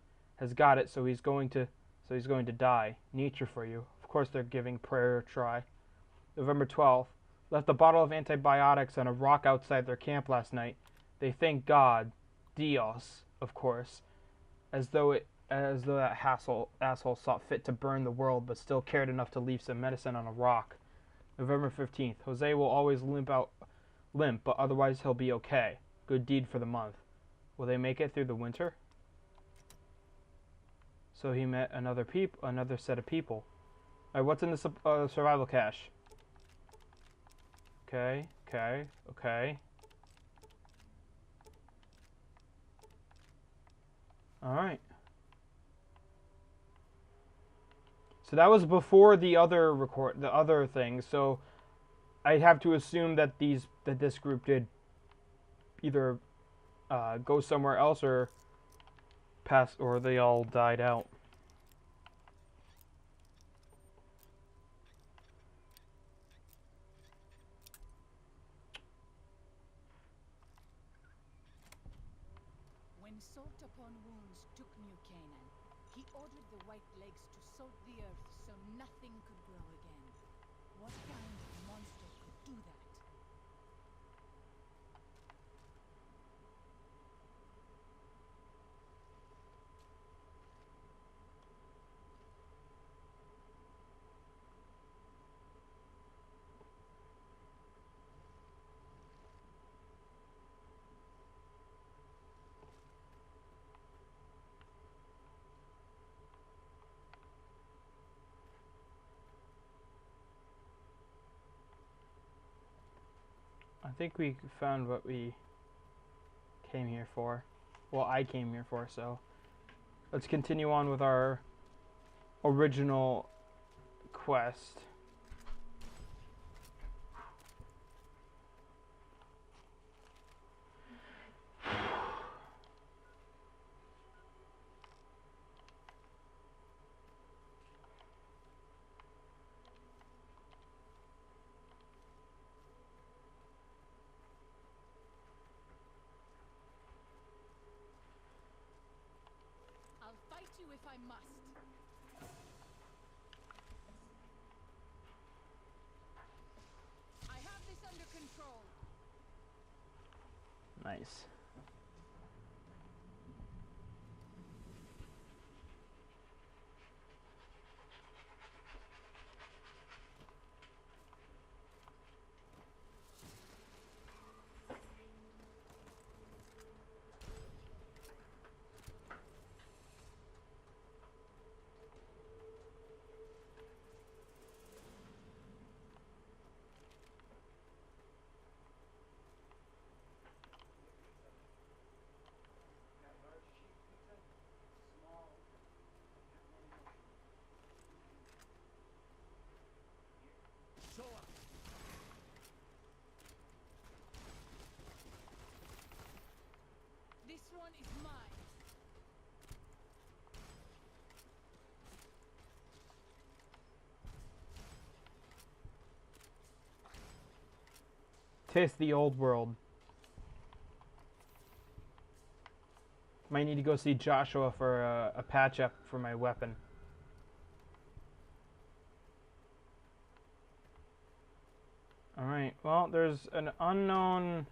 it, so he's going to die. Nature for you. Of course they're giving prayer a try. November 12th. Left a bottle of antibiotics on a rock outside their camp last night. They thank God, Dios, of course, as though that asshole saw fit to burn the world, but still cared enough to leave some medicine on a rock. November 15th. Jose will always limp, but otherwise he'll be okay. Good deed for the month. Will they make it through the winter? So he met another set of people. Alright, what's in the survival cache? Okay, okay, okay. Alright. So that was before the other thing. So I'd have to assume that this group did either go somewhere else or pass, or they all died out. When Salt Upon Wounds took New Canaan, he ordered the White Legs to salt the earth so nothing could grow again. What kind of monster could do that? I think we found what we came here for. Well, I came here for, so let's continue on with our original quest. I'll fight you if I must. I have this under control. Nice. This one is mine. Tis the old world. Might need to go see Joshua for a patch up for my weapon. Alright, well, there's an unknown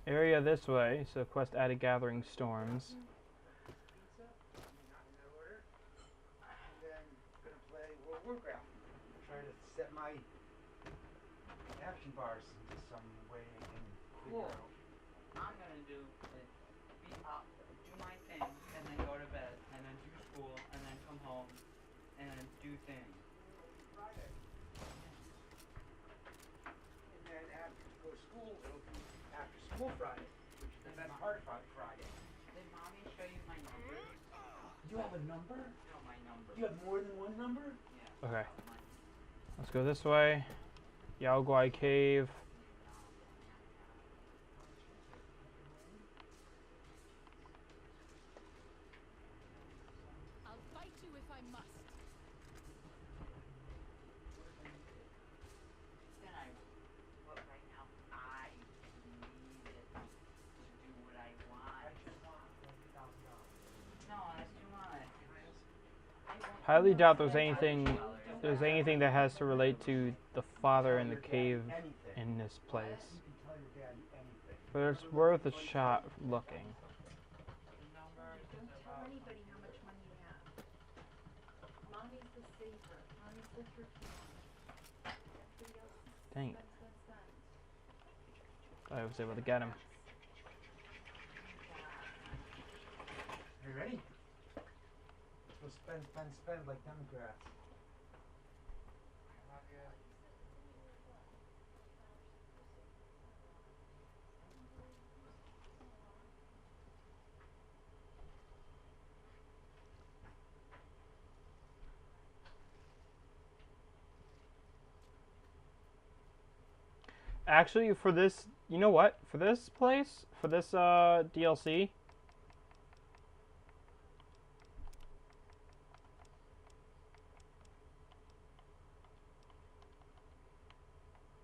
area this way, so quest added Gathering Storms. Warcraft. Trying to set my action bars into some way I can figure Cool. out. I'm gonna do my thing, and then go to bed, and then do school, and then come home, and then do things. Friday. And then after you go to school, it'll be after school Friday, which is the best part about Friday. Did mommy show you my number? You have a number? No, my number. You have more than one number? Yeah. Okay. Let's go this way. Yao Guai Cave. I'll fight you if I must. Then but right now, I need it to do what I want. I just want $1,000. No, that's too much. Highly doubt there's anything that has to relate to the father in the cave in this place. You can tell your daddy anything. But it's worth a shot looking. Don't tell anybody how much money you have. Mommy's the saver. Mommy's the thrifty one. Everybody else Dang it. spends. I was able to get him. Are you ready? So spend like Democrats. Actually, for this, you know what? For this place, for this DLC,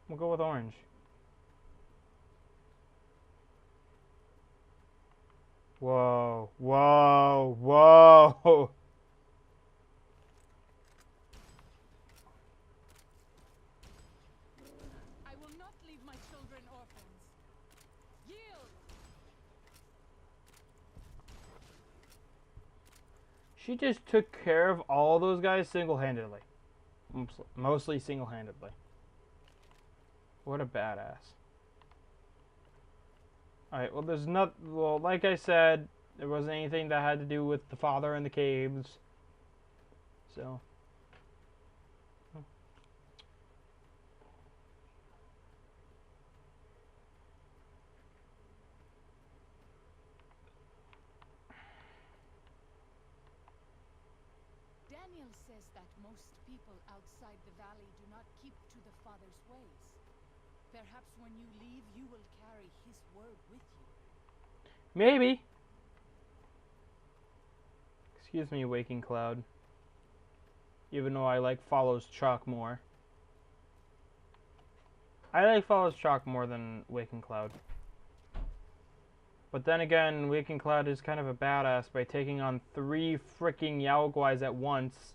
we'll go with orange. Whoa, whoa, whoa. I will not leave my children orphans. Yield! She just took care of all those guys single-handedly. Mostly single-handedly. What a badass. Alright, well there's not, well like I said, there wasn't anything that had to do with the father in the caves. So. Daniel says that most people outside the valley do not keep to the Father's ways. Perhaps when you leave, you will carry his word with you. Maybe. Excuse me, Waking Cloud. Even though I like Follows Chalk more. I like Follows Chalk more than Waking Cloud. But then again, Waking Cloud is kind of a badass by taking on 3 freaking Yao Guais at once.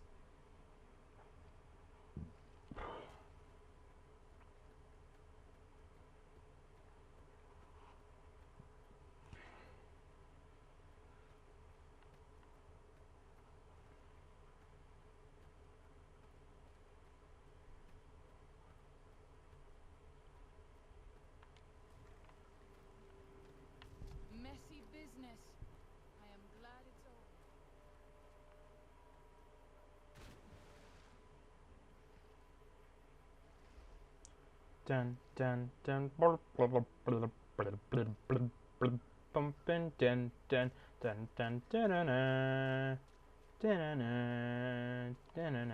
Messy business. I am glad it's over. Dun dun dun bumpin' dun dun dun dun dun dun dun dun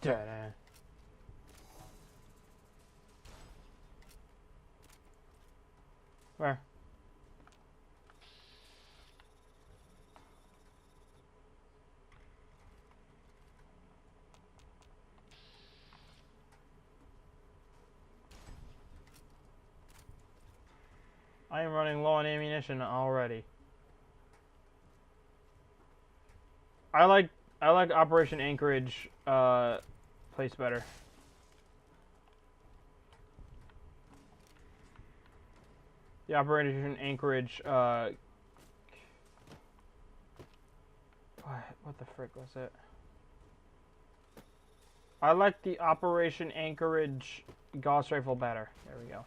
dun. Where? I am running low on ammunition already. I like Operation Anchorage place better. The Operation Anchorage what the frick was it? I like the Operation Anchorage Gauss rifle better. There we go.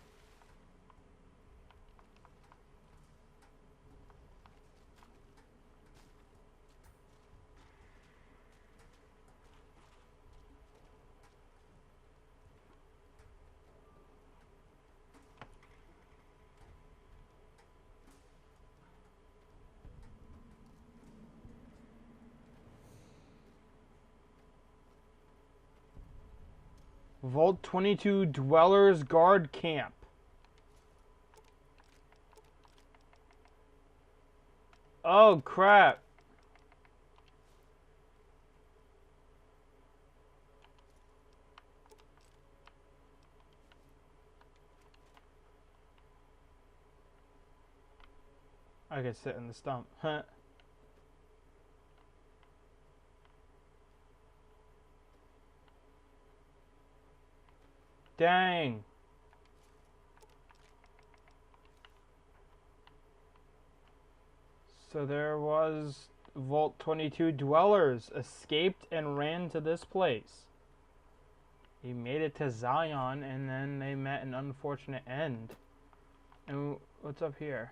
Vault 22 Dwellers Guard Camp. Oh crap. I could sit in the stump. Huh. Dang. So there was Vault 22 Dwellers escaped and ran to this place. He made it to Zion and then they met an unfortunate end. And what's up here?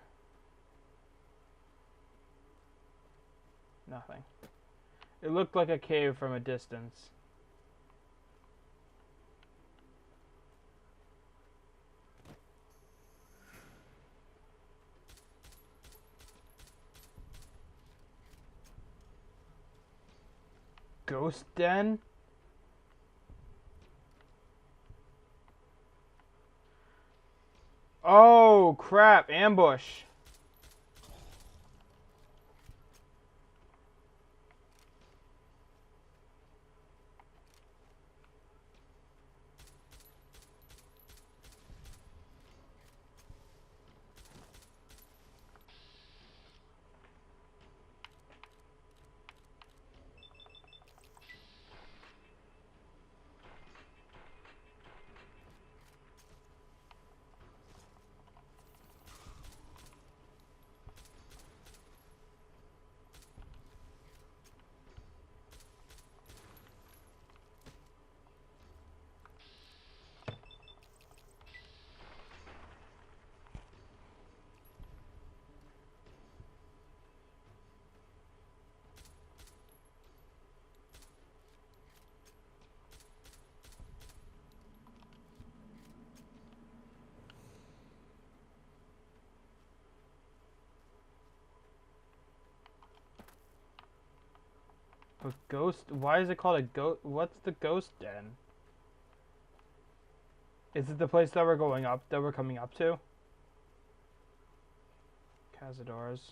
Nothing. It looked like a cave from a distance. Ghost den? Oh, crap. Ambush. A ghost? Why is it called a ghost? What's the ghost den? Is it the place that we're going up, that we're coming up to? Cazadores.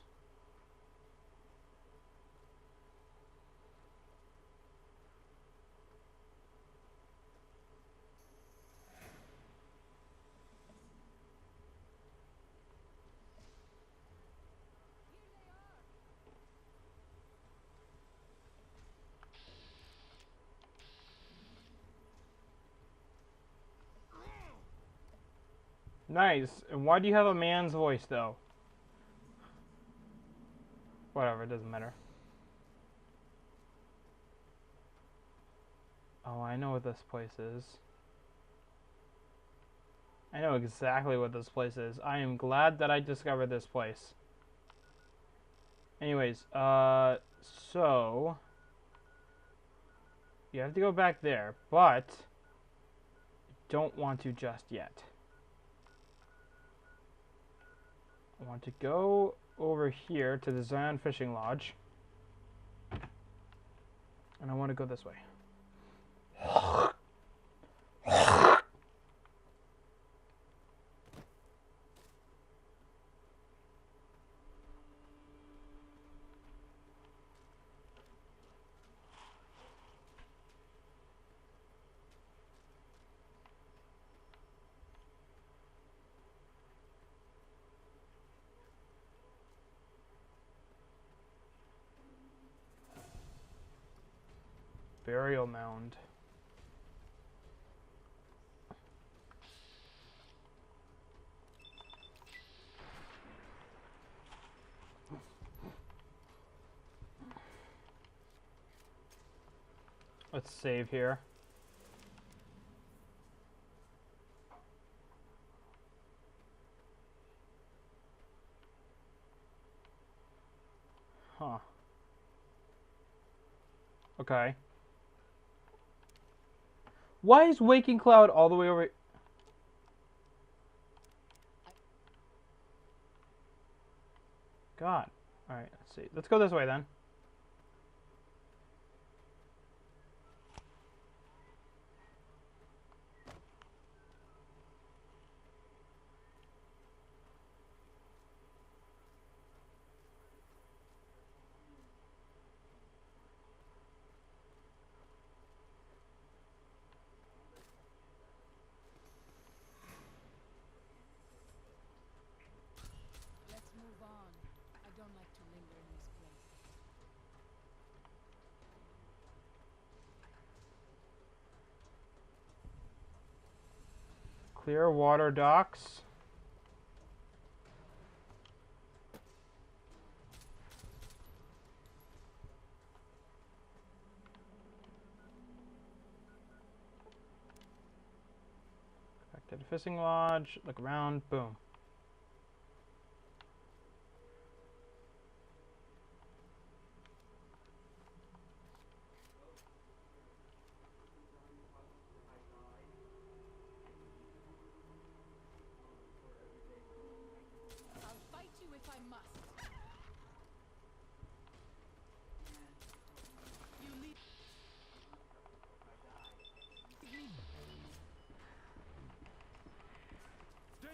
Nice. And why do you have a man's voice, though? Whatever, it doesn't matter. Oh, I know what this place is. I know exactly what this place is. I am glad that I discovered this place. Anyways, so... you have to go back there, but... don't want to just yet. I want to go over here to the Zion Fishing Lodge. And I want to go this way. Burial mound. Let's save here. Huh. Okay. Why is Waking Cloud all the way over? God. Alright, let's see. Let's go this way then. Let's move on. I don't like to linger in this place. Clearwater Docks. Back to the fishing lodge. Look around. Boom.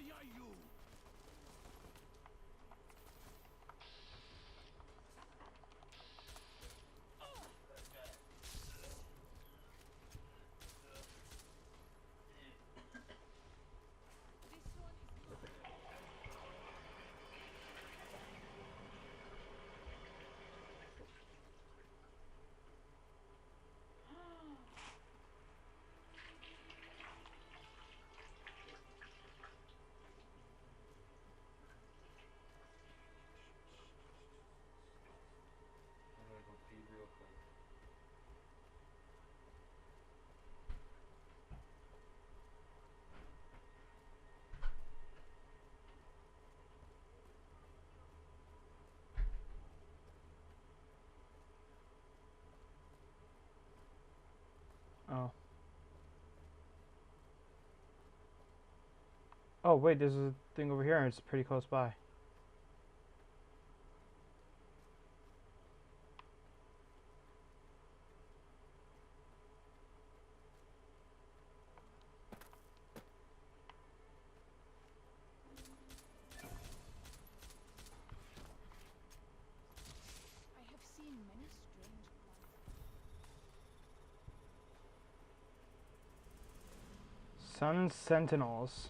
you? I'm gonna go pee real quick. Oh. Oh, wait, there's a thing over here and it's pretty close by. I have seen many strange ones. Sun Sentinels.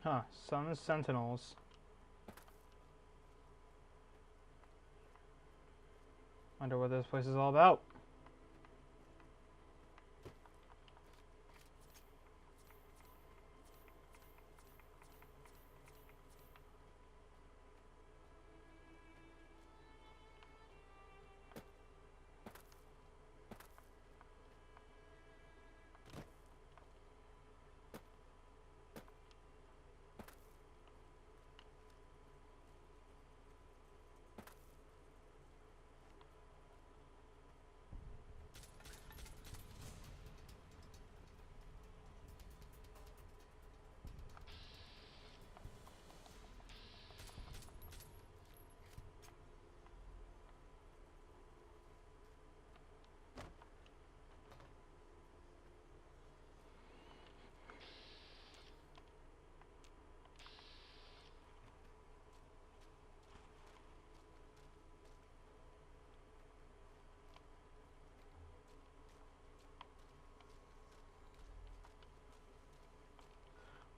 Huh, Sun Sentinels. Wonder what this place is all about.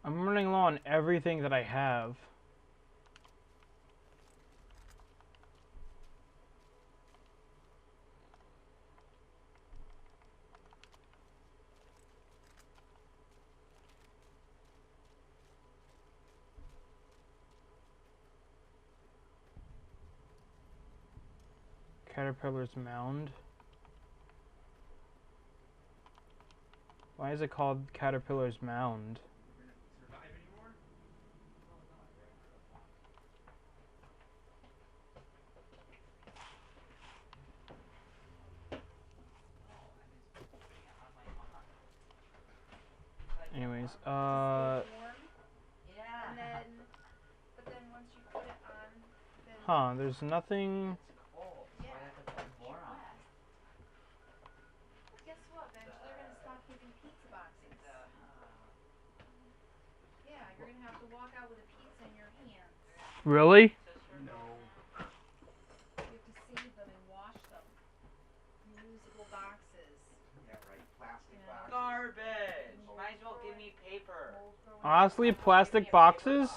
I'm running low on everything that I have. Caterpillar's Mound. Why is it called Caterpillar's Mound? Survive anymore? Anyways, Yeah. And then, but then once you put it on, then huh, there's nothing. Cold. So Yeah. I have to put more on. guess what? Eventually they're gonna stop giving pizza boxes. Yeah, you're gonna have to walk out with a pizza in your hands. Really? No. You have to save them and wash them. Reusable boxes. Yeah, right. Plastic Yeah. boxes. Garbage. Might as well give me paper. Honestly, plastic boxes?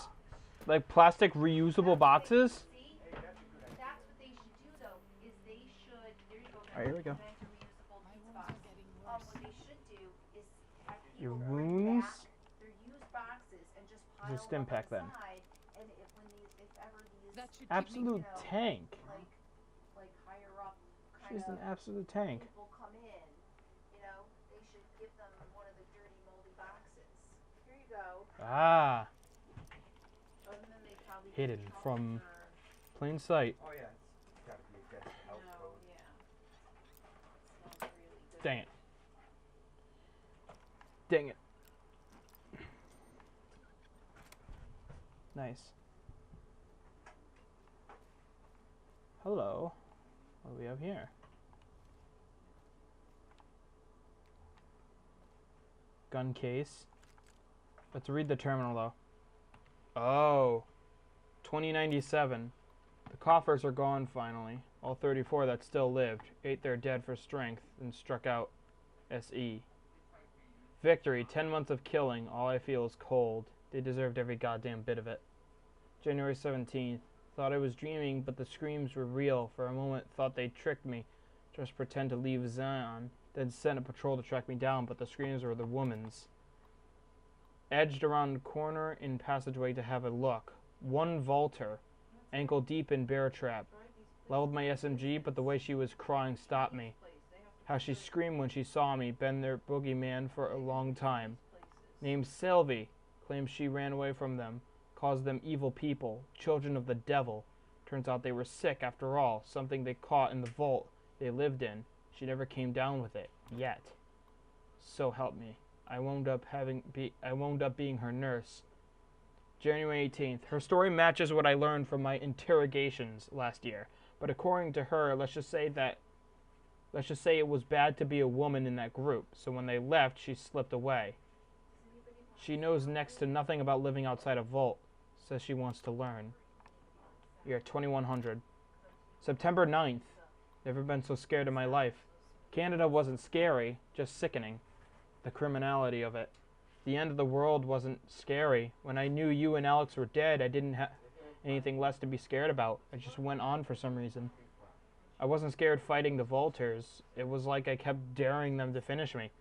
Like plastic reusable boxes? See? That's what they should do though, is they should, there you go, Alright, here we go. invent a reusable pizza box. What they should do is have Your people bring wounds? back their used boxes and just pile It's a them stim up pack on the then. side, and if ever these Absolute tank. like higher up kind She's of an absolute tank. people come in, they should give them one of the dirty moldy boxes. Here you go. Ah. Other than they probably Hidden didn't call from for- plain sight. Oh yeah, it's gotta be a guest house No, code. yeah. Smells really good. Dang it. Dang it. Nice. Hello. What do we have here? Gun case. Let's read the terminal though. Oh. 2097. The coffers are gone finally. All 34 that still lived ate their dead for strength and struck out SE. Victory, 10 months of killing. All I feel is cold. They deserved every goddamn bit of it. January 17th. Thought I was dreaming, but the screams were real. For a moment, thought they tricked me. Just pretend to leave Zion, then sent a patrol to track me down, but the screams were the woman's. Edged around the corner in passageway to have a look. One vaulter, ankle deep in bear trap. Leveled my SMG, but the way she was crying stopped me. How she screamed when she saw me, been their boogeyman for a long time. Named Sylvie, claims she ran away from them. Calls them evil people, children of the devil. Turns out they were sick after all, something they caught in the vault they lived in. She never came down with it, yet. So help me. I wound up being her nurse. January 18th. Her story matches what I learned from my interrogations last year. But according to her, let's just say it was bad to be a woman in that group. So when they left, she slipped away. She knows next to nothing about living outside a vault. Says she wants to learn. Year 2100. September 9th. Never been so scared in my life. Canada wasn't scary, just sickening. The criminality of it. The end of the world wasn't scary. When I knew you and Alex were dead, I didn't have anything less to be scared about. I just went on for some reason. I wasn't scared fighting the Vultures. It was like I kept daring them to finish me.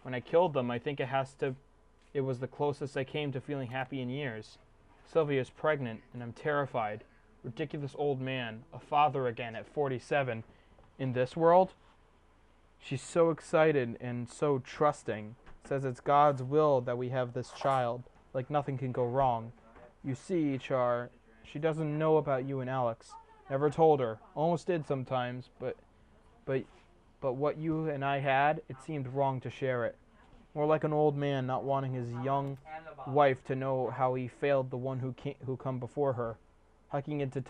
When I killed them, I think it was the closest I came to feeling happy in years. Sylvia's pregnant, and I'm terrified. Ridiculous old man, a father again at 47. In this world? She's so excited and so trusting. Says it's God's will that we have this child. Like nothing can go wrong. You see, Char, she doesn't know about you and Alex. Never told her. Almost did sometimes, but what you and I had, it seemed wrong to share it. More like an old man not wanting his young wife to know how he failed the one who come before her. Hiking into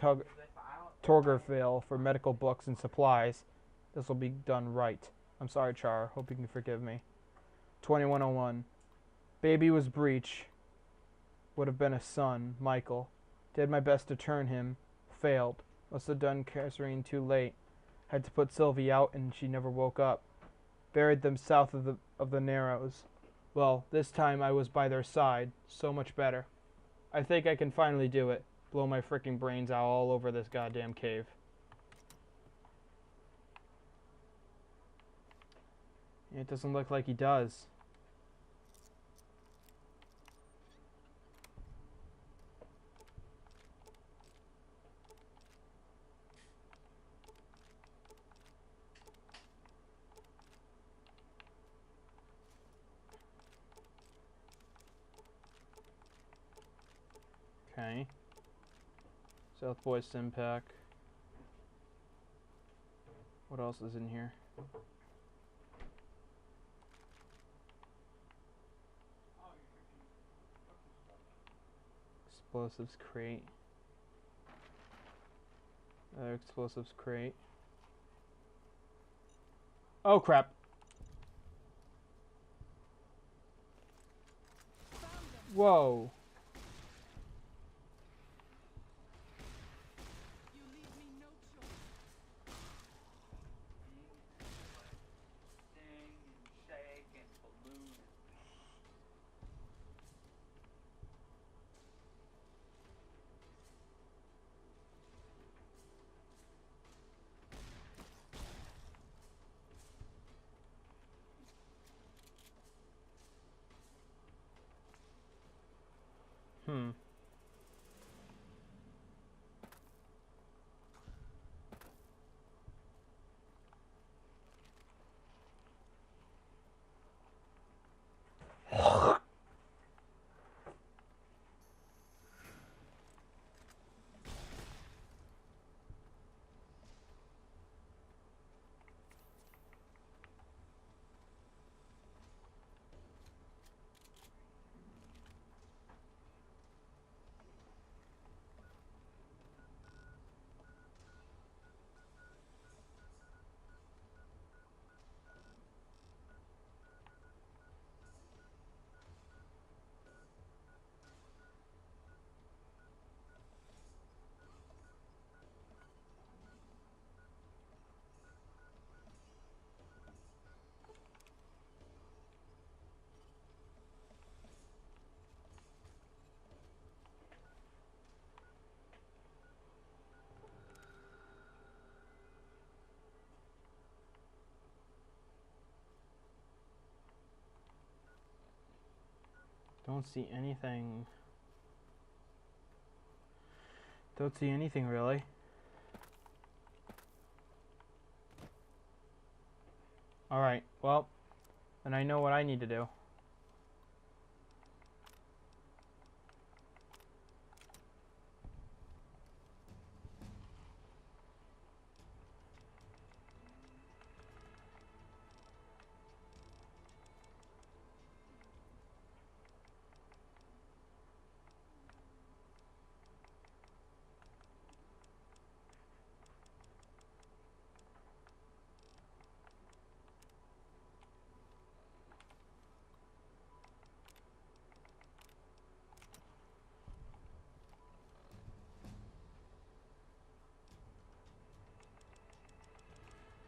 Torgerville for medical books and supplies. This will be done right. I'm sorry, Char. Hope you can forgive me. 2101. Baby was Breach. Would have been a son, Michael. Did my best to turn him. Failed. Must have done Kasserine too late. Had to put Sylvie out and she never woke up. Buried them south of the Narrows. Well, this time I was by their side. So much better. I think I can finally do it. Blow my freaking brains out all over this goddamn cave. It doesn't look like he does. Okay. South Boy Simpack. What else is in here? Explosives crate. Another explosives crate. Oh crap. Whoa. don't see anything. Don't see anything really. Alright, well, then I know what I need to do.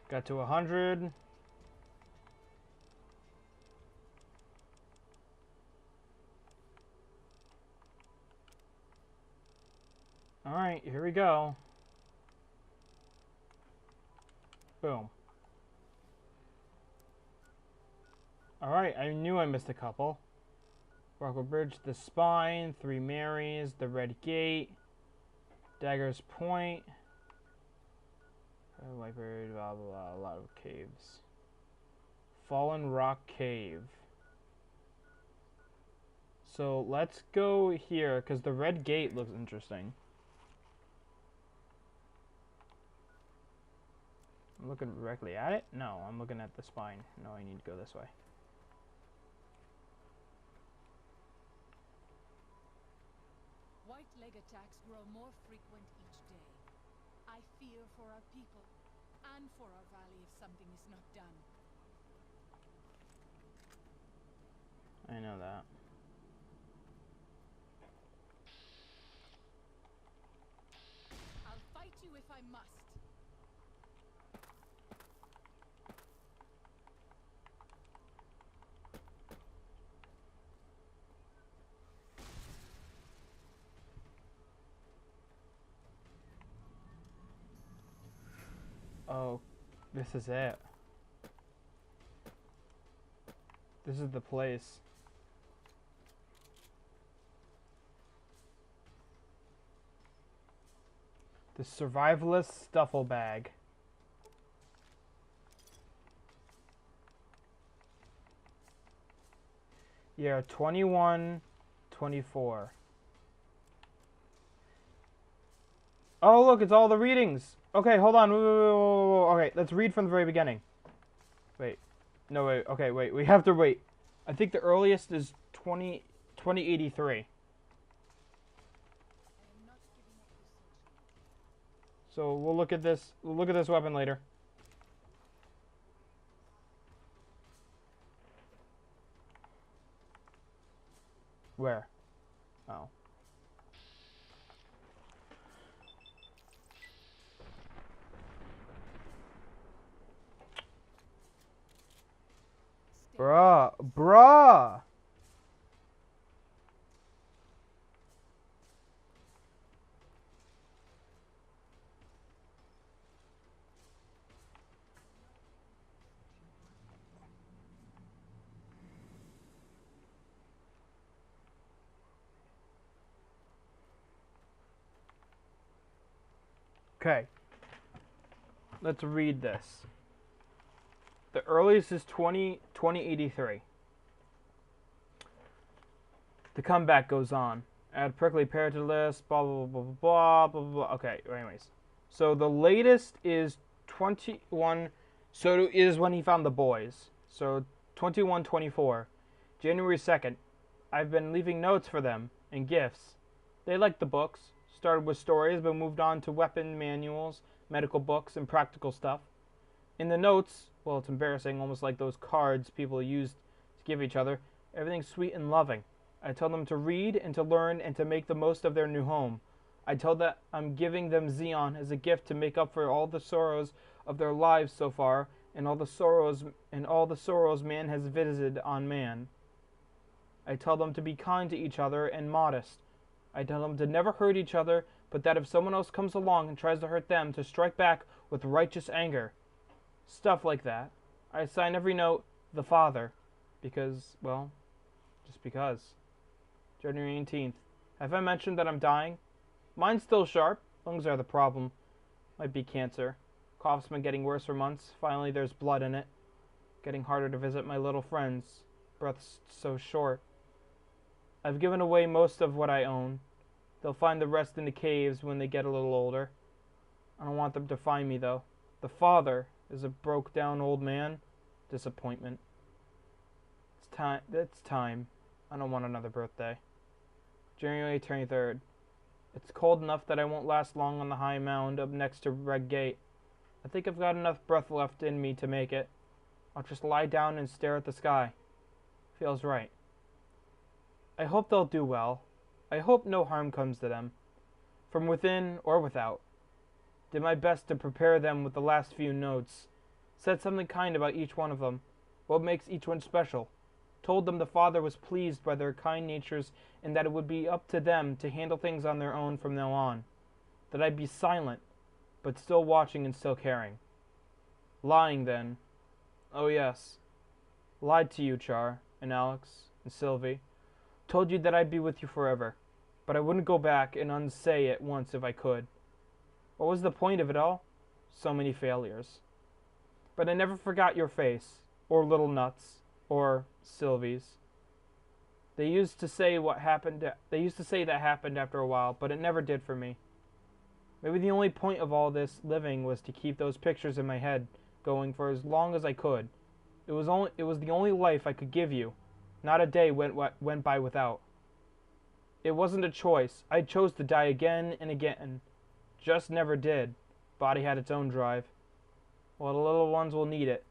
Got to 100. Alright, here we go. Boom. Alright, I knew I missed a couple. Rockwell Bridge, the Spine, Three Marys, the Red Gate, Dagger's Point, Whitebird, blah blah blah, a lot of caves. Fallen Rock Cave. So let's go here, because the Red Gate looks interesting. I'm looking directly at it? No, I'm looking at the spine. No, I need to go this way. White leg attacks grow more frequent each day. I fear for our people and for our valley if something is not done. I know that. I'll fight you if I must. Oh, this is it. This is the place. The Survivalist Stuffle Bag. Yeah, 21, 24. Oh, look, it's all the readings. Okay, hold on. Okay, let's read from the very beginning. Wait. No, wait. Okay, wait. We have to wait. I think the earliest is 2083. So we'll look at this. We'll look at this weapon later. Where? Oh. Bruh. Okay. Let's read this. The earliest is 2083. The comeback goes on. Add prickly pear to the list, blah, blah, blah, blah, blah, blah, blah. Okay, anyways. So the latest is 21. So it is when he found the boys. So 2124. January 2nd. I've been leaving notes for them and gifts. They liked the books. Started with stories, but moved on to weapon manuals, medical books, and practical stuff. In the notes, well, it's embarrassing, almost like those cards people used to give each other. Everything's sweet and loving. I tell them to read and to learn and to make the most of their new home. I tell that I'm giving them Xeon as a gift to make up for all the sorrows of their lives so far and all the sorrows man has visited on man. I tell them to be kind to each other and modest. I tell them to never hurt each other, but that if someone else comes along and tries to hurt them, to strike back with righteous anger. Stuff like that. I sign every note, the Father, because, well, just because. January 18th. Have I mentioned that I'm dying? Mine's still sharp. Lungs are the problem. Might be cancer. Cough's been getting worse for months. Finally, there's blood in it. Getting harder to visit my little friends. Breath's so short. I've given away most of what I own. They'll find the rest in the caves when they get a little older. I don't want them to find me, though. The father is a broke-down old man. Disappointment. It's time. I don't want another birthday. January 23rd. It's cold enough that I won't last long on the high mound up next to Red Gate. I think I've got enough breath left in me to make it. I'll just lie down and stare at the sky. Feels right. I hope they'll do well. I hope no harm comes to them, from within or without. Did my best to prepare them with the last few notes. Said something kind about each one of them. What makes each one special. Told them the father was pleased by their kind natures and that it would be up to them to handle things on their own from now on. That I'd be silent, but still watching and still caring. Lying then. Oh yes. Lied to you, Char, and Alex, and Sylvie. Told you that I'd be with you forever, but I wouldn't go back and unsay it once if I could. What was the point of it all? So many failures. But I never forgot your face, or Little Nuts, or Sylvie's. They used to say that happened after a while, but it never did for me. Maybe the only point of all this living was to keep those pictures in my head going for as long as I could. It was the only life I could give you. Not a day went by without. It wasn't a choice. I chose to die again and again. Just never did. Body had its own drive. Well, the little ones will need it.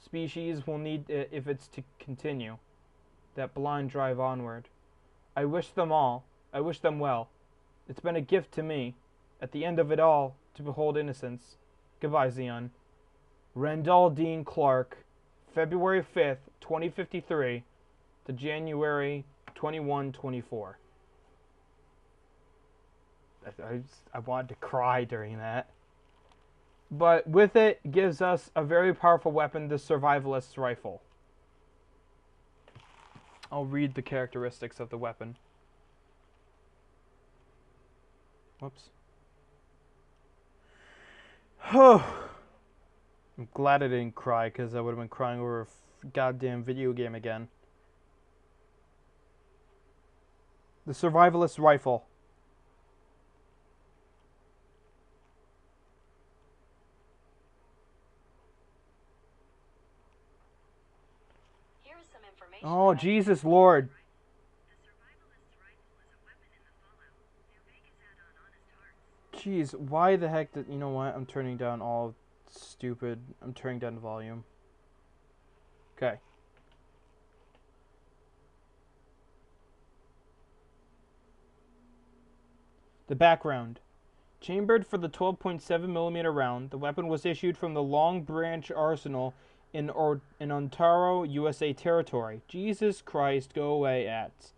Species will need it if it's to continue. That blind drive onward. I wish them all. I wish them well. It's been a gift to me, at the end of it all, to behold innocence. Goodbye, Xeon. Randall Dean Clark, February 5th, 2053, to January 2124. I wanted to cry during that. But with it, gives us a very powerful weapon, the Survivalist's Rifle. I'll read the characteristics of the weapon. Whoops. I'm glad I didn't cry, because I would have been crying over a goddamn video game again. The Survivalist's Rifle. Oh, Jesus Lord. Jeez, why the heck did... You know what? I'm turning down all stupid... I'm turning down the volume. Okay. The background. Chambered for the 12.7mm round, the weapon was issued from the Long Branch Arsenal in Ontario, USA territory. Jesus Christ, go away, ads.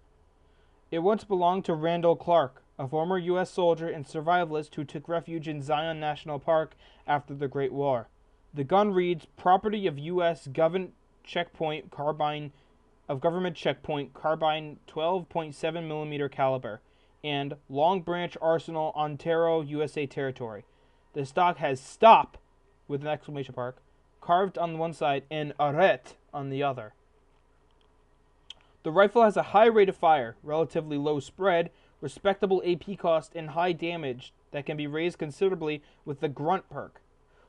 It once belonged to Randall Clark, a former U.S. soldier and survivalist who took refuge in Zion National Park after the Great War. The gun reads, property of U.S. government checkpoint carbine 12.7mm caliber, and Long Branch Arsenal, Ontario, USA territory. The stock has stop with an exclamation mark carved on one side and arrête on the other. The rifle has a high rate of fire, relatively low spread, respectable AP cost, and high damage that can be raised considerably with the grunt perk.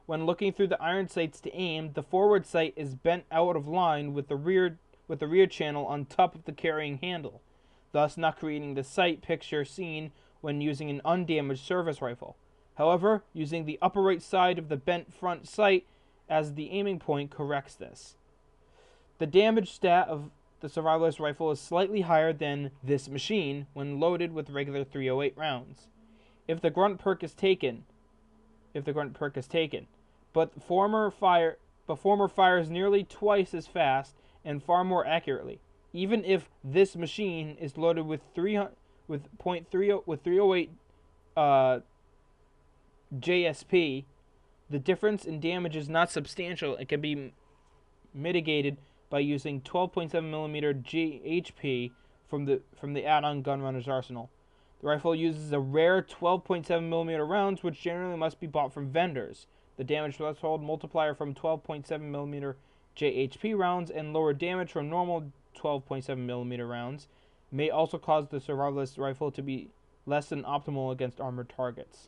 When looking through the iron sights to aim, the forward sight is bent out of line with the rear channel on top of the carrying handle, thus not creating the sight picture seen when using an undamaged service rifle. However, using the upper right side of the bent front sight as the aiming point corrects this. The damage stat of the Survivalist Rifle is slightly higher than this machine when loaded with regular .308 rounds. If the grunt perk is taken, but the former fires nearly twice as fast and far more accurately. Even if this machine is loaded with 308 JSP, the difference in damage is not substantial and can be mitigated by using 12.7mm GHP from the add-on Gunrunner's arsenal. The rifle uses a rare 12.7mm rounds, which generally must be bought from vendors. The damage threshold multiplier from 12.7mm JHP rounds and lower damage from normal 12.7mm rounds may also cause the survivalist rifle to be less than optimal against armored targets.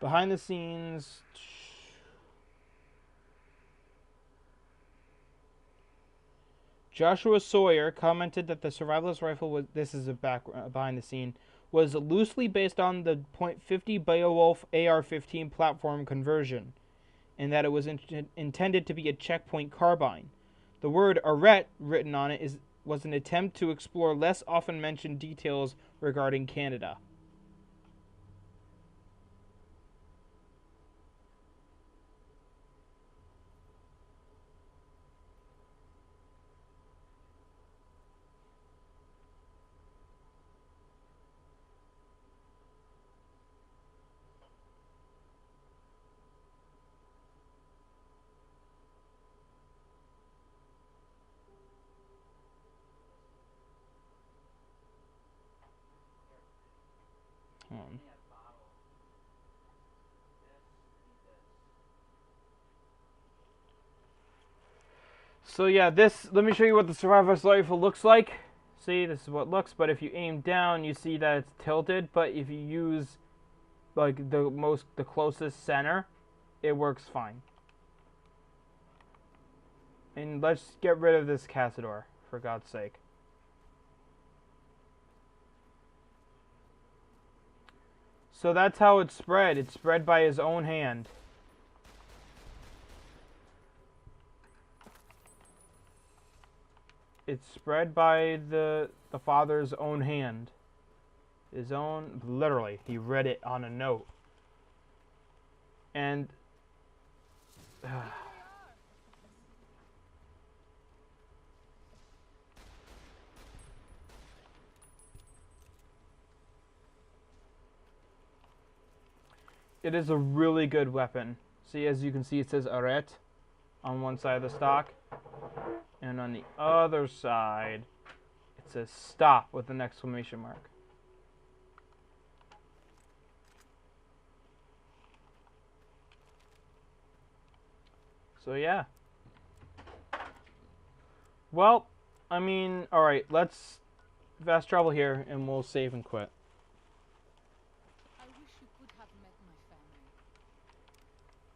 Behind the scenes, Joshua Sawyer commented that the survivalist rifle was, this is a behind the scene, was loosely based on the .50 Beowulf AR-15 platform conversion, and that it was intended to be a checkpoint carbine. The word arret written on it was an attempt to explore less often mentioned details regarding Canada. So yeah, let me show you what the survivalist rifle looks like. See, this is what it looks, but if you aim down, you see that it's tilted, but if you use like the closest center, it works fine. And let's get rid of this Cazador, for God's sake. So that's how it's spread. It's spread by his own hand. It's spread by the father's own hand. His own, literally, he read it on a note. And it is a really good weapon. See, as you can see, it says arret on one side of the stock. And on the other side, it says stop with an exclamation mark. So yeah. Well, I mean, alright, let's fast travel here and we'll save and quit. I wish you could have met my family.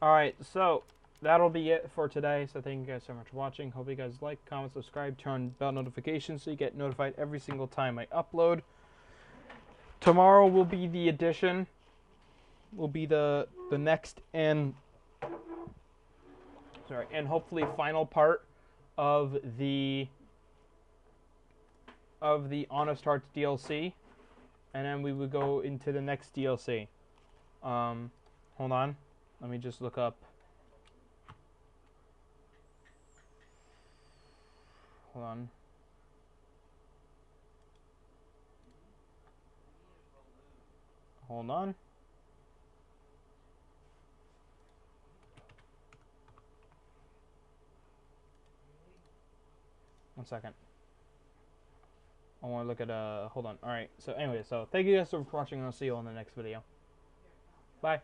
Alright, so that'll be it for today. So thank you guys so much for watching. Hope you guys like, comment, subscribe, turn on bell notifications so you get notified every single time I upload. Tomorrow will be the addition. Will be the next and hopefully final part of the Honest Hearts DLC, and then we would go into the next DLC. Hold on, let me just look up. Hold on. Hold on. One second. I want to look at hold on. Alright, so anyway, so thank you guys for watching, and I'll see you on the next video.